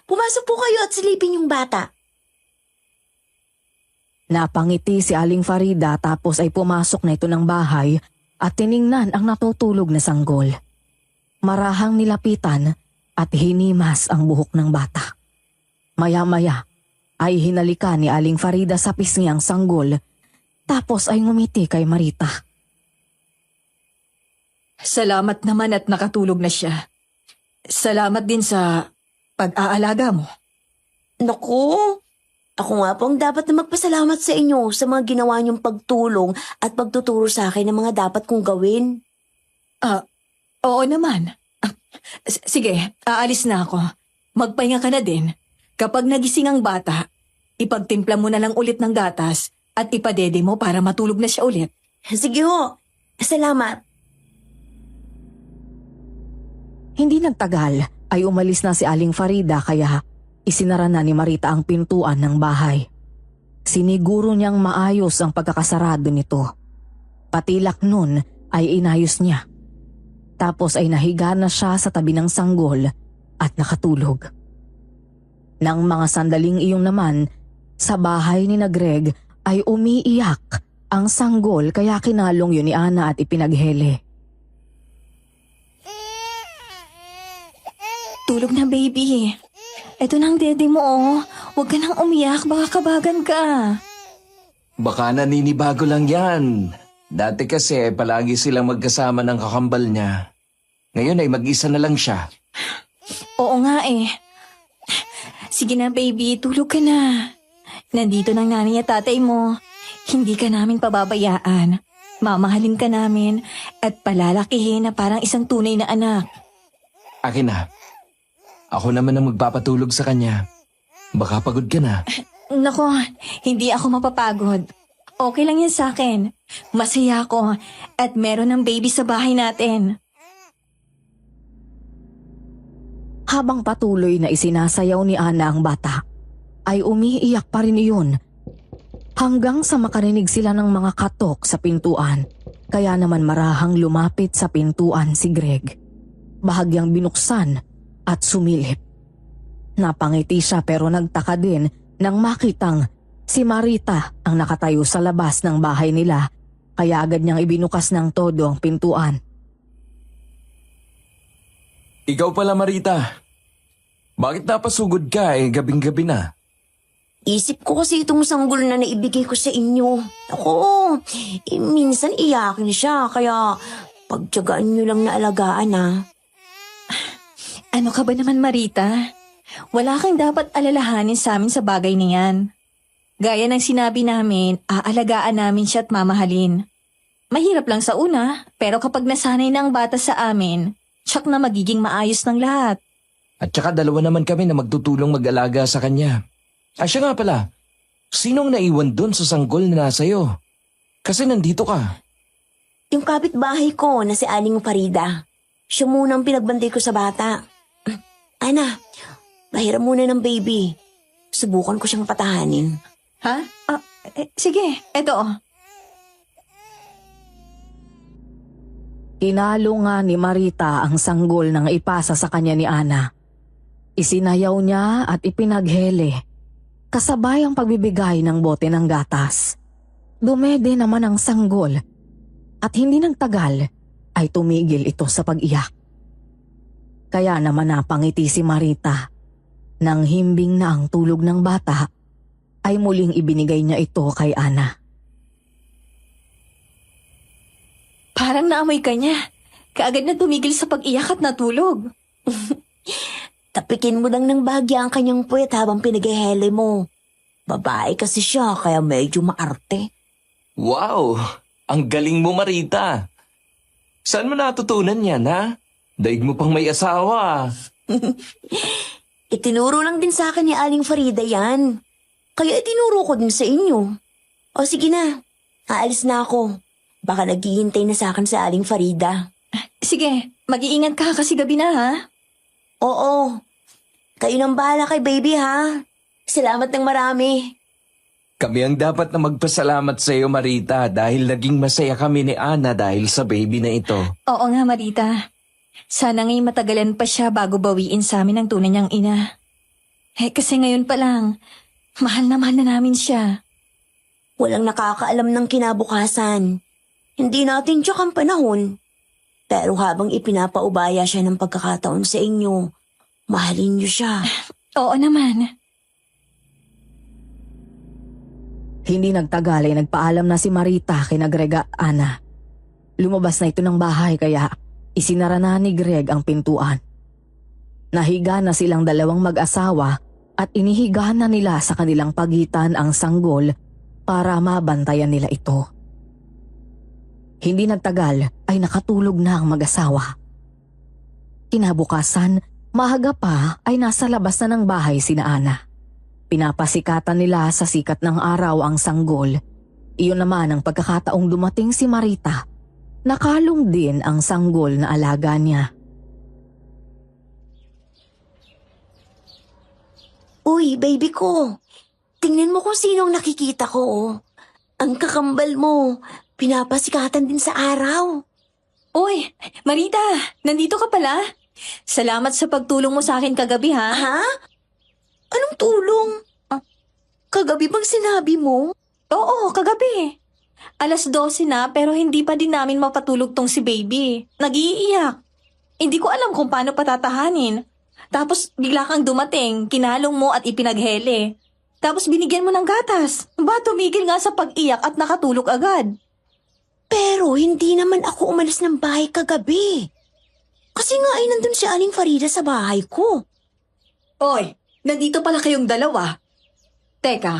Pumasok po kayo at silipin yung bata. Napangiti si Aling Farida tapos ay pumasok na ito ng bahay at tiningnan ang natutulog na sanggol. Marahang nilapitan at hinimas ang buhok ng bata. Maya-maya ay hinalika ni Aling Farida sa pisngi ang sanggol, tapos ay ngumiti kay Marita. Salamat naman at nakatulog na siya. Salamat din sa pag-aalaga mo. Naku, ako nga po ang dapat na magpasalamat sa inyo sa mga ginawa niyong pagtulong at pagtuturo sa akin ng mga dapat kong gawin. Oo naman. Sige, aalis na ako. Magpahinga ka na din. Kapag nagising ang bata, ipagtimpla mo na lang ulit ng gatas at ipadede mo para matulog na siya ulit. Sige ho, salamat. Hindi nagtagal ay umalis na si Aling Farida kaya isinara na ni Marita ang pintuan ng bahay. Siniguro niyang maayos ang pagkakasarado nito. Patilak nun ay inayos niya. Tapos ay nahiga na siya sa tabi ng sanggol at nakatulog. Nang mga sandaling iyon naman, sa bahay ni Greg ay umiiyak ang sanggol kaya kinalong yun ni Ana at ipinaghele. Tulog na, baby. Ito na ang dede mo, oh. Huwag ka nang umiyak, baka kabagan ka. Baka naninibago lang yan. Dati kasi palagi silang magkasama ng kakambal niya. Ngayon ay mag-isa na lang siya. Oo nga eh. Sige na, baby, tulog ka na. Nandito ng nanay at tatay mo. Hindi ka namin pababayaan. Mamahalin ka namin at palalakihin na parang isang tunay na anak. Akin na. Ako naman ang magpapatulog sa kanya. Baka pagod ka na. Nako, hindi ako mapapagod. Okay lang yan sa akin. Masaya ako at meron ng baby sa bahay natin. Habang patuloy na isinasayaw ni Ana ang bata, ay umiiyak pa rin iyon. Hanggang sa makarinig sila ng mga katok sa pintuan, kaya naman marahang lumapit sa pintuan si Greg. Bahagyang binuksan at sumilip. Napangiti siya pero nagtaka din nang makitang si Marita ang nakatayo sa labas ng bahay nila, kaya agad niyang ibinukas ng todo ang pintuan. Ikaw pala, Marita. Bakit napasugod ka gabing-gabi na? Isip ko kasi itong sanggol na naibigay ko sa inyo. Ako, minsan iyakin siya, kaya pagtiyagaan niyo lang na alagaan Ano ka ba naman, Marita? Wala kang dapat alalahanin sa amin sa bagay na yan. Gaya ng sinabi namin, aalagaan namin siya at mamahalin. Mahirap lang sa una, pero kapag nasanay na ang bata sa amin, tsak na magiging maayos ng lahat. At saka dalawa naman kami na magtutulong mag-alaga sa kanya. Siya nga pala, sinong naiwan doon sa sanggol na nasa'yo? Kasi nandito ka. Yung kapitbahay ko na si Aling Farida. Siya muna ang pinagbantay ko sa bata. Ana, bahiram muna ng baby. Subukan ko siyang patahanin. Ha? Sige, eto. Kinalo nga ni Marita ang sanggol nang ipasa sa kanya ni Ana. Isinayaw niya at ipinaghele, kasabay ang pagbibigay ng bote ng gatas. Dumede naman ang sanggol at hindi nagtagal ay tumigil ito sa pag-iyak. Kaya naman napangiti si Marita. Nang himbing na ang tulog ng bata, ay muling ibinigay niya ito kay Ana. Parang naamoy ka niya. Kaagad na tumigil sa pag-iyak at natulog. Tapikin mo lang ng bahagya ang kanyang puwet habang pinaghihele mo. Babae kasi siya, kaya medyo maarte. Wow! Ang galing mo, Marita. Saan mo natutunan yan, ha? Daig mo pang may asawa. Itinuro lang din sa akin ni Aling Farida yan. Kaya itinuro ko din sa inyo. O sige na, aalis na ako. Baka naghihintay na sa akin sa Aling Farida. Sige, mag-iingat ka kasi gabi na, ha? Oo, kayo nang bahala kay baby ha. Salamat ng marami. Kami ang dapat na magpasalamat sa iyo, Marita, dahil naging masaya kami ni Ana dahil sa baby na ito. Oo nga, Marita. Sana nga'y matagalan pa siya bago bawiin sa amin ang tunay niyang ina. Kasi ngayon pa lang, mahal na namin siya. Walang nakakaalam ng kinabukasan. Hindi natin tiyak ang panahon. Pero habang ipinapaubaya siya ng pagkakataon sa inyo, mahalin niyo siya. Oo naman. Hindi nagtagal ay nagpaalam na si Marita kina Greg at Ana. Lumabas na ito ng bahay kaya isinara na ni Greg ang pintuan. Nahiga na silang dalawang mag-asawa at inihiga na nila sa kanilang pagitan ang sanggol para mabantayan nila ito. Hindi nagtagal ay nakatulog na ang mag-asawa. Kinabukasan, maaga pa ay nasa labas na ng bahay sina Ana. Pinapasikatan nila sa sikat ng araw ang sanggol. Iyon naman ang pagkakataong dumating si Marita. Nakalong din ang sanggol na alaga niya. Uy, baby ko. Tingnan mo kung sino ang nakikita ko, oh. Ang kakambal mo. Pinapasikatan din sa araw. Uy, Marita, nandito ka pala? Salamat sa pagtulong mo sa akin kagabi, ha? Ha? Anong tulong? Kagabi bang sinabi mo? Oo, kagabi. 12:00 na pero hindi pa din namin mapatulog tong si baby. Nag-iiyak. Hindi ko alam kung paano patatahanin. Tapos bigla kang dumating, kinalong mo at ipinaghele. Tapos binigyan mo ng gatas. Ba, tumigil nga sa pag-iyak at nakatulog agad. Pero hindi naman ako umalis ng bahay kagabi. Kasi nga ay nandun si Aling Farida sa bahay ko. Oy, nandito pala kayong dalawa. Teka,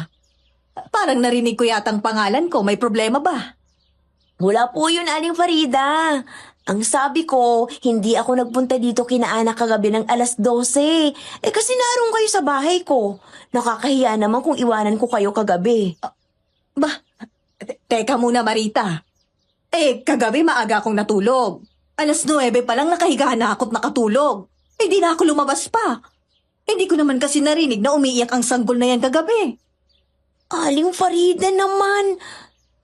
parang narinig ko yatang pangalan ko. May problema ba? Wala po yun, Aling Farida. Ang sabi ko, hindi ako nagpunta dito kina Ana kagabi ng 12:00. Kasi naroon kayo sa bahay ko. Nakakahiya naman kung iwanan ko kayo kagabi. Ba, teka muna Marita. Kagabi maaga akong natulog. 9:00 pa lang nakahiga na ako't nakatulog. Di na ako lumabas pa. Hindi ko naman kasi narinig na umiiyak ang sanggol na yan kagabi. Aling Farida naman.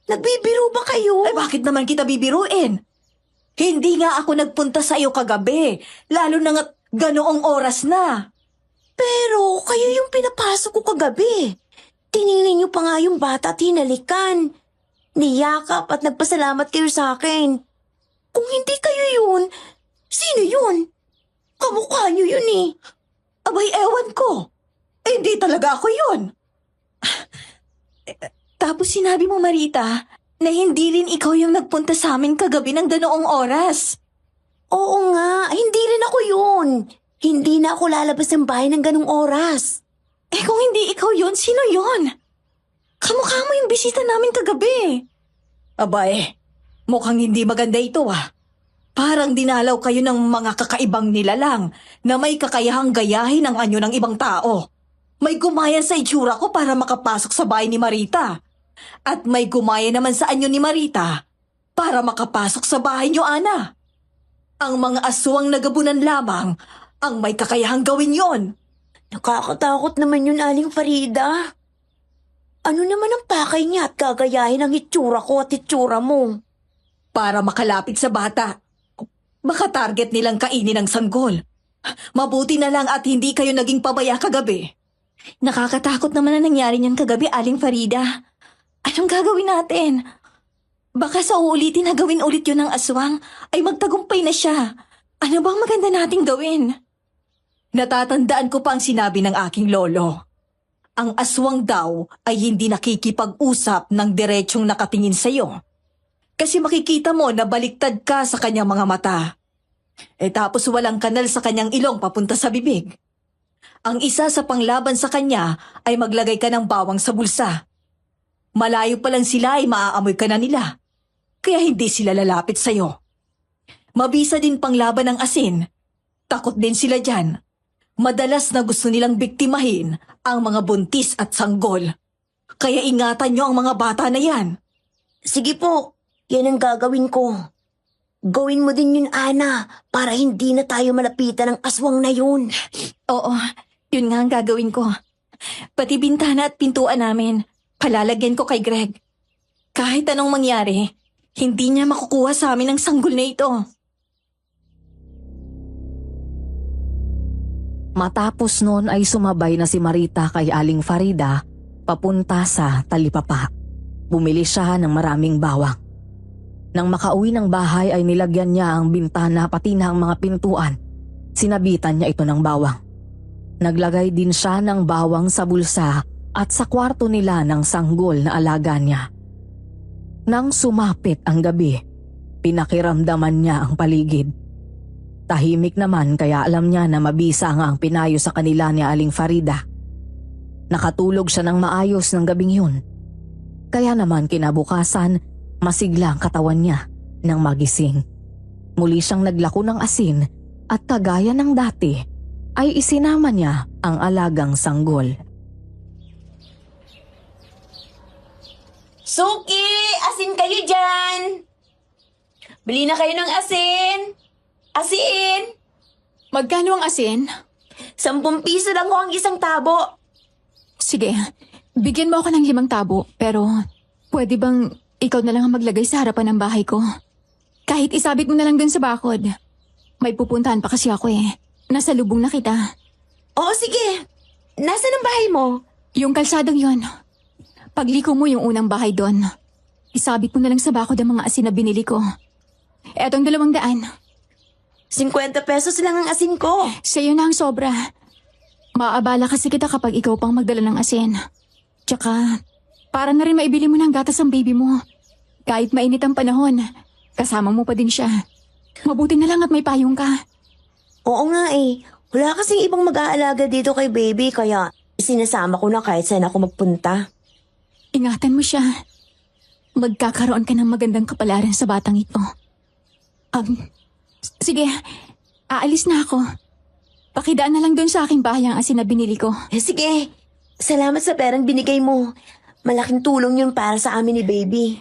Nagbibiro ba kayo? Bakit naman kita bibiruin? Hindi nga ako nagpunta sa iyo kagabi. Lalo na nga ganoong oras na. Pero kayo yung pinapasok ko kagabi. Tiningnan niyo pa nga yung bata at hinalikan. Niyakap at nagpasalamat kayo sa akin. Kung hindi kayo yun, sino yun? Kamukha niyo yun eh. Abay, ewan ko. Hindi talaga ako yun. Tapos sinabi mo, Marita, na hindi rin ikaw yung nagpunta sa amin kagabi ng ganoong oras. Oo nga, hindi rin ako yun. Hindi na ako lalabas ng bahay ng ganong oras. Kung hindi ikaw yun, sino yun? Kamukha mo yung bisita namin kagabi. Abay, mukhang hindi maganda ito ah. Parang dinalaw kayo ng mga kakaibang nilalang na may kakayahang gayahin ang anyo ng ibang tao. May gumaya sa itsura ko para makapasok sa bahay ni Marita. At may gumaya naman sa anyo ni Marita para makapasok sa bahay niyo, Ana. Ang mga aswang nagabunan lamang ang may kakayahang gawin yon. Nakakatakot naman yun, Aling Farida. Ano naman ang pakay niya at gagayahin ang itsura ko at itsura mo? Para makalapit sa bata. Baka target nilang kainin ang sanggol. Mabuti na lang at hindi kayo naging pabaya kagabi. Nakakatakot naman na nangyari niyan kagabi, Aling Farida. Anong gagawin natin? Baka sa uulitin na gawin ulit yun ng aswang ay magtagumpay na siya. Ano bang maganda nating gawin? Natatandaan ko pa ang sinabi ng aking lolo. Ang aswang daw ay hindi nakikipag-usap ng diretsong nakatingin sa'yo. Kasi makikita mo na baliktad ka sa kanyang mga mata. Tapos walang kanal sa kanyang ilong papunta sa bibig. Ang isa sa panglaban sa kanya ay maglagay ka ng bawang sa bulsa. Malayo pa lang sila ay maaamoy ka na nila. Kaya hindi sila lalapit sa'yo. Mabisa din panglaban ng asin. Takot din sila dyan. Madalas na gusto nilang biktimahin ang mga buntis at sanggol. Kaya ingatan nyo ang mga bata na yan. Sige po, yan ang gagawin ko. Gawin mo din yun, Ana, para hindi na tayo malapitan ng aswang na yun. Oo, yun nga ang gagawin ko. Pati bintana at pintuan namin. Palalagyan ko kay Greg. Kahit anong mangyari, hindi niya makukuha sa amin ang sanggol na ito. Matapos noon ay sumabay na si Marita kay Aling Farida papunta sa talipapa. Bumili siya ng maraming bawang. Nang makauwi ng bahay ay nilagyan niya ang bintana pati na ang mga pintuan. Sinabitan niya ito ng bawang. Naglagay din siya ng bawang sa bulsa at sa kwarto nila ng sanggol na alaga niya. Nang sumapit ang gabi, pinakiramdaman niya ang paligid. Tahimik naman kaya alam niya na mabisa nga ang pinayo sa kanila ni Aling Farida. Nakatulog siya ng maayos ng gabing yun. Kaya naman kinabukasan, masigla ang katawan niya nang magising. Muli siyang naglako ng asin at kagaya ng dati ay isinama niya ang alagang sanggol. Suki! Asin kayo dyan! Bili na kayo ng asin! Asin! Magkano ang asin? 10 piso lang ho ang isang tabo. Sige, bigyan mo ako ng 5 tabo, pero pwede bang ikaw na lang ang maglagay sa harapan ng bahay ko? Kahit isabit mo na lang dun sa bakod. May pupuntahan pa kasi ako eh. Nasa lubong na kita. Oo, sige. Nasaan ang bahay mo? Yung kalsadang yon. Pagliko mo yung unang bahay doon. Isabit mo na lang sa bakod ang mga asin na binili ko. Etong 200. 50 pesos lang ang asin ko. Sa'yo na ang sobra. Maaabala kasi kita kapag ikaw pang magdala ng asin. Tsaka, para na rin maibili mo ng gatas ang baby mo. Kahit mainit ang panahon, kasama mo pa din siya. Mabuti na lang at may payong ka. Oo nga eh. Wala kasing ibang mag-aalaga dito kay baby kaya sinasama ko na kahit saan ako magpunta. Ingatan mo siya. Magkakaroon ka ng magandang kapalaran sa batang ito. Sige, aalis na ako. Pakidaan na lang doon sa aking bahay ang asin na binili ko. Sige. Salamat sa perang binigay mo. Malaking tulong yun para sa amin ni baby.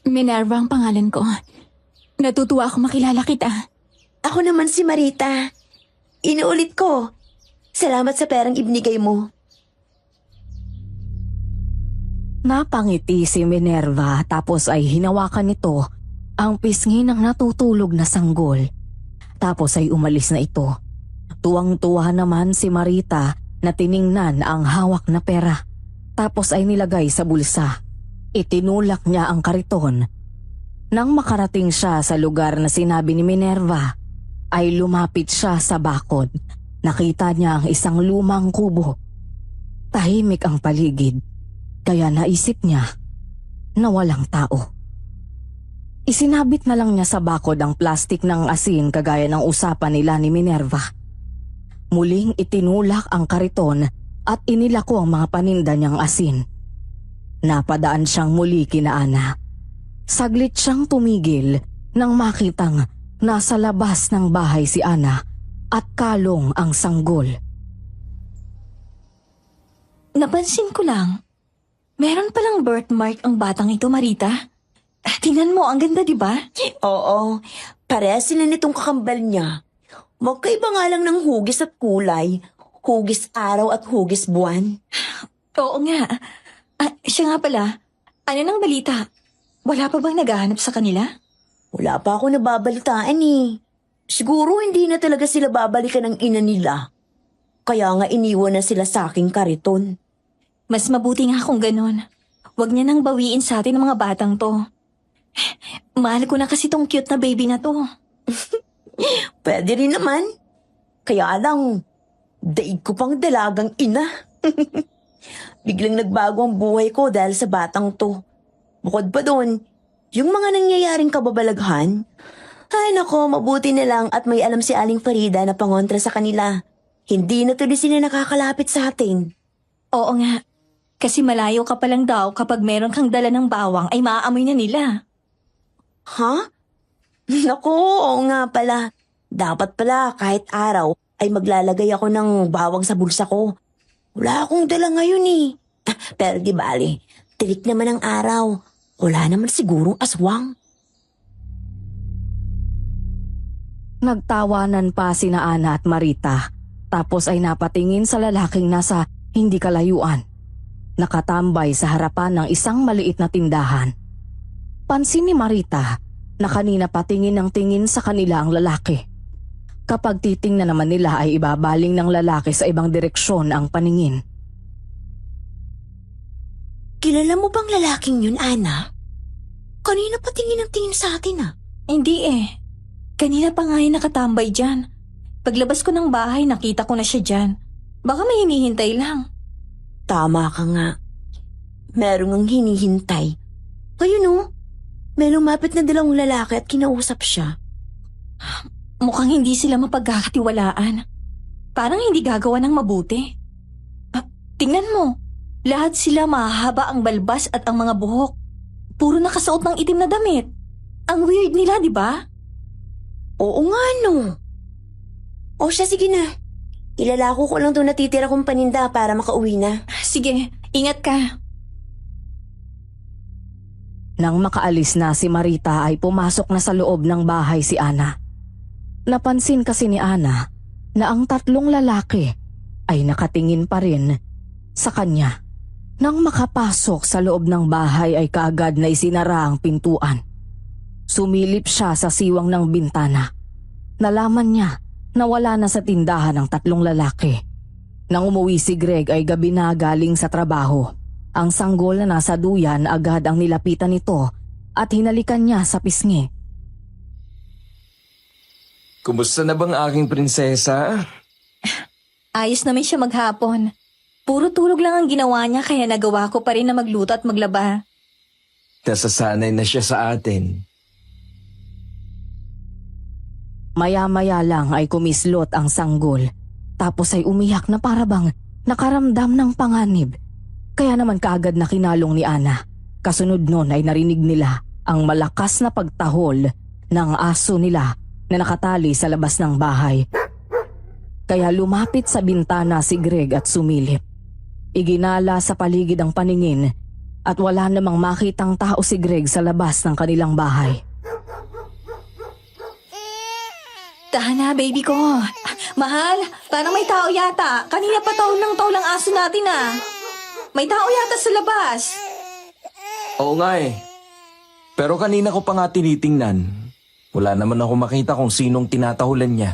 Minerva ang pangalan ko. Natutuwa ako makilala kita. Ako naman si Marita. Inuulit ko. Salamat sa perang ibinigay mo. Napangiti si Minerva tapos ay hinawakan nito ang pisngi ng natutulog na sanggol. Tapos ay umalis na ito. Tuwang-tuwa naman si Marita na tiningnan ang hawak na pera. Tapos ay nilagay sa bulsa. Itinulak niya ang kariton. Nang makarating siya sa lugar na sinabi ni Minerva, ay lumapit siya sa bakod. Nakita niya ang isang lumang kubo. Tahimik ang paligid. Kaya naisip niya na walang tao. Isinabit na lang niya sa bakod ang plastik ng asin kagaya ng usapan nila ni Minerva. Muling itinulak ang kariton at inilako ang mga paninda niyang asin. Napadaan siyang muli kina Ana. Saglit siyang tumigil nang makitang nasa labas ng bahay si Ana at kalong ang sanggol. Napansin ko lang. Meron palang birthmark ang batang ito, Marita. Tingnan mo, ang ganda, di ba? Oo. Parehas sila nitong kakambal niya. Magkaiba nga lang ng hugis at kulay. Hugis araw at hugis buwan. Oo nga. Siya nga pala. Ano nang balita? Wala pa bang naghahanap sa kanila? Wala pa ako nababalitaan eh. Siguro hindi na talaga sila babalikan ng ina nila. Kaya nga iniwan na sila sa aking kariton. Mas mabuti nga kung ganun. Huwag niya nang bawiin sa atin ang mga batang to. Mahal ko na kasi tong cute na baby na to. Pwede rin naman. Kaya lang, daig ko pang dalagang ina. Biglang nagbago ang buhay ko dahil sa batang to. Bukod pa doon, yung mga nangyayaring kababalaghan, ay nako, mabuti na lang at may alam si Aling Farida na pangontra sa kanila. Hindi na tuloy sila nakakalapit sa atin. Oo nga. Kasi malayo ka pa lang daw kapag meron kang dala ng bawang ay maaamoy na nila. Ha? Naku, oo nga pala. Dapat pala kahit araw ay maglalagay ako ng bawang sa bulsa ko. Wala akong dala ngayon eh. Pero di bali, tirik naman ang araw. Wala naman sigurong aswang. Nagtawanan pa sina Ana at Marita. Tapos ay napatingin sa lalaking nasa hindi kalayuan. Nakatambay sa harapan ng isang maliit na tindahan. Pansin ni Marita na kanina patingin ng tingin sa kanila ang lalaki. Kapag titingnan naman nila ay ibabaling ng lalaki sa ibang direksyon ang paningin. Kilala mo bang lalaking yun, Ana? Kanina patingin ng tingin sa atin ah. Hindi eh. Kanina pa nga yung nakatambay dyan. Paglabas ko ng bahay, nakita ko na siya dyan. Baka may hinihintay lang. Tama ka nga. Merong ang hinihintay. Ayun no, may lumapit na dalawang lalaki at kinausap siya. Mukhang hindi sila mapagkakatiwalaan. Parang hindi gagawa ng mabuti. Tingnan mo, lahat sila mahahaba ang balbas at ang mga buhok. Puro nakasuot ng itim na damit. Ang weird nila, di ba? Oo nga no. O siya, sige na. Ilalako ko lang doon natitira kong paninda para makauwi na. Sige, ingat ka. Nang makaalis na si Marita ay pumasok na sa loob ng bahay si Ana. Napansin kasi ni Ana na ang tatlong lalaki ay nakatingin pa rin sa kanya. Nang makapasok sa loob ng bahay ay kaagad na isinara ang pintuan. Sumilip siya sa siwang ng bintana. Nalaman niya na wala na sa tindahan ang tatlong lalaki. Nang umuwi si Greg ay gabi na galing sa trabaho. Ang sanggol na nasa duyan agad ang nilapitan nito at hinalikan niya sa pisngi. Kumusta na bang aking prinsesa? Ayos naman siya maghapon. Puro tulog lang ang ginawa niya kaya nagawa ko pa rin na magluto at maglaba. Nasasanay na siya sa atin. Maya-maya lang ay kumislot ang sanggol. Tapos ay umiyak na parabang nakaramdam ng panganib. Kaya naman kaagad na kinalong ni Ana. Kasunod nun ay narinig nila ang malakas na pagtahol ng aso nila na nakatali sa labas ng bahay. Kaya lumapit sa bintana si Greg at sumilip. Iginala sa paligid ang paningin at wala namang makitang tao si Greg sa labas ng kanilang bahay. Tahan na, baby ko. Mahal, parang may tao yata. Kanina pa taon ng taulang aso natin ah. May tao yata sa labas. Oo nga eh. Pero kanina ko pa nga tinitingnan. Wala naman ako makita kung sinong tinatahulan niya.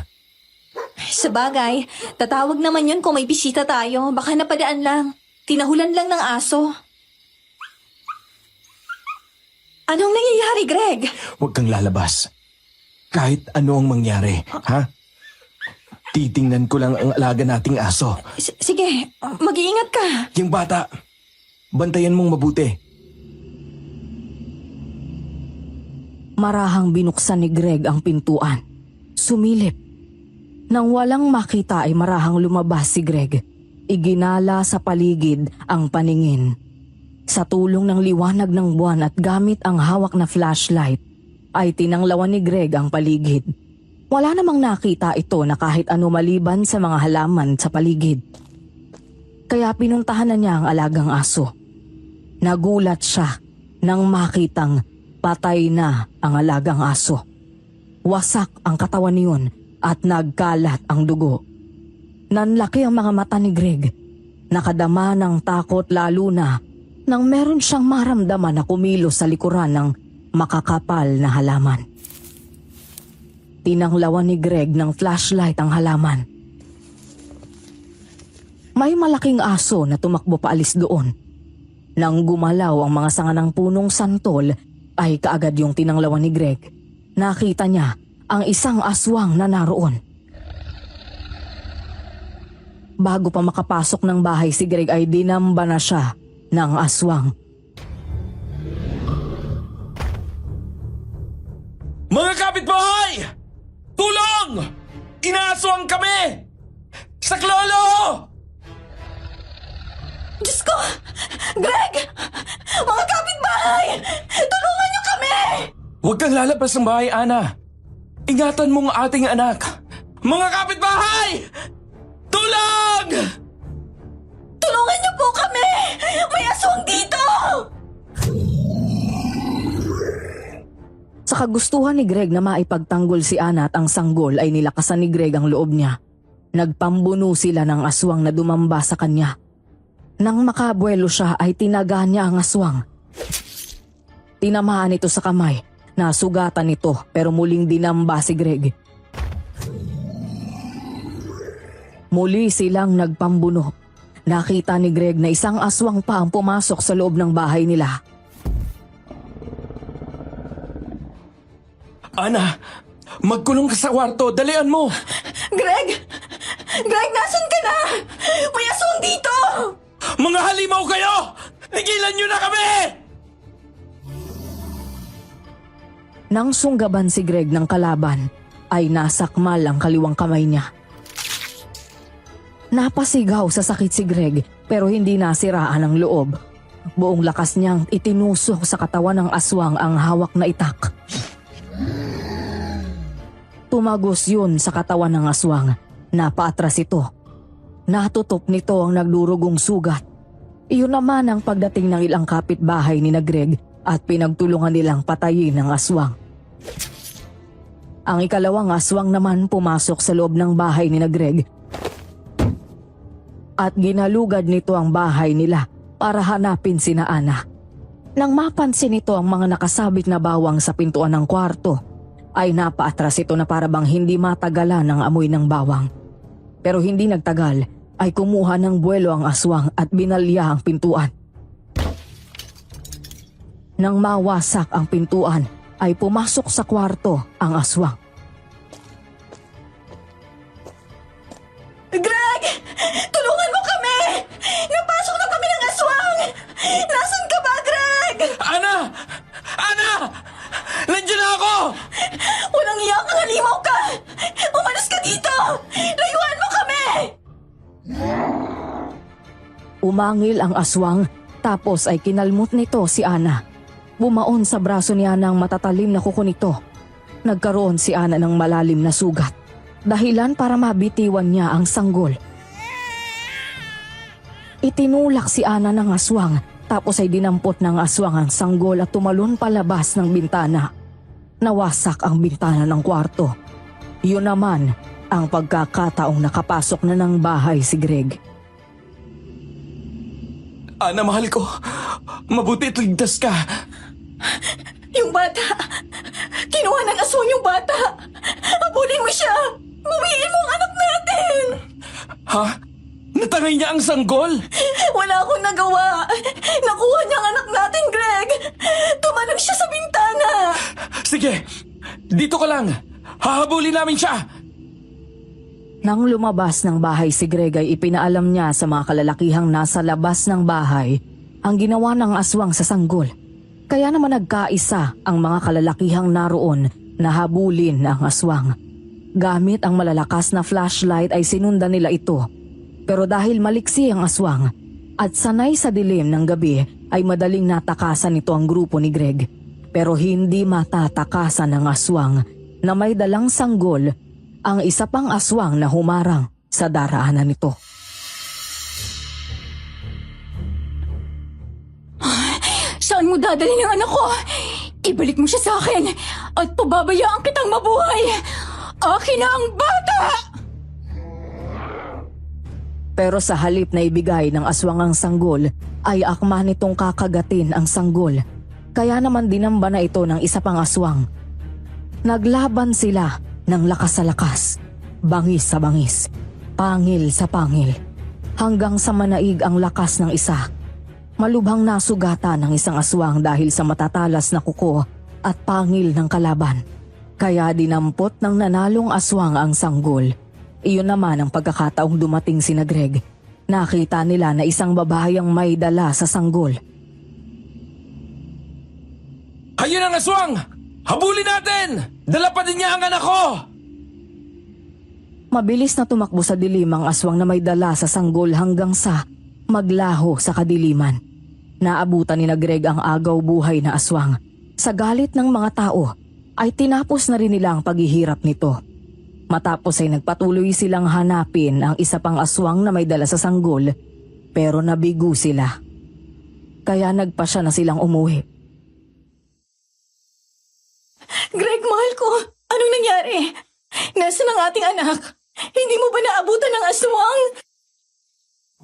Sa bagay, tatawag naman yun kung may bisita tayo. Baka napadaan lang. Tinahulan lang ng aso. Anong nangyayari, Greg? Huwag kang lalabas. Kahit ano ang mangyari, ha? Titingnan ko lang ang alaga nating aso. Sige, mag-iingat ka. Yung bata, bantayan mong mabuti. Marahang binuksan ni Greg ang pintuan. Sumilip. Nang walang makita ay marahang lumabas si Greg. Iginala sa paligid ang paningin. Sa tulong ng liwanag ng buwan at gamit ang hawak na flashlight, ay tinanglawan ni Greg ang paligid. Wala namang nakita ito na kahit ano maliban sa mga halaman sa paligid. Kaya pinuntahan na niya ang alagang aso. Nagulat siya nang makitang patay na ang alagang aso. Wasak ang katawan niyon at nagkalat ang dugo. Nanlaki ang mga mata ni Greg. Nakadama ng takot lalo na nang meron siyang maramdaman na kumilos sa likuran ng makakapal na halaman. Tinanglawan ni Greg ng flashlight ang halaman. May malaking aso na tumakbo paalis doon. Nang gumalaw ang mga sanga ng punong santol, ay kaagad yung tinanglawan ni Greg. Nakita niya ang isang aswang na naroon. Bago pa makapasok ng bahay si Greg ay dinamba na siya ng aswang. Mga kapitbahay! Tulong! Inaaswang kami! Saklolo! Diyos ko! Greg! Mga kapitbahay! Tulungan niyo kami! Huwag kang lalabas ng bahay, Ana. Ingatan mong ating anak. Mga kapitbahay! Tulong! Tulungan niyo po kami! May aswang dito! Sa kagustuhan ni Greg na maipagtanggol si Ana at ang sanggol ay nilakasan ni Greg ang loob niya. Nagpambuno sila ng aswang na dumamba sa kanya. Nang makabuelo siya ay tinaga niya ang aswang. Tinamaan ito sa kamay. Nasugatan ito pero muling dinamba si Greg. Muli silang nagpambuno. Nakita ni Greg na isang aswang pa ang pumasok sa loob ng bahay nila. Ana, magkulong ka sa kwarto. Dalian mo! Greg! Greg, nasan ka na? May aswang dito! Mga halimaw kayo! Tigilan niyo na kami! Nang sunggaban si Greg ng kalaban, ay nasakmal ang kaliwang kamay niya. Napasigaw sa sakit si Greg pero hindi nasiraan ang loob. Buong lakas niyang itinusok sa katawan ng aswang ang hawak na itak. Tumagos yun sa katawan ng aswang. Napaatras ito. Natutop nito ang nagdurugong sugat. Iyon naman ang pagdating ng ilang kapitbahay ni na Greg at pinagtulungan nilang patayin ang aswang. Ang ikalawang aswang naman pumasok sa loob ng bahay ni na Greg at ginalugad nito ang bahay nila para hanapin sina Ana. Nang mapansin nito ang mga nakasabit na bawang sa pintuan ng kwarto, ay napaatras ito na parabang hindi matagalan ng amoy ng bawang. Pero hindi nagtagal ay kumuha ng buwelo ang aswang at binalya ang pintuan. Nang mawasak ang pintuan ay pumasok sa kwarto ang aswang. Greg! Tulungan mo kami! Napasok na kami ng aswang! Nasaan ka ba, Greg? Ana! Ana! Nandiyan na ako! Walang iyak kang halimaw ka! Umalis ka dito! Layuan mo kami! Umangil ang aswang tapos ay kinalmot nito si Ana. Bumaon sa braso ni Ana ang matatalim na kuko nito. Nagkaroon si Ana ng malalim na sugat. Dahilan para mabitiwan niya ang sanggol. Itinulak si Ana ng aswang tapos ay dinampot ng aswang ang sanggol at tumalon palabas ng bintana. Nawasak ang bintana ng kwarto. Yun naman ang pagkakataong nakapasok na ng bahay si Greg. Ana, mahal ko. Mabuti at ligtas ka. Yung bata! Kinuha ng aswang yung bata! Abulin mo siya! Bawiin mo ang anak natin! Ha? Natangay niya ang sanggol? Wala akong nagawa! Nakuha niya ang anak natin, Greg! Tumalon siya sa bintana! Sige, dito ka lang. Hahabulin namin siya. Nang lumabas ng bahay si Greg ay ipinaalam niya sa mga kalalakihang nasa labas ng bahay ang ginawa ng aswang sa sanggol. Kaya naman nagkaisa ang mga kalalakihang naroon na habulin ang aswang. Gamit ang malalakas na flashlight ay sinundan nila ito. Pero dahil maliksi ang aswang at sanay sa dilim ng gabi ay madaling natakasan nito ang grupo ni Greg. Pero hindi matatakasan ng aswang na may dalang sanggol ang isa pang aswang na humarang sa daraanan nito. Saan mo dadalhin ang anak ko? Ibalik mo siya sa akin at pababayaan kitang mabuhay. Akin na ang bata! Pero sa halip na ibigay ng aswang ang sanggol, ay akma nitong kakagatin ang sanggol. Kaya naman dinamba na ito ng isa pang aswang. Naglaban sila ng lakas sa lakas, bangis sa bangis, pangil sa pangil, hanggang sa manaig ang lakas ng isa. Malubhang nasugatan ng isang aswang dahil sa matatalas na kuko at pangil ng kalaban. Kaya dinampot ng nanalong aswang ang sanggol. Iyon naman ang pagkakataong dumating sina Greg. Nakita nila na isang babae ang may dala sa sanggol. Ayun ang aswang! Habulin natin! Dala pa din niya ang anak ko! Mabilis na tumakbo sa dilim ang aswang na may dala sa sanggol hanggang sa maglaho sa kadiliman. Naabutan ni na Greg ang agaw buhay na aswang. Sa galit ng mga tao, ay tinapos na rin nila ang paghihirap nito. Matapos ay nagpatuloy silang hanapin ang isa pang aswang na may dala sa sanggol, pero nabigo sila. Kaya nagpasya na silang umuwi. Greg, mahal ko! Anong nangyari? Nasaan ang ating anak? Hindi mo ba naabutan ng aswang?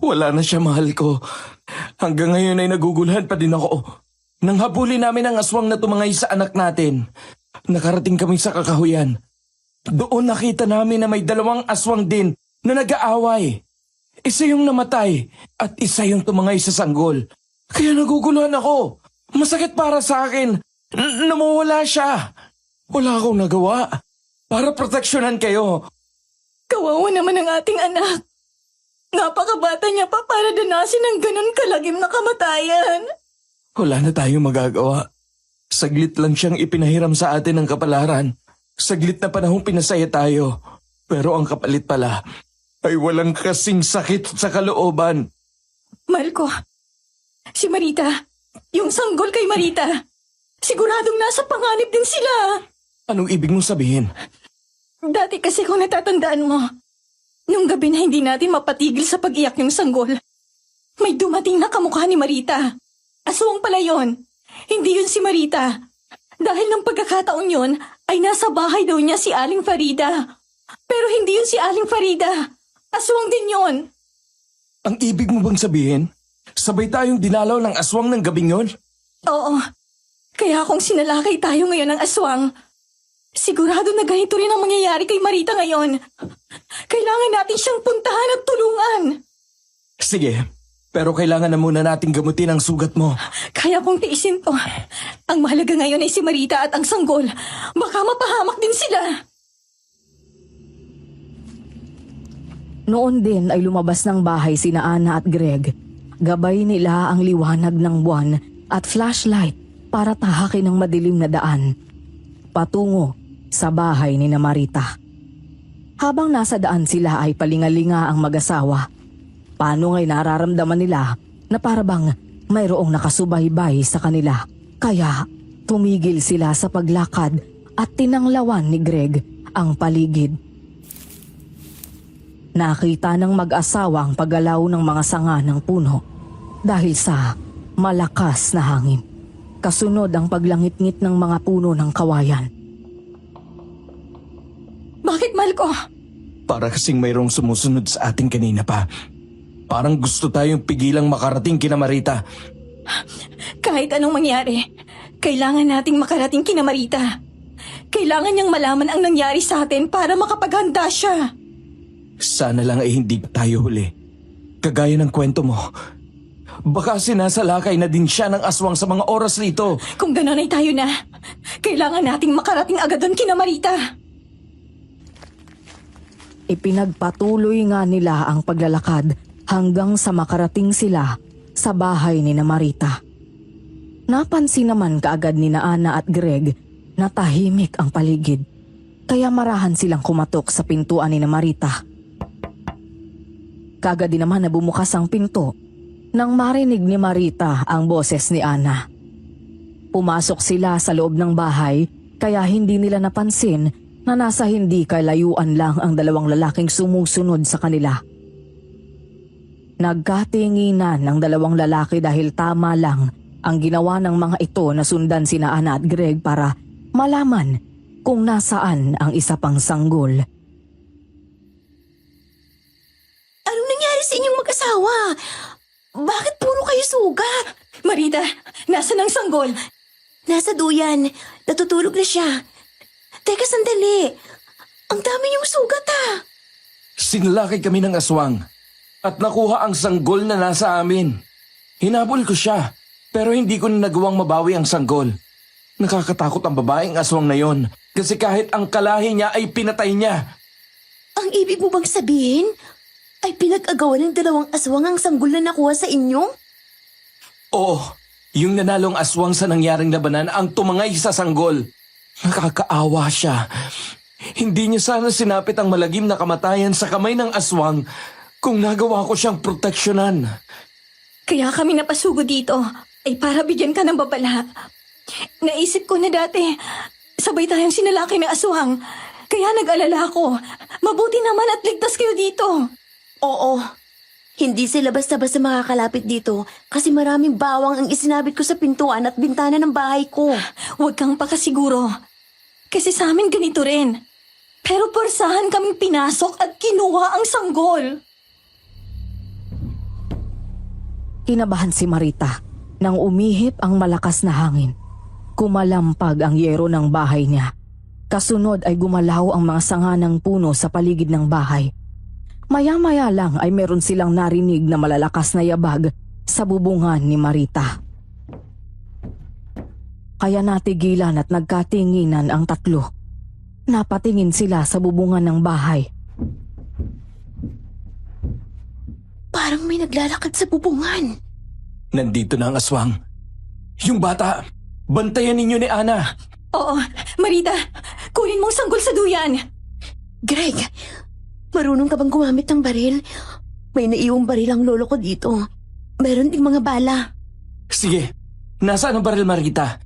Wala na siya, mahal ko. Hanggang ngayon ay naguguluhan pa din ako. Nang habulin namin ang aswang na tumangay sa anak natin, nakarating kami sa kakahuyan. Doon nakita namin na may dalawang aswang din na nag-aaway. Isa yung namatay at isa yung tumangay sa sanggol. Kaya naguguluhan ako. Masakit para sa akin. Namawala siya. Wala akong nagawa. Para proteksyonan kayo. Kawawa naman ang ating anak. Napakabata niya pa para danasin ng ganun kalagim na kamatayan. Wala na tayong magagawa. Saglit lang siyang ipinahiram sa atin ng kapalaran. Saglit na panahong pinasaya tayo. Pero ang kapalit pala ay walang kasing sakit sa kalooban. Malko, si Marita, yung sanggol kay Marita, siguradong nasa panganib din sila. Anong ibig mong sabihin? Dati kasi kung natatandaan mo, nung gabi na hindi natin mapatigil sa pag-iyak yung sanggol, may dumating na kamukha ni Marita. Aswang pala yon. Hindi yun si Marita. Dahil ng pagkakataon yun, ay nasa bahay daw niya si Aling Farida. Pero hindi yun si Aling Farida. Aswang din yun. Ang ibig mo bang sabihin? Sabay tayong dinalaw ng aswang ng gabing yon? Oo. Kaya kung sinalakay tayo ngayon ng aswang, sigurado na ganito rin ang mangyayari kay Marita ngayon. Kailangan natin siyang puntahan at tulungan. Sige, pero kailangan na muna nating gamutin ang sugat mo. Kaya kung tiisin to, ang mahalaga ngayon ay si Marita at ang sanggol. Baka mapahamak din sila. Noon din ay lumabas ng bahay sina Ana at Greg. Gabay nila ang liwanag ng buwan at flashlight para tahakin ang madilim na daan patungo sa bahay ni Marita. Habang nasa daan sila ay palingalinga ang mag-asawa. Paano nga'y nararamdaman nila na parabang mayroong nakasubaybay sa kanila. Kaya tumigil sila sa paglakad at tinanglawan ni Greg ang paligid. Nakita ng mag-asawa ang paggalaw ng mga sanga ng puno dahil sa malakas na hangin. Kasunod ang paglangit-ngit ng mga puno ng kawayan. Bakit, Malko? Para kasing mayroong sumusunod sa atin kanina pa. Parang gusto tayong pigilang makarating kina Marita. Kahit anong mangyari, kailangan nating makarating kina Marita. Kailangan niyang malaman ang nangyari sa atin para makapaghanda siya. Sana lang ay hindi tayo huli. Kagaya ng kwento mo. Baka sinasalakay na din siya ng aswang sa mga oras nito. Kung gano'n ay tayo na, kailangan nating makarating agad doon kina Marita. Ipinagpatuloy nga nila ang paglalakad hanggang sa makarating sila sa bahay ni Marita. Napansin naman kaagad ni Ana at Greg na tahimik ang paligid. Kaya marahan silang kumatok sa pintuan ni Marita. Kaagad din naman na bumukas ang pinto nang marinig ni Marita ang boses ni Ana. Pumasok sila sa loob ng bahay kaya hindi nila napansin na nasa hindi kalayuan lang ang dalawang lalaking sumusunod sa kanila. Nagkatinginan ng dalawang lalaki dahil tama lang ang ginawa ng mga ito na sundan sina Ana at Greg para malaman kung nasaan ang isa pang sanggol. Anong nangyari sa inyong mag-asawa? Bakit puro kayo sugat? Marita, nasa ng sanggol? Nasa duyan. Natutulog na siya. Teka, sandali. Ang dami niyong sugat Sinalakay kami ng aswang at nakuha ang sanggol na nasa amin. Hinabol ko siya pero hindi ko nagawang mabawi ang sanggol. Nakakatakot ang babaeng aswang na yon kasi kahit ang kalahi niya ay pinatay niya. Ang ibig mo bang sabihin ay pinag-agawan ng dalawang aswang ang sanggol na nakuha sa inyo? Oo, yung nanalong aswang sa nangyaring labanan ang tumangay sa sanggol. Nakakaawa siya. Hindi niya sana sinapit ang malagim na kamatayan sa kamay ng aswang kung nagawa ko siyang proteksyonan. Kaya kami napasugo dito ay para bigyan ka ng babala. Naisip ko na dati, sabay tayong sinalakay ng aswang. Kaya nag-alala ako. Mabuti naman at ligtas kayo dito. Oo. Hindi sila basta-basta makakalapit dito kasi maraming bawang ang isinabit ko sa pintuan at bintana ng bahay ko. Huwag kang pakasiguro. Kasi sa amin ganito rin. Pero porsahan kaming pinasok at kinuha ang sanggol. Kinabahan si Marita nang umihip ang malakas na hangin. Kumalampag ang yero ng bahay niya. Kasunod ay gumalaw ang mga sanga ng puno sa paligid ng bahay. Maya-maya lang ay meron silang narinig na malalakas na yabag sa bubungan ni Marita. Kaya natigilan at nagkatinginan ang tatlo. Napatingin sila sa bubungan ng bahay. Parang may naglalakad sa bubungan. Nandito na ang aswang. Yung bata, bantayan ninyo ni Ana. Oo, Marita, kunin mong sanggol sa duyan. Greg, marunong ka bang gumamit ng baril? May naiwang baril ang lolo ko dito. Meron ding mga bala. Sige, nasaan ang baril, Marita?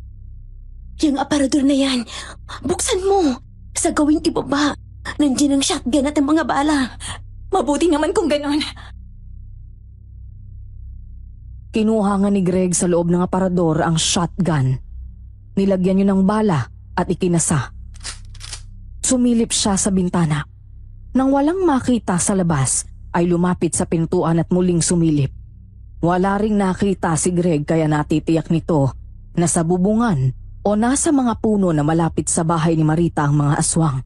Yung aparador na yan, buksan mo. Sa gawing ibaba, nandiyan ang shotgun at ang mga bala. Mabuti naman kung ganon. Kinuha nga ni Greg sa loob ng aparador ang shotgun. Nilagyan niyo ng bala at ikinasa. Sumilip siya sa bintana. Nang walang makita sa labas, ay lumapit sa pintuan at muling sumilip. Wala ring nakita si Greg kaya natitiyak nito na sa bubungan o nasa mga puno na malapit sa bahay ni Marita ang mga aswang.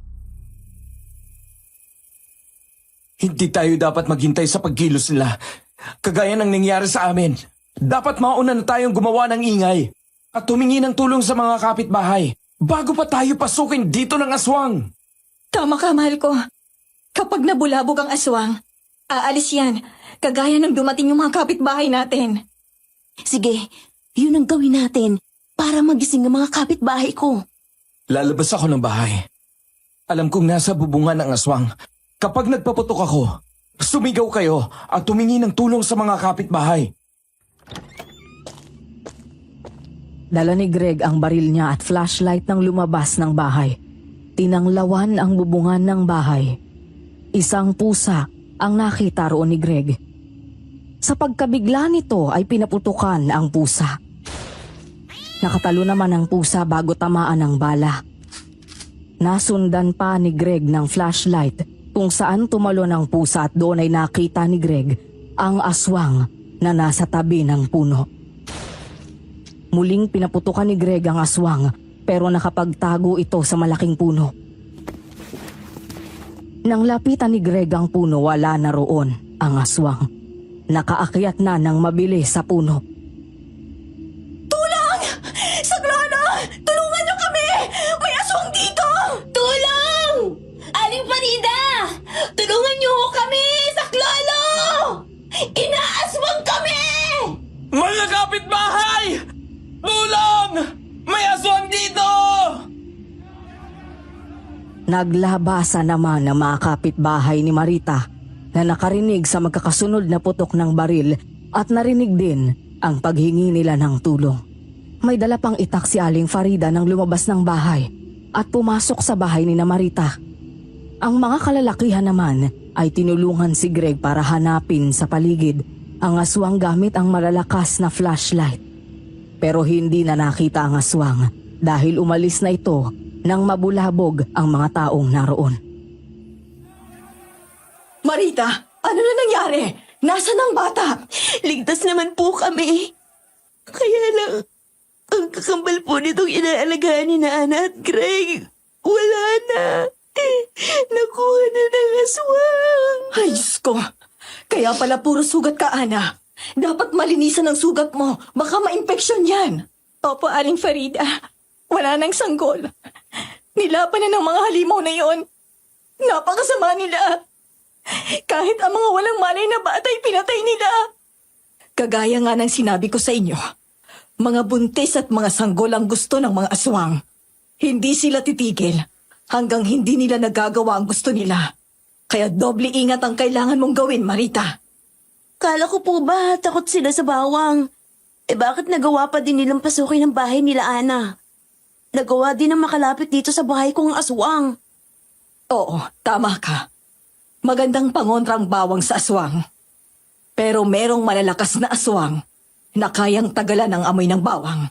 Hindi tayo dapat maghintay sa pagkilos nila. Kagaya ng nangyari sa amin. Dapat mauna na tayong gumawa ng ingay at humingi ng tulong sa mga kapitbahay bago pa tayo pasukin dito ng aswang. Tama ka, mahal ko. Kapag nabulabog ang aswang, aalis yan. Kagaya ng dumating yung mga kapitbahay natin. Sige, yun ang gawin natin para magising ang mga kapitbahay ko. Lalabas ako ng bahay. Alam kong nasa bubungan ng aswang. Kapag nagpaputok ako, sumigaw kayo at humingi ng tulong sa mga kapitbahay. Dala ni Greg ang baril niya at flashlight nang lumabas ng bahay. Tinanglawan ang bubungan ng bahay. Isang pusa ang nakita roon ni Greg. Sa pagkabigla nito ay pinaputukan ang pusa. Nakatalo naman ang pusa bago tamaan ng bala. Nasundan pa ni Greg ng flashlight kung saan tumalo ng pusa at doon ay nakita ni Greg ang aswang na nasa tabi ng puno. Muling pinaputukan ni Greg ang aswang pero nakapagtago ito sa malaking puno. Nang lapitan ni Greg ang puno, wala na roon ang aswang. Nakaakyat na ng mabilis sa puno. Tulong! Saglolo! Tulungan niyo kami! May aswang dito! Tulong! Aling Farida! Tulungan niyo kami! Saklolo! Inaaswang kami! Mga kapitbahay! Tulong! May aswang dito! Naglabasa naman ang mga kapitbahay ni Marita na nakarinig sa magkakasunod na putok ng baril at narinig din ang paghingi nila ng tulong. May dala pang itak si Aling Farida nang lumabas ng bahay at pumasok sa bahay ni Marita. Ang mga kalalakihan naman ay tinulungan si Greg para hanapin sa paligid ang aswang gamit ang malalakas na flashlight. Pero hindi na nakita ang aswang dahil umalis na ito nang mabulabog ang mga taong naroon. Marita, ano na nangyari? Nasaan ang bata? Ligtas naman po kami. Kaya lang, ang kakambal po nitong inaalagaan ni na Ana at Greg, wala na. Nakuha na ng aswang. Ay, Diyos ko. Kaya pala puro sugat ka, Ana. Dapat malinisan ang sugat mo. Baka ma-infeksyon yan. Opo, Aling Farida. Wala nang sanggol. Nilapan na ng mga halimaw na yon. Napakasama nila. Kahit ang mga walang malay na batay, pinatay nila. Kagaya nga ng sinabi ko sa inyo, mga buntis at mga sanggol ang gusto ng mga aswang. Hindi sila titigil hanggang hindi nila nagagawa ang gusto nila. Kaya doble ingat ang kailangan mong gawin, Marita. Kala ko po ba takot sila sa bawang? Bakit nagawa pa din nilang pasukin ang bahay nila Ana? Nagawa din ang makalapit dito sa bahay kong aswang. Oo, tama ka. Magandang pangontra ang bawang sa aswang. Pero merong malalakas na aswang na kayang tagalan ang amoy ng bawang.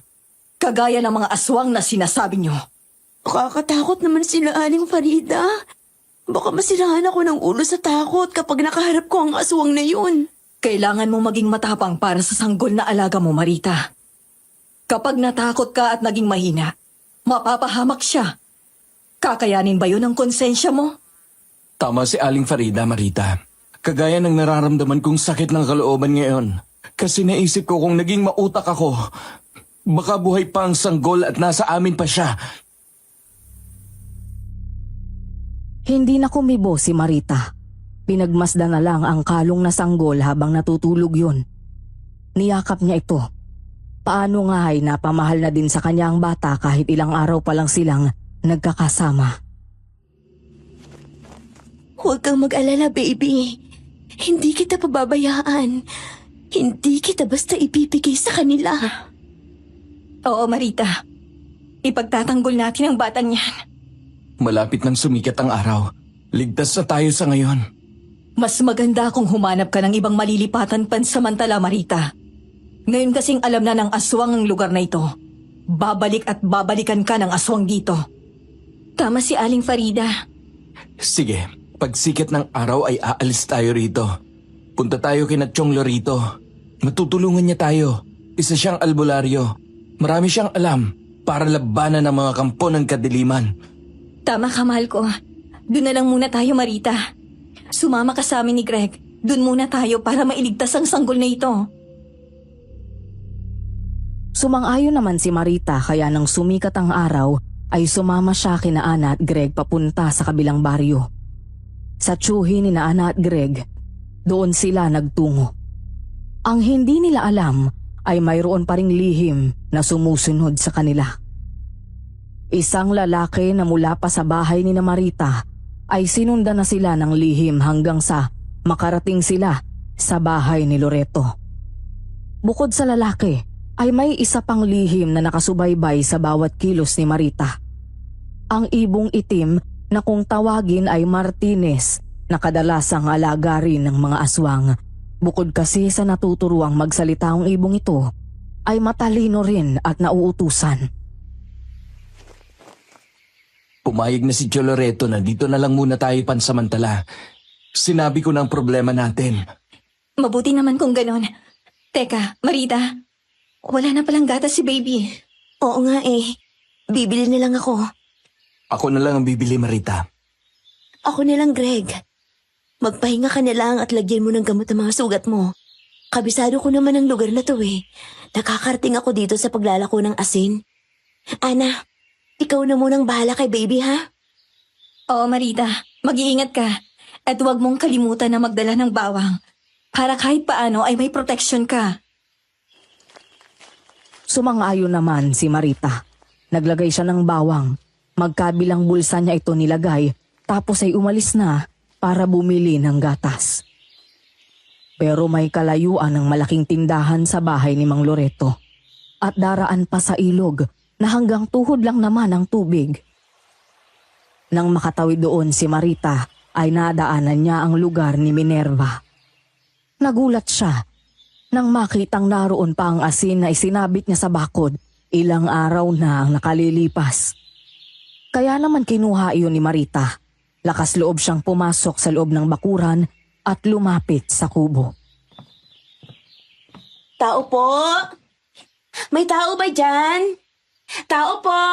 Kagaya ng mga aswang na sinasabi nyo. Nakakatakot naman sila Aling Farida. Baka masirahan ako ng ulo sa takot kapag nakaharap ko ang aswang na yun. Kailangan mo maging matapang para sa sanggol na alaga mo, Marita. Kapag natakot ka at naging mahina, mapapahamak siya. Kakayanin ba yun ang konsensya mo? Tama si Aling Farida, Marita. Kagaya ng nararamdaman kong sakit ng kalooban ngayon. Kasi naisip ko kung naging mautak ako, baka buhay pa ang sanggol at nasa amin pa siya. Hindi na kumibo si Marita. Pinagmasdan na lang ang kalong na sanggol habang natutulog yun. Niyakap niya ito. Paano nga ay napamahal na din sa kanya ang bata kahit ilang araw pa lang silang nagkakasama. Huwag kang mag-alala, baby. Hindi kita pababayaan. Hindi kita basta ipipigay sa kanila. Oo, Marita. Ipagtatanggol natin ang batang yan. Malapit nang sumikat ang araw. Ligtas na tayo sa ngayon. Mas maganda kung humanap ka ng ibang malilipatan pansamantala, Marita. Ngayon kasing alam na ng aswang ang lugar na ito. Babalik at babalikan ka ng aswang dito. Tama si Aling Farida. Sige, pagsikat ng araw ay aalis tayo rito. Punta tayo kina Chong Lorito. Matutulungan niya tayo. Isa siyang albularyo. Marami siyang alam para labanan ang mga kampo ng kadiliman. Tama ka, mahal ko. Doon na lang muna tayo, Marita. Sumama ka sa amin ni Greg. Doon muna tayo para mailigtas ang sanggol na ito. Sumang-ayon naman si Marita kaya nang sumikat ang araw ay sumama siya kina Ana at Greg papunta sa kabilang baryo. Sa tsuhi ni na Ana at Greg, doon sila nagtungo. Ang hindi nila alam ay mayroon pa ring lihim na sumusunod sa kanila. Isang lalaki na mula pa sa bahay ni na Marita ay sinundan na sila ng lihim hanggang sa makarating sila sa bahay ni Loreto. Bukod sa lalaki, ay may isa pang lihim na nakasubaybay sa bawat kilos ni Marita. Ang ibong itim na kung tawagin ay Martinez na kadalasang alaga rin ng mga aswang. Bukod kasi sa natuturuang magsalita ang ibong ito, ay matalino rin at nauutusan. Pumayag na si Tio Loreto na dito na lang muna tayo pansamantala. Sinabi ko na ang problema natin. Mabuti naman kung ganon. Teka, Marita, wala na palang gatas si baby. Oo nga eh. Bibili na lang ako. Ako na lang ang bibili, Marita. Ako na lang, Greg. Magpahinga ka na lang at lagyan mo ng gamot ang mga sugat mo. Kabisado ko naman ang lugar na to eh. Nakakarating ako dito sa paglalako ng asin. Ana, ikaw na munang bahala kay baby ha? Oo, Marita, mag-iingat ka. At huwag mong kalimutan na magdala ng bawang. Para kahit paano ay may protection ka. Sumang-ayon naman si Marita. Naglagay siya ng bawang. Magkabilang bulsa niya ito nilagay tapos ay umalis na para bumili ng gatas. Pero may kalayuan ng malaking tindahan sa bahay ni Mang Loreto at daraan pa sa ilog na hanggang tuhod lang naman ang tubig. Nang makatawid doon si Marita ay nadaanan niya ang lugar ni Minerva. Nagulat siya nang makitang naroon pa ang asin na isinabit niya sa bakod. Ilang araw na ang nakalilipas. Kaya naman kinuha iyon ni Marita. Lakas loob siyang pumasok sa loob ng bakuran at lumapit sa kubo. Tao po? May tao ba dyan? Tao po!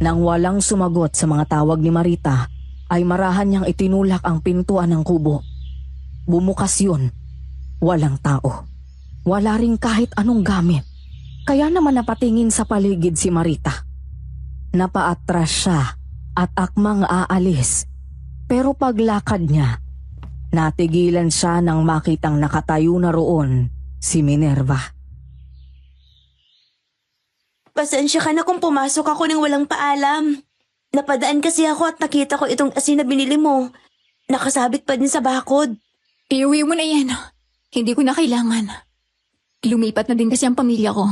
Nang walang sumagot sa mga tawag ni Marita, ay marahan niyang itinulak ang pintuan ng kubo. Bumukas yun. Walang tao. Wala ring kahit anong gamit. Kaya naman napatingin sa paligid si Marita. Napaatras siya at akmang aalis. Pero paglakad niya, natigilan siya nang makitang nakatayo na roon si Minerva. Pasensya ka na kung pumasok ako nang walang paalam. Napadaan kasi ako at nakita ko itong asin na binili mo. Nakasabit pa din sa bakod. Iuwi mo na yan. Hindi ko na kailangan. Lumipat na din kasi ang pamilya ko.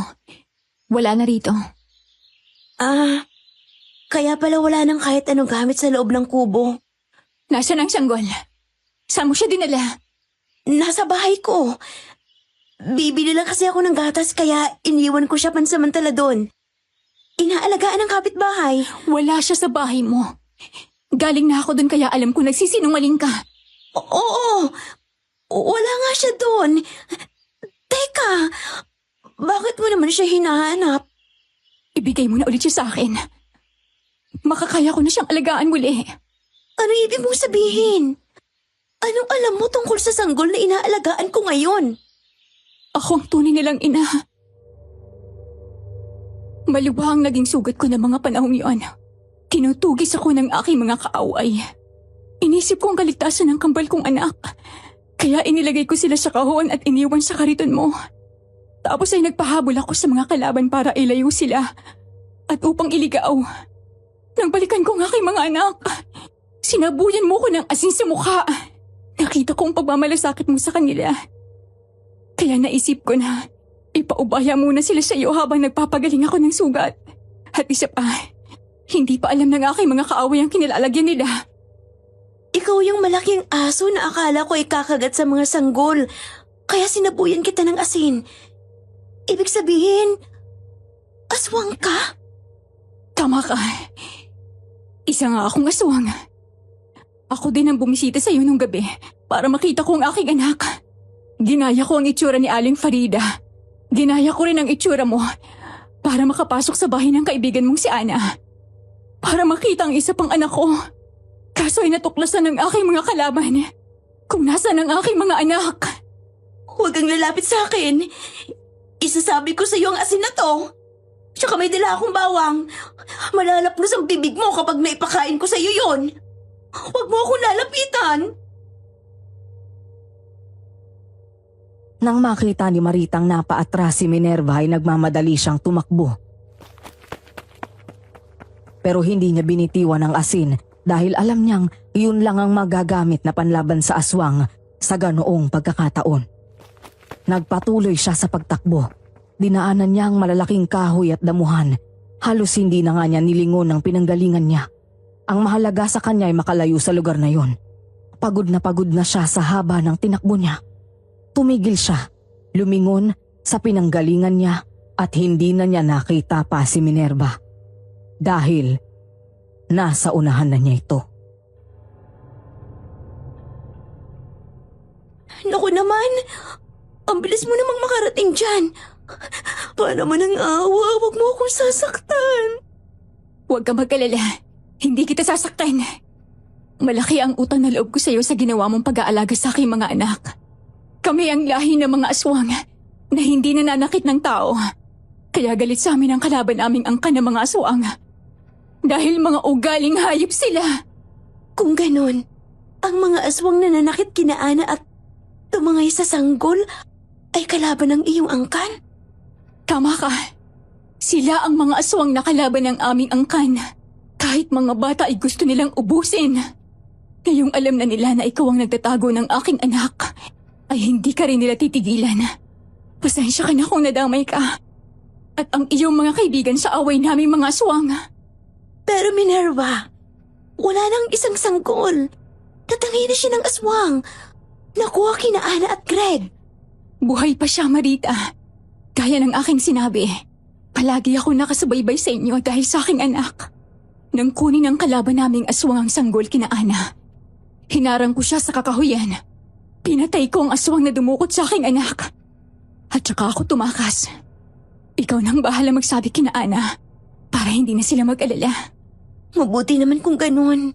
Wala na rito. Kaya pala wala nang kahit anong gamit sa loob ng kubo. Nasaan ang sanggol? Saan mo siya dinala? Nasa bahay ko. Bibili lang kasi ako ng gatas kaya iniwan ko siya pansamantala doon. Inaalagaan ng kapitbahay. Wala siya sa bahay mo. Galing na ako doon kaya alam ko nagsisinungaling ka. Oo. Wala nga siya doon. Teka, bakit mo naman siya hinahanap? Ibigay mo na ulit siya sa akin. Makakaya ko na siyang alagaan muli. Ano ibig mong sabihin? Anong alam mo tungkol sa sanggol na inaalagaan ko ngayon? Ako ang tunay nilang ina. Maluwa ang naging sugat ko ng mga panahong yon. Tinutugis ako ng aking mga kaaway. Inisip ko ang kaligtasan ng kambal kong anak. Kaya inilagay ko sila sa kahon at iniwan sa kariton mo. Tapos ay nagpahabol ako sa mga kalaban para ilayo sila at upang iligaw. Nang balikan ko ang aking mga anak, sinabuyan mo ko ng asin sa mukha. Nakita ko ang pagmamalasakit mo sa kanila. Kaya naisip ko na ipaubaya muna sila sa iyo habang nagpapagaling ako ng sugat. At isa pa, hindi pa alam ng aking mga kaaway ang kinilalagyan nila. Ikaw yung malaking aso na akala ko ikakagat sa mga sanggol. Kaya sinabuyan kita ng asin. Ibig sabihin, aswang ka? Tama ka. Isa nga akong aswang. Ako din ang bumisita sa iyo nung gabi para makita ko ang aking anak. Ginaya ko ang itsura ni Aling Farida. Ginaya ko rin ang itsura mo para makapasok sa bahay ng kaibigan mong si Ana. Para makita ang isa pang anak ko. Kaso ay natuklasan ng aking mga kalaban kung nasaan ang aking mga anak. Huwag kang lalapit sa akin. Isasabi ko sa iyo ang asin na to. Tsaka may dala akong bawang. Malalapnos ang bibig mo kapag naipakain ko sa iyo yon. Huwag mo akong lalapitan. Nang makita ni Maritang napaatras si Minerva ay nagmamadali siyang tumakbo. Pero hindi niya binitiwan ang asin dahil alam niyang yun lang ang magagamit na panlaban sa aswang sa ganoong pagkakataon. Nagpatuloy siya sa pagtakbo. Dinaanan niya ang malalaking kahoy at damuhan. Halos hindi na nga niya nilingon ang pinanggalingan niya. Ang mahalaga sa kanya ay makalayo sa lugar na yon. Pagod na siya sa haba ng tinakbo niya. Tumigil siya, lumingon sa pinanggalingan niya at hindi na niya nakita pa si Minerva. Dahil nasa unahan na niya ito. Naku naman, ang bilis mo namang makarating dyan. Paano man ang awa, huwag mo akong sasaktan. Huwag ka mag-alala. Hindi kita sasaktan. Malaki ang utang na loob ko sa iyo sa ginawa mong pag-aalaga sa aking mga anak. Kami ang lahi ng mga aswang na hindi nananakit ng tao. Kaya galit sa amin ang kalaban naming angkan ng mga aswang. Dahil mga ugaling hayop sila. Kung ganon, ang mga aswang nananakit kina Ana at tumangay sa sanggol ay kalaban ng iyong angkan? Tama ka. Sila ang mga aswang na kalaban ng aming angkan. Kahit mga bata ay gusto nilang ubusin. Ngayong alam na nila na ikaw ang nagtatago ng aking anak, ay hindi ka rin nila titigilan. Pasensya ka na kung nadamay ka. At ang iyong mga kaibigan sa away naming mga aswang. Pero Minerva, wala nang isang sanggol. Natangay na siya ng aswang. Nakuha kina Ana at Greg. Buhay pa siya, Marita. Gaya ng aking sinabi, palagi ako nakasubaybay sa inyo dahil sa aking anak. Nang kunin ang kalaban naming aswang ang sanggol kina Ana, hinarang ko siya sa kakahuyan. Pinatay ko ang aswang na dumukot sa aking anak. At saka ako tumakas. Ikaw nang bahala magsabi kina Ana para hindi na sila mag-alala. Mabuti naman kung ganun.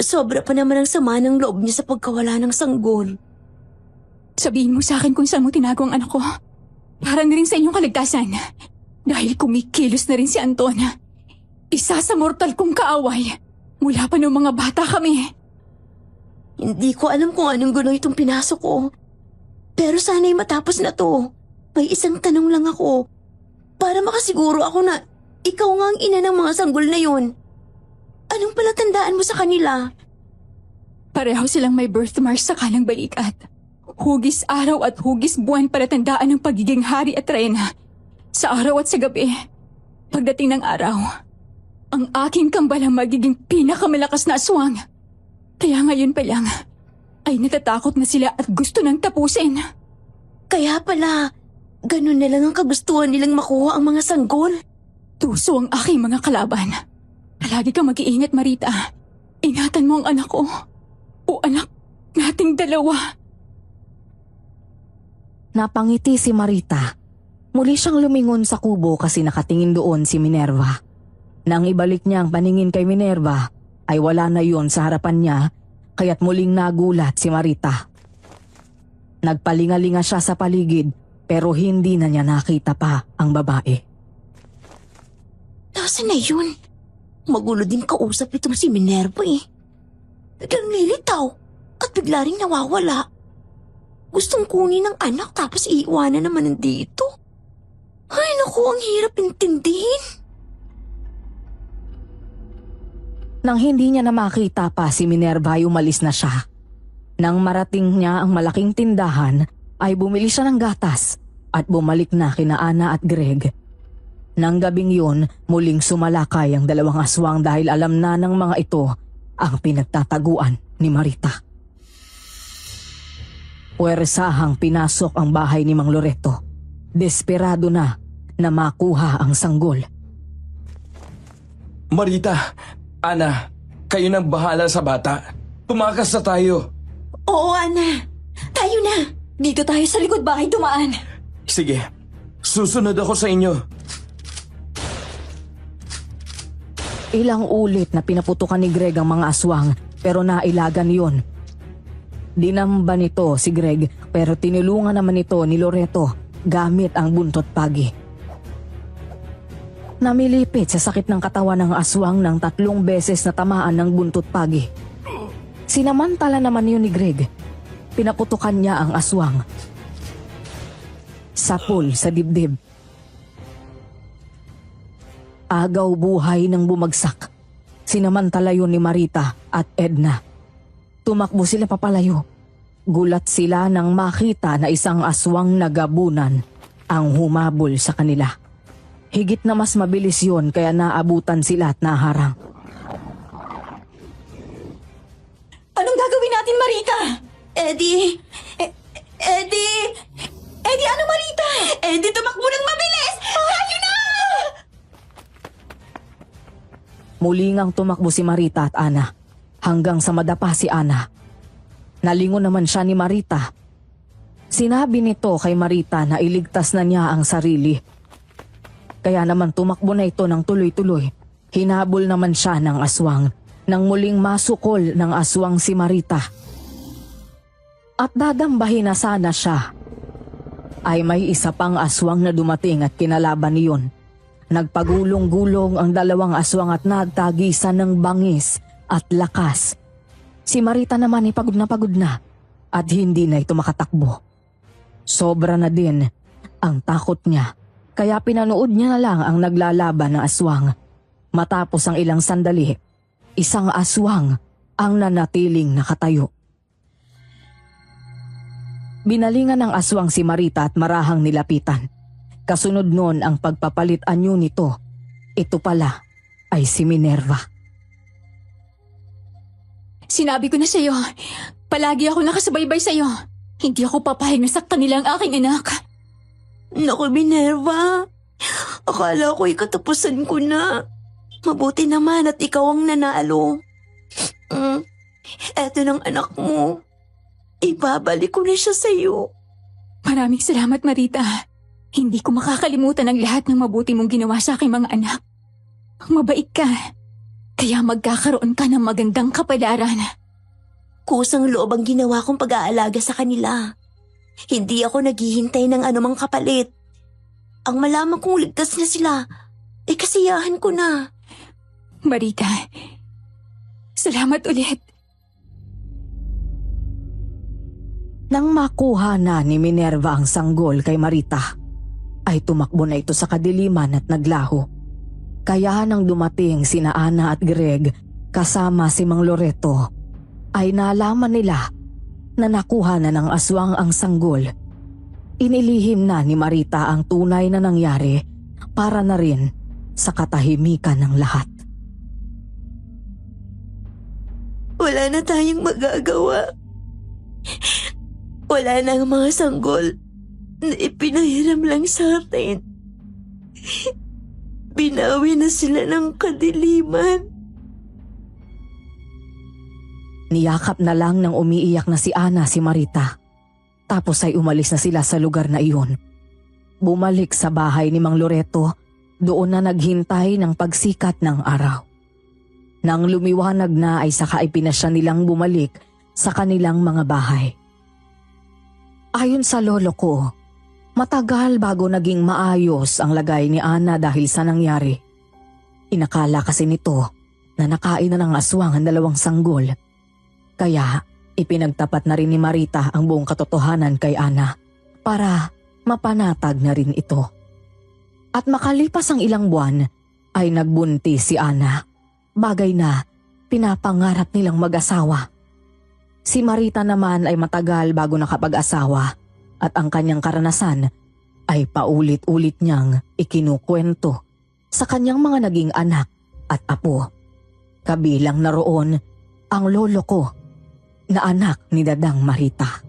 Sobra pa naman ang sama ng loob niya sa pagkawala ng sanggol. Sabihin mo sa akin kung saan mo tinago ang anak ko. Para na rin sa inyong kaligtasan. Dahil kumikilos na rin si Anton. Isa sa mortal kong kaaway. Mula pa noong mga bata kami. Hindi ko alam kung anong gulo itong pinasok ko. Pero sana'y matapos na to. May isang tanong lang ako. Para makasiguro ako na ikaw nga ang ina ng mga sanggol na yun. Anong palatandaan mo sa kanila? Pareho silang may birthmark sa kanang balikat. Hugis araw at hugis buwan para tandaan ng pagiging hari at reyna. Sa araw at sa gabi. Pagdating ng araw, ang aking kambal ang magiging pinakamalakas na aswang. Kaya ngayon pa lang, ay natatakot na sila at gusto nang tapusin. Kaya pala, ganun na lang ang kagustuhan nilang makuha ang mga sanggol. Tuso ang aking mga kalaban. Palagi kang mag-iingat, Marita. Ingatan mo ang anak ko. O anak nating dalawa. Napangiti si Marita. Muli siyang lumingon sa kubo kasi nakatingin doon si Minerva. Nang ibalik niya ang paningin kay Minerva, ay wala na yun sa harapan niya, kaya't muling nagulat si Marita. Nagpalingalinga siya sa paligid, pero hindi na niya nakita pa ang babae. Nasaan na yun? Magulo din kausap itong si Minerva eh. biglang lilitaw at bigla ring nawawala. Gustong kunin ng anak tapos iiwanan naman nandito. Ay naku, ang hirap intindihin. Nang hindi niya na makita pa si Minerva ay umalis na siya. Nang marating niya ang malaking tindahan ay bumili siya ng gatas at bumalik na kina Ana at Greg. Nang gabing yun, muling sumalakay ang dalawang aswang dahil alam na ng mga ito ang pinagtataguan ni Marita. Puwersahang pinasok ang bahay ni Mang Loreto. Desperado na makuha ang sanggol. Marita, Ana, kayo nang bahala sa bata. Tumakas na tayo. Oo, Ana. Tayo na. Dito tayo sa likod bahay dumaan. Sige, susunod ako sa inyo. Ilang ulit na pinaputukan ni Greg ang mga aswang pero nailagan yun. Dinamba nito si Greg pero tinulungan naman ito ni Loreto gamit ang buntot pagi. Namilipit sa sakit ng katawan ng aswang ng 3 beses na tamaan ng buntot pagi. Sinamantala naman yun ni Greg. Pinaputukan niya ang aswang. Sapul sa dibdib. Agaw buhay nang bumagsak. Sinamantala yun ni Marita at Edna. Tumakbo sila papalayo. Gulat sila nang makita na isang aswang nagabunan ang humabol sa kanila. Higit na mas mabilis yun kaya naabutan sila at naharang. Anong gagawin natin, Marita? Eddie! Eddie, ano, Marita? Eddie, tumakbo ng mabilis! Tayo na! Muli ngang tumakbo si Marita at Ana hanggang sa madapa si Ana. Nalingon naman siya ni Marita. Sinabi nito kay Marita na iligtas na niya ang sarili. Kaya naman tumakbo na ito ng tuloy-tuloy. Hinabol naman siya ng aswang nang muling masukol ng aswang si Marita. At dadambahin na sana siya. Ay may isa pang aswang na dumating at kinalaban niyon. Nagpagulong-gulong ang dalawang aswang at nagtagisan ng bangis at lakas. Si Marita naman ay pagod na at hindi na ito makatakbo. Sobra na din ang takot niya kaya pinanood niya na lang ang naglalaban na aswang. Matapos ang ilang sandali, isang aswang ang nanatiling nakatayo. Binalingan ng aswang si Marita at marahang nilapitan. Kasunod nun ang pagpapalit anyo nito. Ito pala ay si Minerva. Sinabi ko na sa'yo, palagi ako nakasubaybay sa'yo. Hindi ako papayag na saktan nila ang aking anak. Naku, Minerva. Akala ko'y katapusan ko na. Mabuti naman at ikaw ang nanalo. Eto ng anak mo. Ibabalik ko na siya sa'yo. Maraming salamat, Marita. Hindi ko makakalimutan ang lahat ng mabuti mong ginawa sa aking mga anak. Mabait ka. Kaya magkakaroon ka ng magandang kapalaran. Kusang loob ang ginawa kong pag-aalaga sa kanila. Hindi ako naghihintay ng anumang kapalit. Ang malaman kong ligtas na sila, ay kasiyahan ko na. Marita, salamat ulit. Nang makuha na ni Minerva ang sanggol kay Marita, ay tumakbo na ito sa kadiliman at naglaho. Kaya nang dumating sina Ana at Greg kasama si Mang Loreto, ay nalaman nila na nakuha na ng aswang ang sanggol. Inilihim na ni Marita ang tunay na nangyari para na rin sa katahimikan ng lahat. Wala na tayong magagawa. Wala na ang mga sanggol na ipinahiram lang sa atin. Binawi na sila ng kadiliman. Niyakap na lang ng umiiyak na si Ana si Marita. Tapos ay umalis na sila sa lugar na iyon. Bumalik sa bahay ni Mang Loreto, doon na naghintay ng pagsikat ng araw. Nang lumiwanag na ay saka ay pinasya nilang bumalik sa kanilang mga bahay. Ayon sa lolo ko, matagal bago naging maayos ang lagay ni Ana dahil sa nangyari. Inakala kasi nito na nakain na ng aswang ang dalawang sanggol. Kaya ipinagtapat na rin ni Marita ang buong katotohanan kay Ana para mapanatag na rin ito. At makalipas ang ilang buwan ay nagbuntis si Ana, bagay na pinapangarap nilang mag-asawa. Si Marita naman ay matagal bago nakapag-asawa at ang kanyang karanasan ay paulit-ulit niyang ikinukwento sa kanyang mga naging anak at apo. Kabilang na roon ang lolo ko na anak ni Dadang Marita.